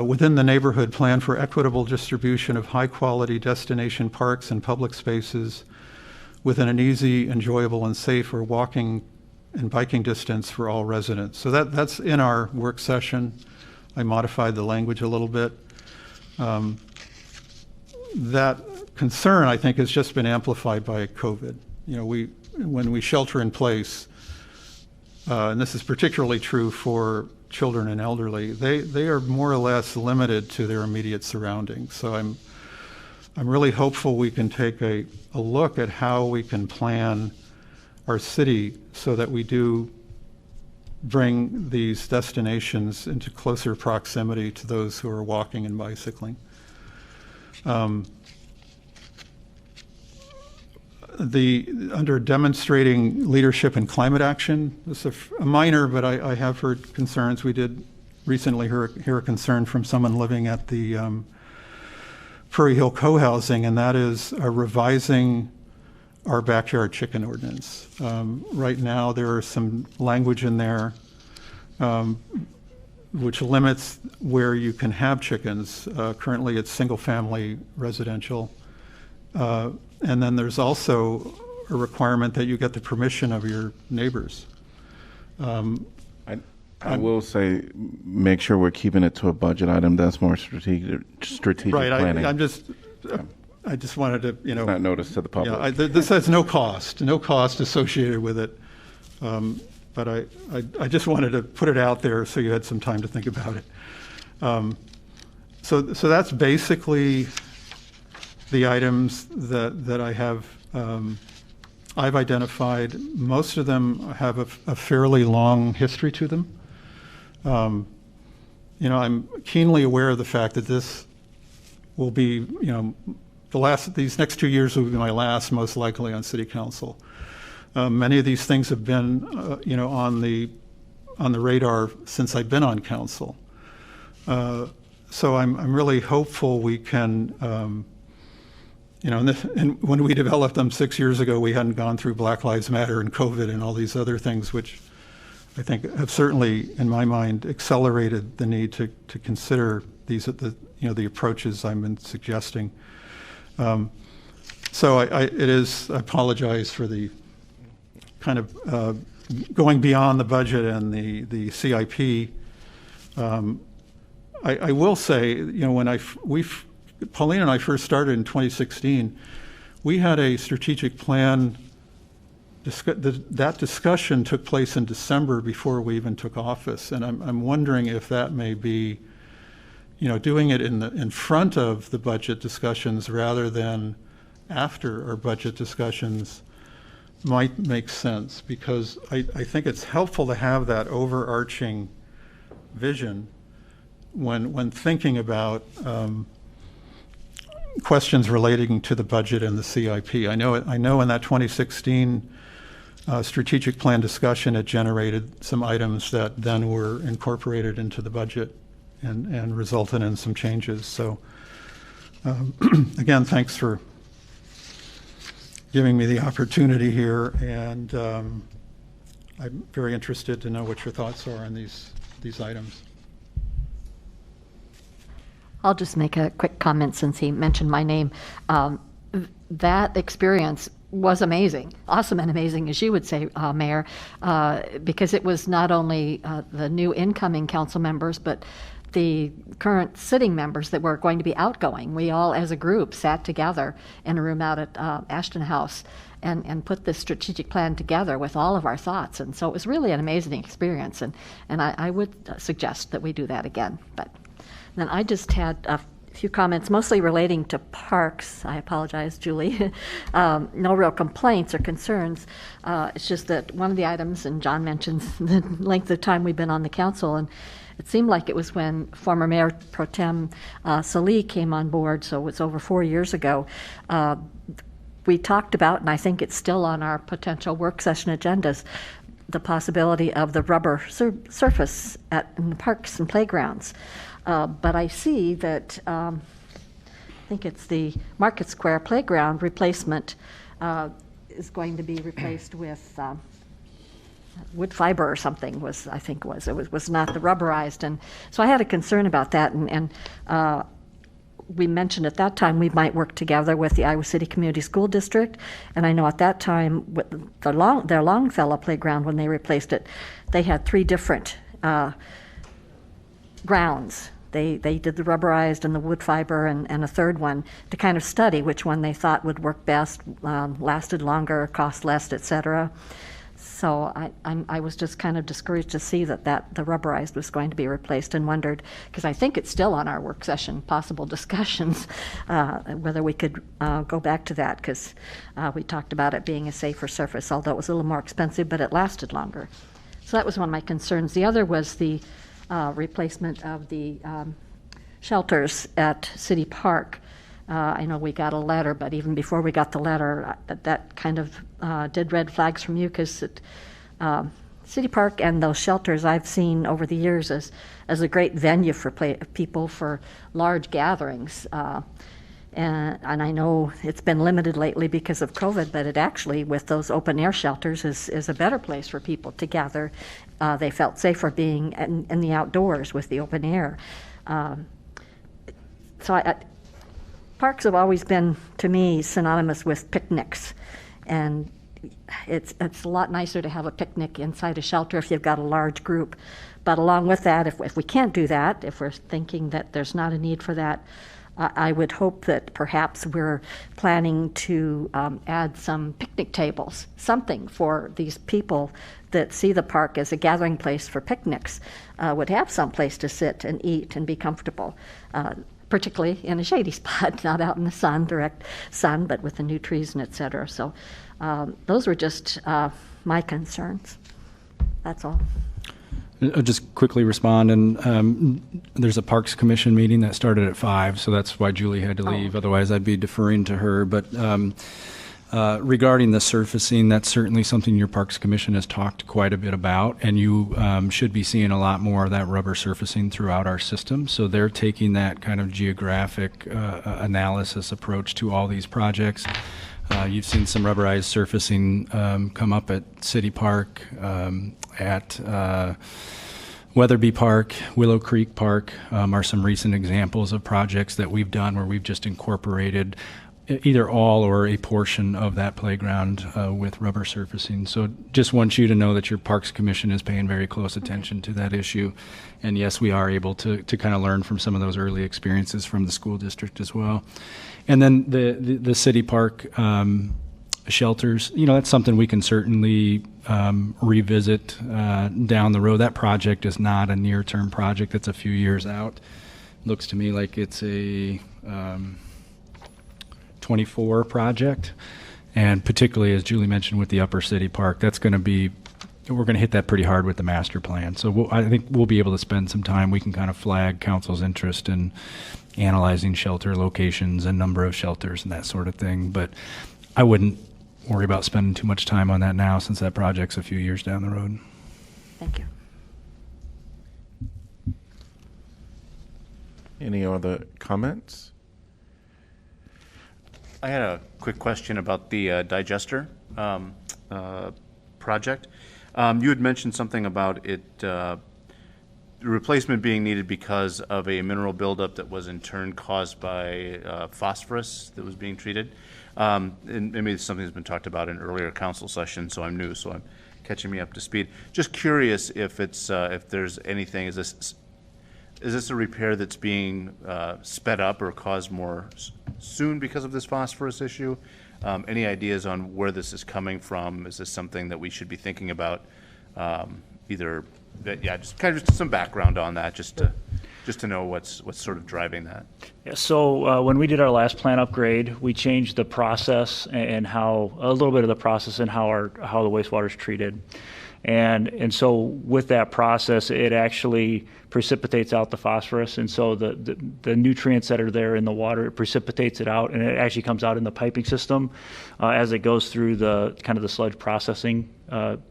within the neighborhood plan for equitable distribution of high-quality destination parks and public spaces within an easy, enjoyable, and safe for walking and biking distance for all residents. So that's in our work session. I modified the language a little bit. That concern, I think, has just been amplified by COVID. You know, when we shelter in place, and this is particularly true for children and elderly, they are more or less limited to their immediate surroundings. So I'm really hopeful we can take a look at how we can plan our city so that we do bring these destinations into closer proximity to those who are walking and bicycling. Under demonstrating leadership in climate action, this is a minor, but I have heard concerns. We did recently hear a concern from someone living at the Prairie Hill co-housing, and that is revising our backyard chicken ordinance. Right now, there is some language in there which limits where you can have chickens. Currently, it's single-family residential. And then there's also a requirement that you get the permission of your neighbors. I will say, make sure we're keeping it to a budget item. That's more strategic right, planning. I just wanted to, you know. Not notice to the public. Yeah, this has no cost associated with it. But I just wanted to put it out there so you had some time to think about it. So that's basically the items that I have, I've identified. Most of them have a fairly long history to them. You know, I'm keenly aware of the fact that this will be, you know, these next 2 years will be my last, most likely, on City Council. Many of these things have been, you know, on the radar since I've been on council. So I'm really hopeful we can, you know, and when we developed them 6 years ago, we hadn't gone through Black Lives Matter and COVID and all these other things, which I think have certainly, in my mind, accelerated the need to consider these, you know, the approaches I've been suggesting. So I apologize for the kind of going beyond the budget and the CIP. I will say, you know, when Pauline and I first started in 2016, we had a strategic plan. That discussion took place in December before we even took office, and I'm wondering if that may be, you know, doing it in front of the budget discussions rather than after our budget discussions might make sense, because I think it's helpful to have that overarching vision when thinking about questions relating to the budget and the CIP. I know in that 2016 strategic plan discussion, it generated some items that then were incorporated into the budget and resulted in some changes. So again, thanks for giving me the opportunity here, and I'm very interested to know what your thoughts are on these items. I'll just make a quick comment since he mentioned my name. That experience was amazing, awesome and amazing, as you would say, Mayor, because it was not only the new incoming council members, but the current sitting members that were going to be outgoing. We all, as a group, sat together in a room out at Ashton House and put this strategic plan together with all of our thoughts. And so it was really an amazing experience. And I would suggest that we do that again. But then I just had a few comments, mostly relating to parks. I apologize, Julie. No real complaints or concerns. It's just that one of the items, and John mentions the length of time we've been on the council, and it seemed like it was when former Mayor Pro Tem Salih came on board, so it's over 4 years ago. We talked about, and I think it's still on our potential work session agendas, the possibility of the rubber surface in the parks and playgrounds. But I see that, I think it's the Market Square Playground replacement is going to be replaced with wood fiber or something, it was not the rubberized. And so I had a concern about that. And we mentioned at that time we might work together with the Iowa City Community School District. And I know at that time, with their Longfellow playground, when they replaced it, they had 3 different grounds. They did the rubberized and the wood fiber and a third one to kind of study which one they thought would work best, lasted longer, cost less, et cetera. So I was just kind of discouraged to see that the rubberized was going to be replaced, and wondered, because I think it's still on our work session, possible discussions, whether we could go back to that, because we talked about it being a safer surface, although it was a little more expensive, but it lasted longer. So that was one of my concerns. The other was the replacement of the shelters at City Park. I know we got a letter, but even before we got the letter, that kind of did red flags from you, because City Park and those shelters I've seen over the years as a great venue for people for large gatherings. And I know it's been limited lately because of COVID, but it actually, with those open air shelters, is a better place for people to gather. They felt safer being in the outdoors with the open air. Parks have always been, to me, synonymous with picnics, and it's a lot nicer to have a picnic inside a shelter if you've got a large group. But along with that, if we can't do that, if we're thinking that there's not a need for that, I would hope that perhaps we're planning to add some picnic tables, something for these people that see the park as a gathering place for picnics, would have some place to sit and eat and be comfortable. Particularly in a shady spot, not out in the sun, direct sun, but with the new trees and et cetera. So those were just my concerns. That's all. I'll just quickly respond, and there's a Parks Commission meeting that started at 5, so that's why Julie had to leave. Otherwise, I'd be deferring to her. But regarding the surfacing, that's certainly something your Parks Commission has talked quite a bit about, and you should be seeing a lot more of that rubber surfacing throughout our system. So they're taking that kind of geographic analysis approach to all these projects. You've seen some rubberized surfacing come up at City Park, at Weatherby Park, Willow Creek Park are some recent examples of projects that we've done where we've just incorporated either all or a portion of that playground with rubber surfacing. So just want you to know that your Parks Commission is paying very close attention to that issue. And yes, we are able to kind of learn from some of those early experiences from the school district as well. And then the City Park shelters, that's something we can certainly revisit down the road. That project is not a near-term project. It's a few years out. Looks to me like it's a 24 project, and particularly, as Julie mentioned, with the Upper City Park, we're going to hit that pretty hard with the master plan. So I think we'll be able to spend some time. We can kind of flag council's interest in analyzing shelter locations and number of shelters and that sort of thing. But I wouldn't worry about spending too much time on that now, since that project's a few years down the road. Thank you. Any other comments? I had a quick question about the digester project. You had mentioned something about it, the replacement being needed because of a mineral buildup that was in turn caused by phosphorus that was being treated. And maybe it's something that's been talked about in earlier council sessions, so I'm new, so I'm catching me up to speed. Just curious if it's if there's anything, is this a repair that's being sped up or caused more soon because of this phosphorus issue? Any ideas on where this is coming from? Is this something that we should be thinking about? Just kind of some background on that, just to know what's sort of driving that. Yeah, so when we did our last plant upgrade, we changed the process and a little bit of the process and how the wastewater is treated. And so with that process, it actually precipitates out the phosphorus, and so the nutrients that are there in the water, it precipitates it out, and it actually comes out in the piping system as it goes through the kind of the sludge processing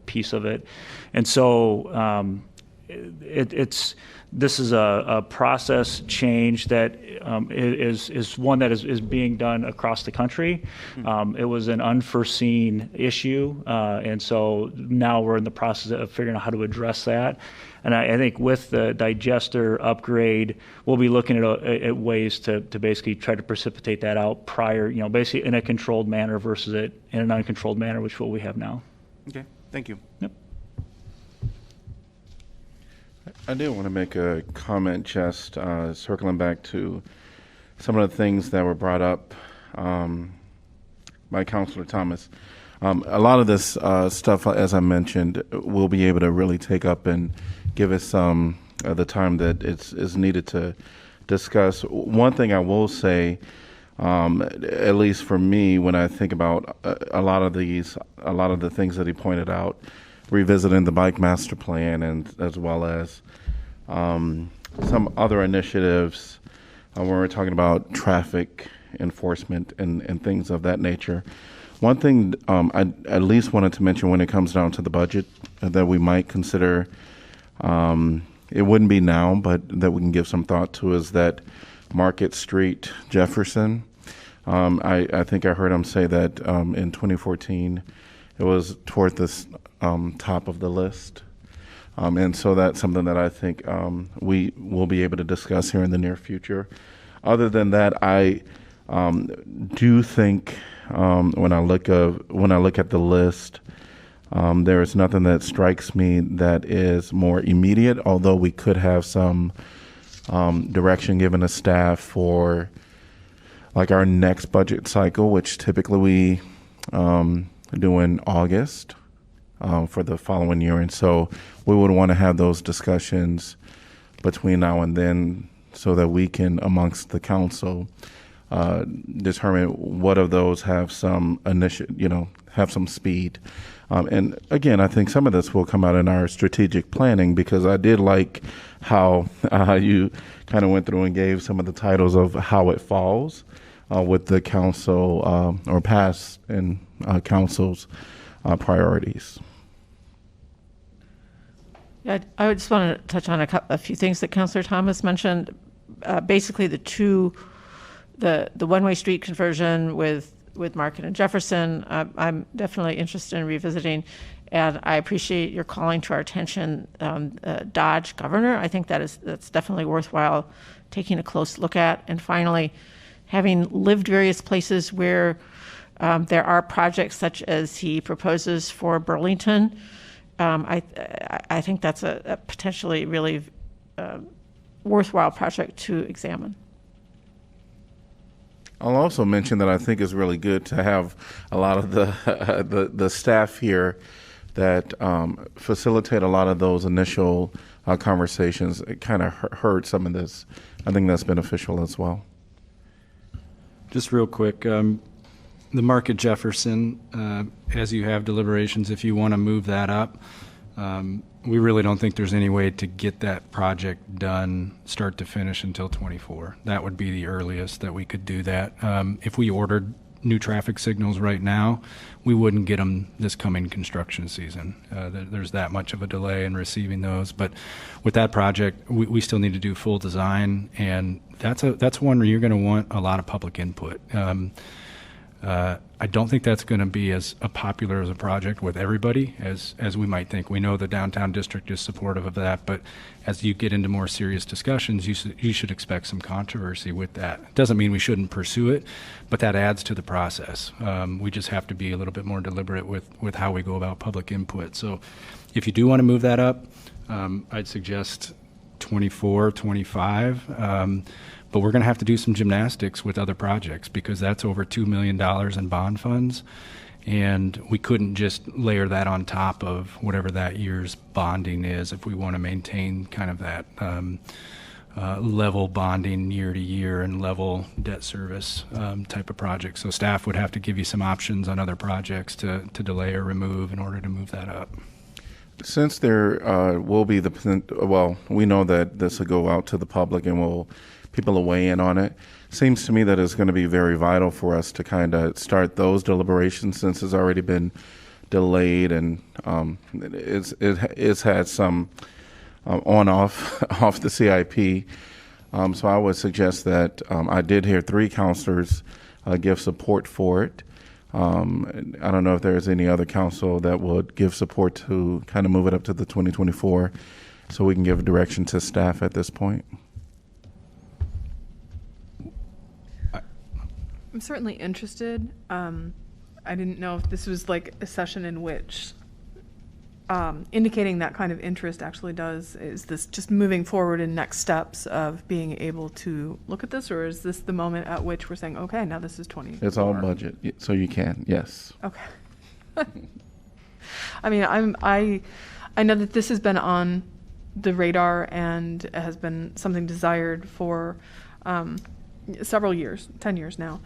piece of it. And so this is a process change that is one that is being done across the country. It was an unforeseen issue, and so now we're in the process of figuring out how to address that. And I think with the digester upgrade, we'll be looking at ways to basically try to precipitate that out prior, basically in a controlled manner versus it in an uncontrolled manner, which is what we have now. Okay, thank you. Yep. I do want to make a comment, just circling back to some of the things that were brought up by Councilor Thomas. A lot of this stuff, as I mentioned, we'll be able to really take up and give us the time that is needed to discuss. One thing I will say, at least for me, when I think about a lot of the things that he pointed out, revisiting the bike master plan, and as well as some other initiatives when we're talking about traffic enforcement and things of that nature. One thing I at least wanted to mention when it comes down to the budget that we might consider, it wouldn't be now, but that we can give some thought to, is that Market Street, Jefferson. I think I heard him say that in 2014 it was toward this top of the list. And so that's something that I think we will be able to discuss here in the near future. Other than that, I do think when I look at the list, there is nothing that strikes me that is more immediate, although we could have some direction given to staff for like our next budget cycle, which typically we do in August for the following year. And so we would want to have those discussions between now and then so that we can, amongst the council, determine what of those have some have some speed. And again, I think some of this will come out in our strategic planning, because I did like how you kind of went through and gave some of the titles of how it falls with the council or past and council's priorities. Yeah, I would just want to touch on a few things that Councilor Thomas mentioned. Basically, the one-way street conversion with Market and Jefferson, I'm definitely interested in revisiting, and I appreciate your calling to our attention Dodge Governor. I think that's definitely worthwhile taking a close look at. And finally, having lived various places where there are projects such as he proposes for Burlington, I think that's a potentially really worthwhile project to examine. I'll also mention that I think it's really good to have a lot of the staff here that facilitate a lot of those initial conversations. It kind of heard some of this. I think that's beneficial as well. Just real quick, the Market Jefferson, as you have deliberations, if you want to move that up, we really don't think there's any way to get that project done start to finish until 24. That would be the earliest that we could do that. If we ordered new traffic signals right now, we wouldn't get them this coming construction season. There's that much of a delay in receiving those. But with that project, we still need to do full design, and that's one where you're going to want a lot of public input. I don't think that's going to be as popular as a project with everybody as we might think. We know the downtown district is supportive of that, but as you get into more serious discussions, you should expect some controversy with that. Doesn't mean we shouldn't pursue it, but that adds to the process. We just have to be a little bit more deliberate with how we go about public input. So if you do want to move that up, I'd suggest 24, 25. But we're going to have to do some gymnastics with other projects, because that's over $2 million in bond funds, and we couldn't just layer that on top of whatever that year's bonding is if we want to maintain kind of that level bonding year to year and level debt service type of project. So staff would have to give you some options on other projects to delay or remove in order to move that up. Since there will be we know that this will go out to the public and people will weigh in on it. Seems to me that it's going to be very vital for us to kind of start those deliberations, since it's already been delayed and it's had some on off off the CIP. So I would suggest that I did hear 3 counselors give support for it. I don't know if there's any other council that would give support to kind of move it up to the 2024 so we can give direction to staff at this point. I'm certainly interested. I didn't know if this was like a session in which indicating that kind of interest actually is this just moving forward in next steps of being able to look at this, or is this the moment at which we're saying, okay, now this is 20? It's all budget, so you can, yes. Okay. I mean, I know that this has been on the radar and it has been something desired for several years, 10 years now.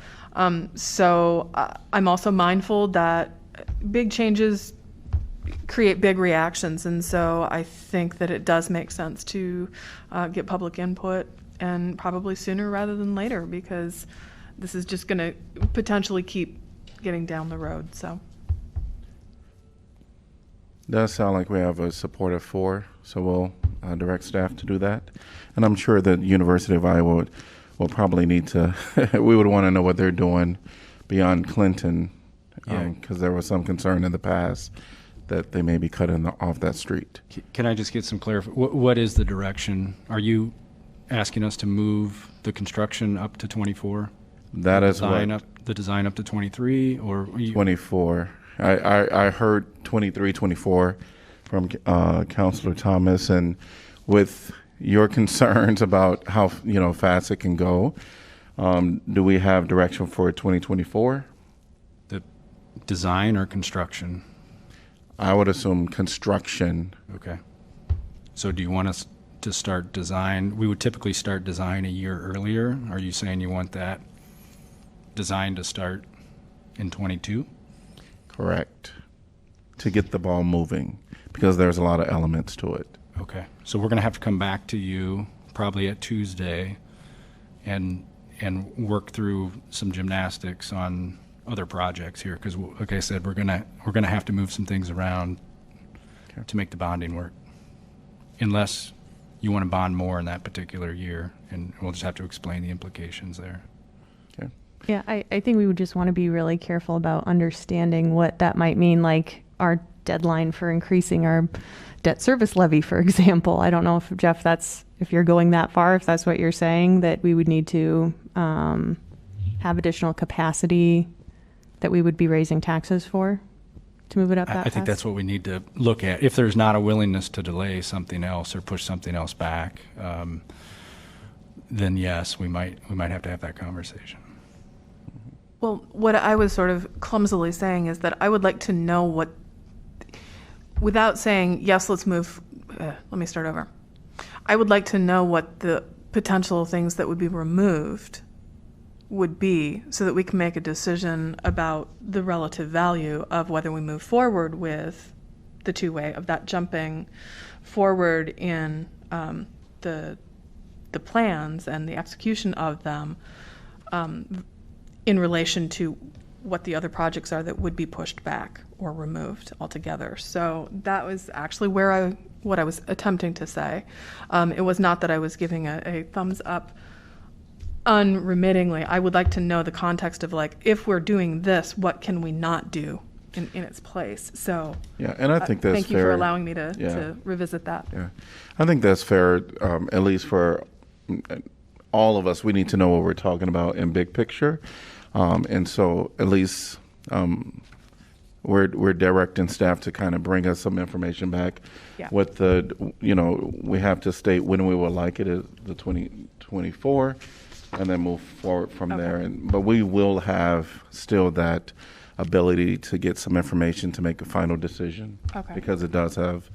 So I'm also mindful that big changes create big reactions, and so I think that it does make sense to get public input, and probably sooner rather than later, because this is just going to potentially keep getting down the road. So Does sound like we have a support of 4, so we'll direct staff to do that. And I'm sure that University of Iowa will probably need to, we would want to know what they're doing beyond Clinton, because there was some concern in the past that they may be cutting off that street. Can I just get some clarification? What is the direction? Are you asking us to move the construction up to 24? That is what. The design up to 23, or 24. I heard 23, 24 from Councilor Thomas, and with your concerns about how fast it can go, do we have direction for 2024? The design or construction? I would assume construction. Okay. So do you want us to start design? We would typically start design a year earlier. Are you saying you want that design to start in 22? Correct. To get the ball moving, because there's a lot of elements to it. Okay. So we're going to have to come back to you probably at Tuesday and work through some gymnastics on other projects here, because like I said, we're gonna have to move some things around to make the bonding work, unless you want to bond more in that particular year, and we'll just have to explain the implications there. Okay. Yeah, I think we would just want to be really careful about understanding what that might mean, like our deadline for increasing our debt service levy, for example. I don't know if, Jeff, if you're going that far, if that's what you're saying, that we would need to have additional capacity that we would be raising taxes for to move it up that fast? I think that's what we need to look at. If there's not a willingness to delay something else or push something else back, then yes, we might have to have that conversation. Well, what I was sort of clumsily saying is that I would like to know what, without saying, yes, let's move, let me start over. I would like to know what the potential things that would be removed would be, so that we can make a decision about the relative value of whether we move forward with the two-way, of that jumping forward in the plans and the execution of them, in relation to what the other projects are that would be pushed back or removed altogether. So that was actually what I was attempting to say. It was not that I was giving a thumbs up unremittingly. I would like to know the context of, like, if we're doing this, what can we not do in its place? So yeah, and I think that's fair. Thank you for allowing me to revisit that. Yeah, I think that's fair, at least for all of us. We need to know what we're talking about in big picture. And so at least we're directing staff to kind of bring us some information back. Yeah. With we have to state when we would like it as the 2024, and then move forward from there. But we will have still that ability to get some information to make a final decision. Okay. Because it does have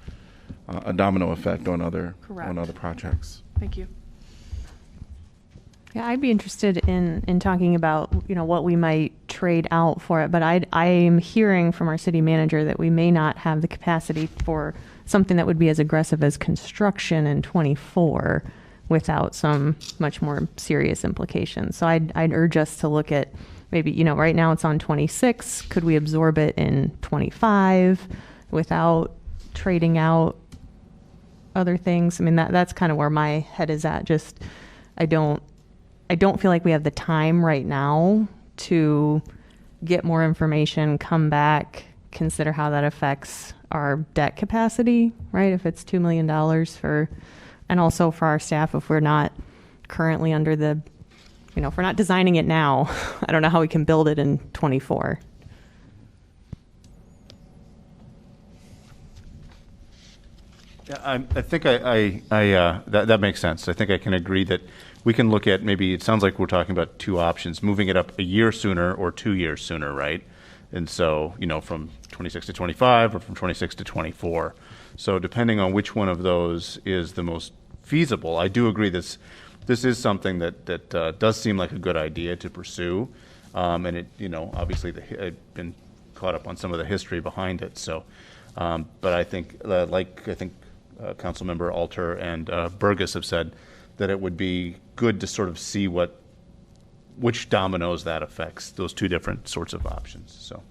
a domino effect on other Correct. projects. Thank you. Yeah, I'd be interested in talking about, what we might trade out for it, but I'm hearing from our city manager that we may not have the capacity for something that would be as aggressive as construction in 24 without some much more serious implications. So I'd urge us to look at maybe, right now it's on 26. Could we absorb it in 25 without trading out other things. I mean, that's kind of where my head is at. Just, I don't feel like we have the time right now to get more information, come back, consider how that affects our debt capacity, right? If it's $2 million and also for our staff, if we're not currently under the, if we're not designing it now, I don't know how we can build it in 24. Yeah, I think that makes sense. I think I can agree that we can look at maybe, it sounds like we're talking about two options, moving it up a year sooner or 2 years sooner, right? And so, from 26 to 25 or from 26 to 24. So depending on which one of those is the most feasible, I do agree this is something that does seem like a good idea to pursue. And it, obviously I've been caught up on some of the history behind it. So, but I think, Councilmember Alter and Burgess have said that it would be good to sort of see which dominoes that affects, those two different sorts of options. So,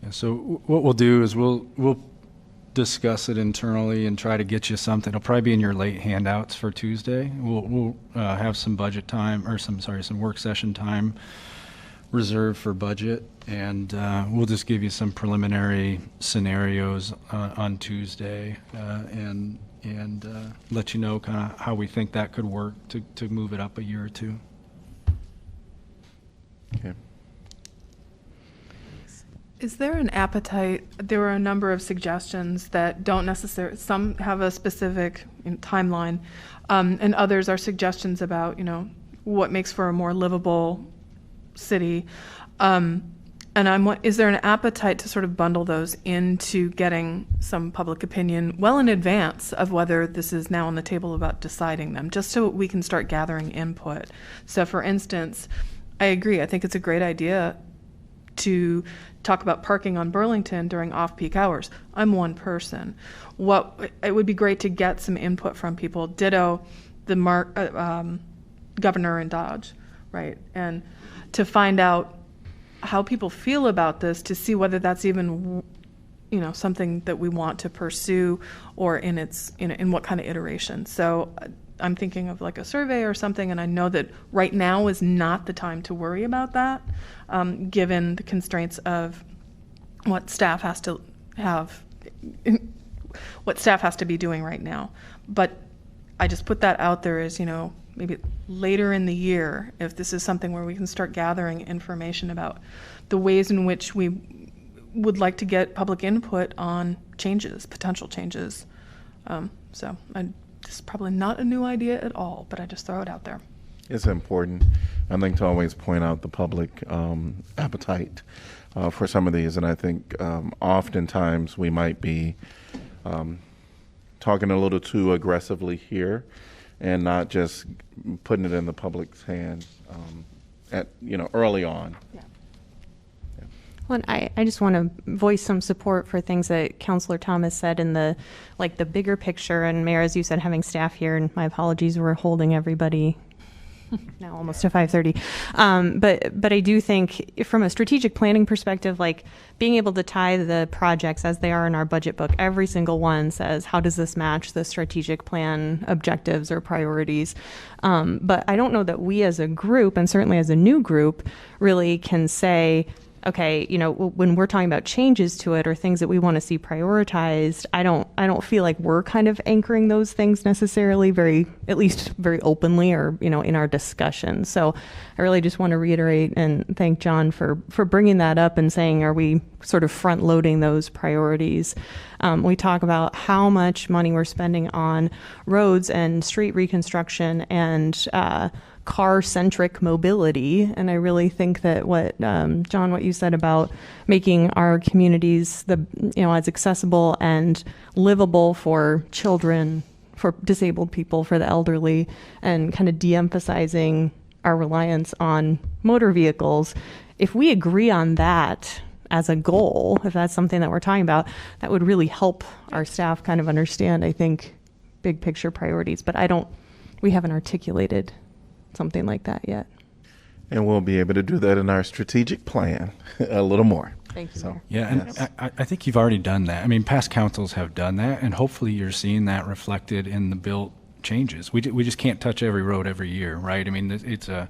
yeah, so what we'll do is we'll discuss it internally and try to get you something. It'll probably be in your late handouts for Tuesday. We'll have some budget time, or some work session time reserved for budget, and we'll just give you some preliminary scenarios on Tuesday, and let you know kind of how we think that could work to move it up a year or two. Okay. Is there an appetite? There were a number of suggestions that don't necessarily, some have a specific timeline, and others are suggestions about, what makes for a more livable city. And is there an appetite to sort of bundle those into getting some public opinion well in advance of whether this is now on the table about deciding them, just so we can start gathering input? So for instance, I agree, I think it's a great idea to talk about parking on Burlington during off-peak hours. I'm one person. It would be great to get some input from people. Ditto the governor in Dodge, right? And to find out how people feel about this, to see whether that's even, something that we want to pursue, or in what kind of iteration. So I'm thinking of like a survey or something, and I know that right now is not the time to worry about that, given the constraints of what staff has to be doing right now. But I just put that out there as, maybe later in the year, if this is something where we can start gathering information about the ways in which we would like to get public input on potential changes. So this is probably not a new idea at all, but I just throw it out there. It's important, I think, to always point out the public appetite for some of these. And I think oftentimes we might be talking a little too aggressively here, and not just putting it in the public's hands early on. Yeah. Well, I just want to voice some support for things that Councilor Thomas said in the bigger picture. And Mayor, as you said, having staff here, and my apologies, we're holding everybody now almost to 5:30. But I do think from a strategic planning perspective, being able to tie the projects as they are in our budget book, every single one says, how does this match the strategic plan objectives or priorities? But I don't know that we as a group, and certainly as a new group, really can say, okay, when we're talking about changes to it or things that we want to see prioritized, I don't feel like we're kind of anchoring those things necessarily at least very openly, or, in our discussion. So I really just want to reiterate and thank John for bringing that up and saying, are we sort of front loading those priorities? We talk about how much money we're spending on roads and street reconstruction and car-centric mobility, and I really think that John, what you said about making our communities as accessible and livable for children, for disabled people, for the elderly, and kind of de-emphasizing our reliance on motor vehicles. If we agree on that as a goal, if that's something that we're talking about, that would really help our staff kind of understand, I think, big picture priorities. But we haven't articulated something like that yet. And we'll be able to do that in our strategic plan a little more. Thank you, So, Mayor. Yeah, and I think you've already done that. I mean, past councils have done that, and hopefully you're seeing that reflected in the built changes. We just can't touch every road every year, right? I mean, it's a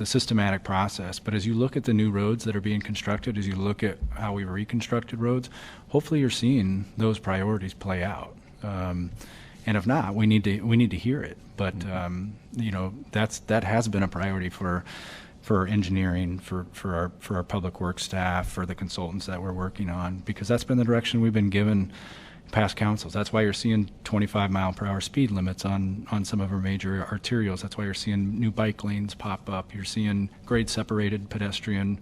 systematic process. But as you look at the new roads that are being constructed, as you look at how we've reconstructed roads, hopefully you're seeing those priorities play out. And if not, we need to hear it. But you know, that has been a priority for engineering, for our public works staff, for the consultants that we're working on, because that's been the direction we've been given past councils. That's why you're seeing 25-mile-per-hour speed limits on some of our major arterials. That's why you're seeing new bike lanes pop up. You're seeing grade-separated pedestrian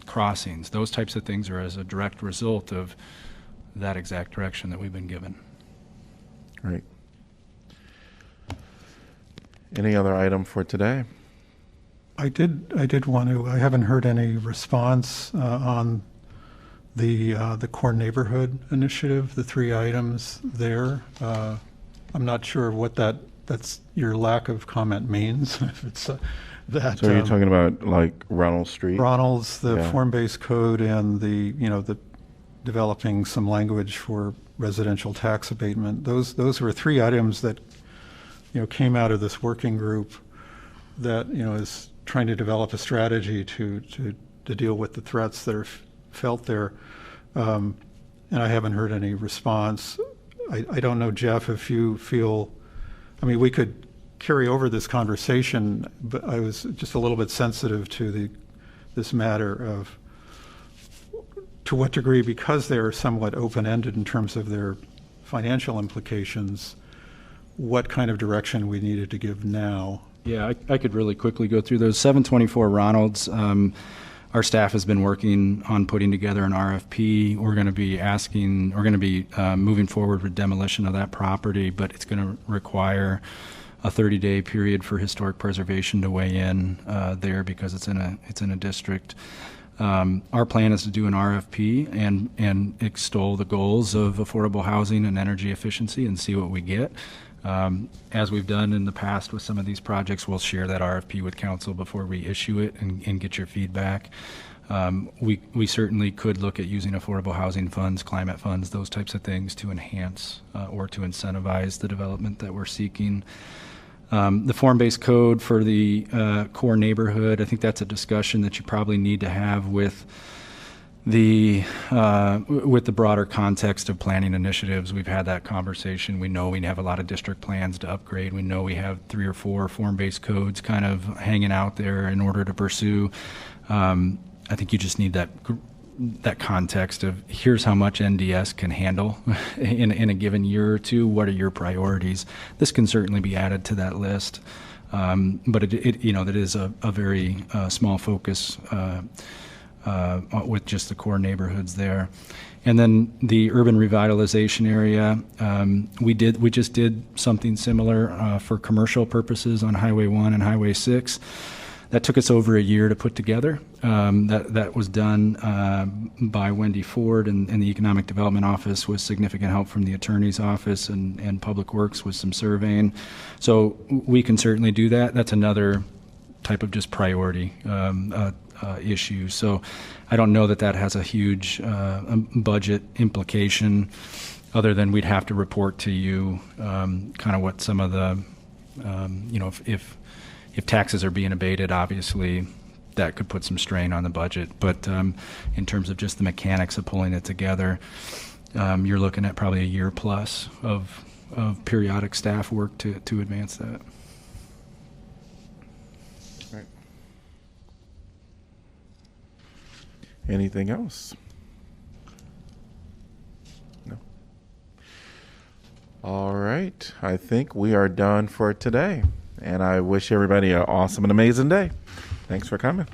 crossings. Those types of things are as a direct result of that exact direction that we've been given. Great. Any other item for today? I did want to, I haven't heard any response on the core neighborhood initiative, the 3 items there. I'm not sure what that's your lack of comment means. If it's that. So are you talking about like Ronald Street? Ronald's, the Yeah. form-based code, and the developing some language for residential tax abatement. Those were 3 items that came out of this working group that is trying to develop a strategy to deal with the threats that are felt there. And I haven't heard any response. I don't know, Jeff, if you feel, I mean, we could carry over this conversation, but I was just a little bit sensitive to this matter of to what degree, because they're somewhat open-ended in terms of their financial implications, what kind of direction we needed to give now. Yeah, I could really quickly go through those. 724 Ronalds, our staff has been working on putting together an RFP. We're going to be moving forward with demolition of that property, but it's going to require a 30-day period for historic preservation to weigh in there, because it's in a district. Our plan is to do an RFP and extol the goals of affordable housing and energy efficiency and see what we get. As we've done in the past with some of these projects, we'll share that RFP with council before we issue it and get your feedback. We certainly could look at using affordable housing funds, climate funds, those types of things to enhance or to incentivize the development that we're seeking. The form-based code for the core neighborhood, I think that's a discussion that you probably need to have with the broader context of planning initiatives. We've had that conversation. We know we have a lot of district plans to upgrade. We know we have 3 or 4 form-based codes kind of hanging out there in order to pursue. I think you just need that context of here's how much NDS can handle in a given year or two. What are your priorities? This can certainly be added to that list, but that is a very small focus with just the core neighborhoods there. And then the urban revitalization area, we just did something similar for commercial purposes on Highway 1 and Highway 6. That took us over a year to put together. That was done by Wendy Ford and the Economic Development Office with significant help from the Attorney's Office and Public Works with some surveying. So we can certainly do that. That's another type of just priority issue. So I don't know that has a huge budget implication, other than we'd have to report to you kind of what some of the, if taxes are being abated, obviously that could put some strain on the budget. But in terms of just the mechanics of pulling it together, you're looking at probably a year plus of periodic staff work to advance that. Right. Anything else? No. All right. I think we are done for today. And I wish everybody an awesome and amazing day. Thanks for coming.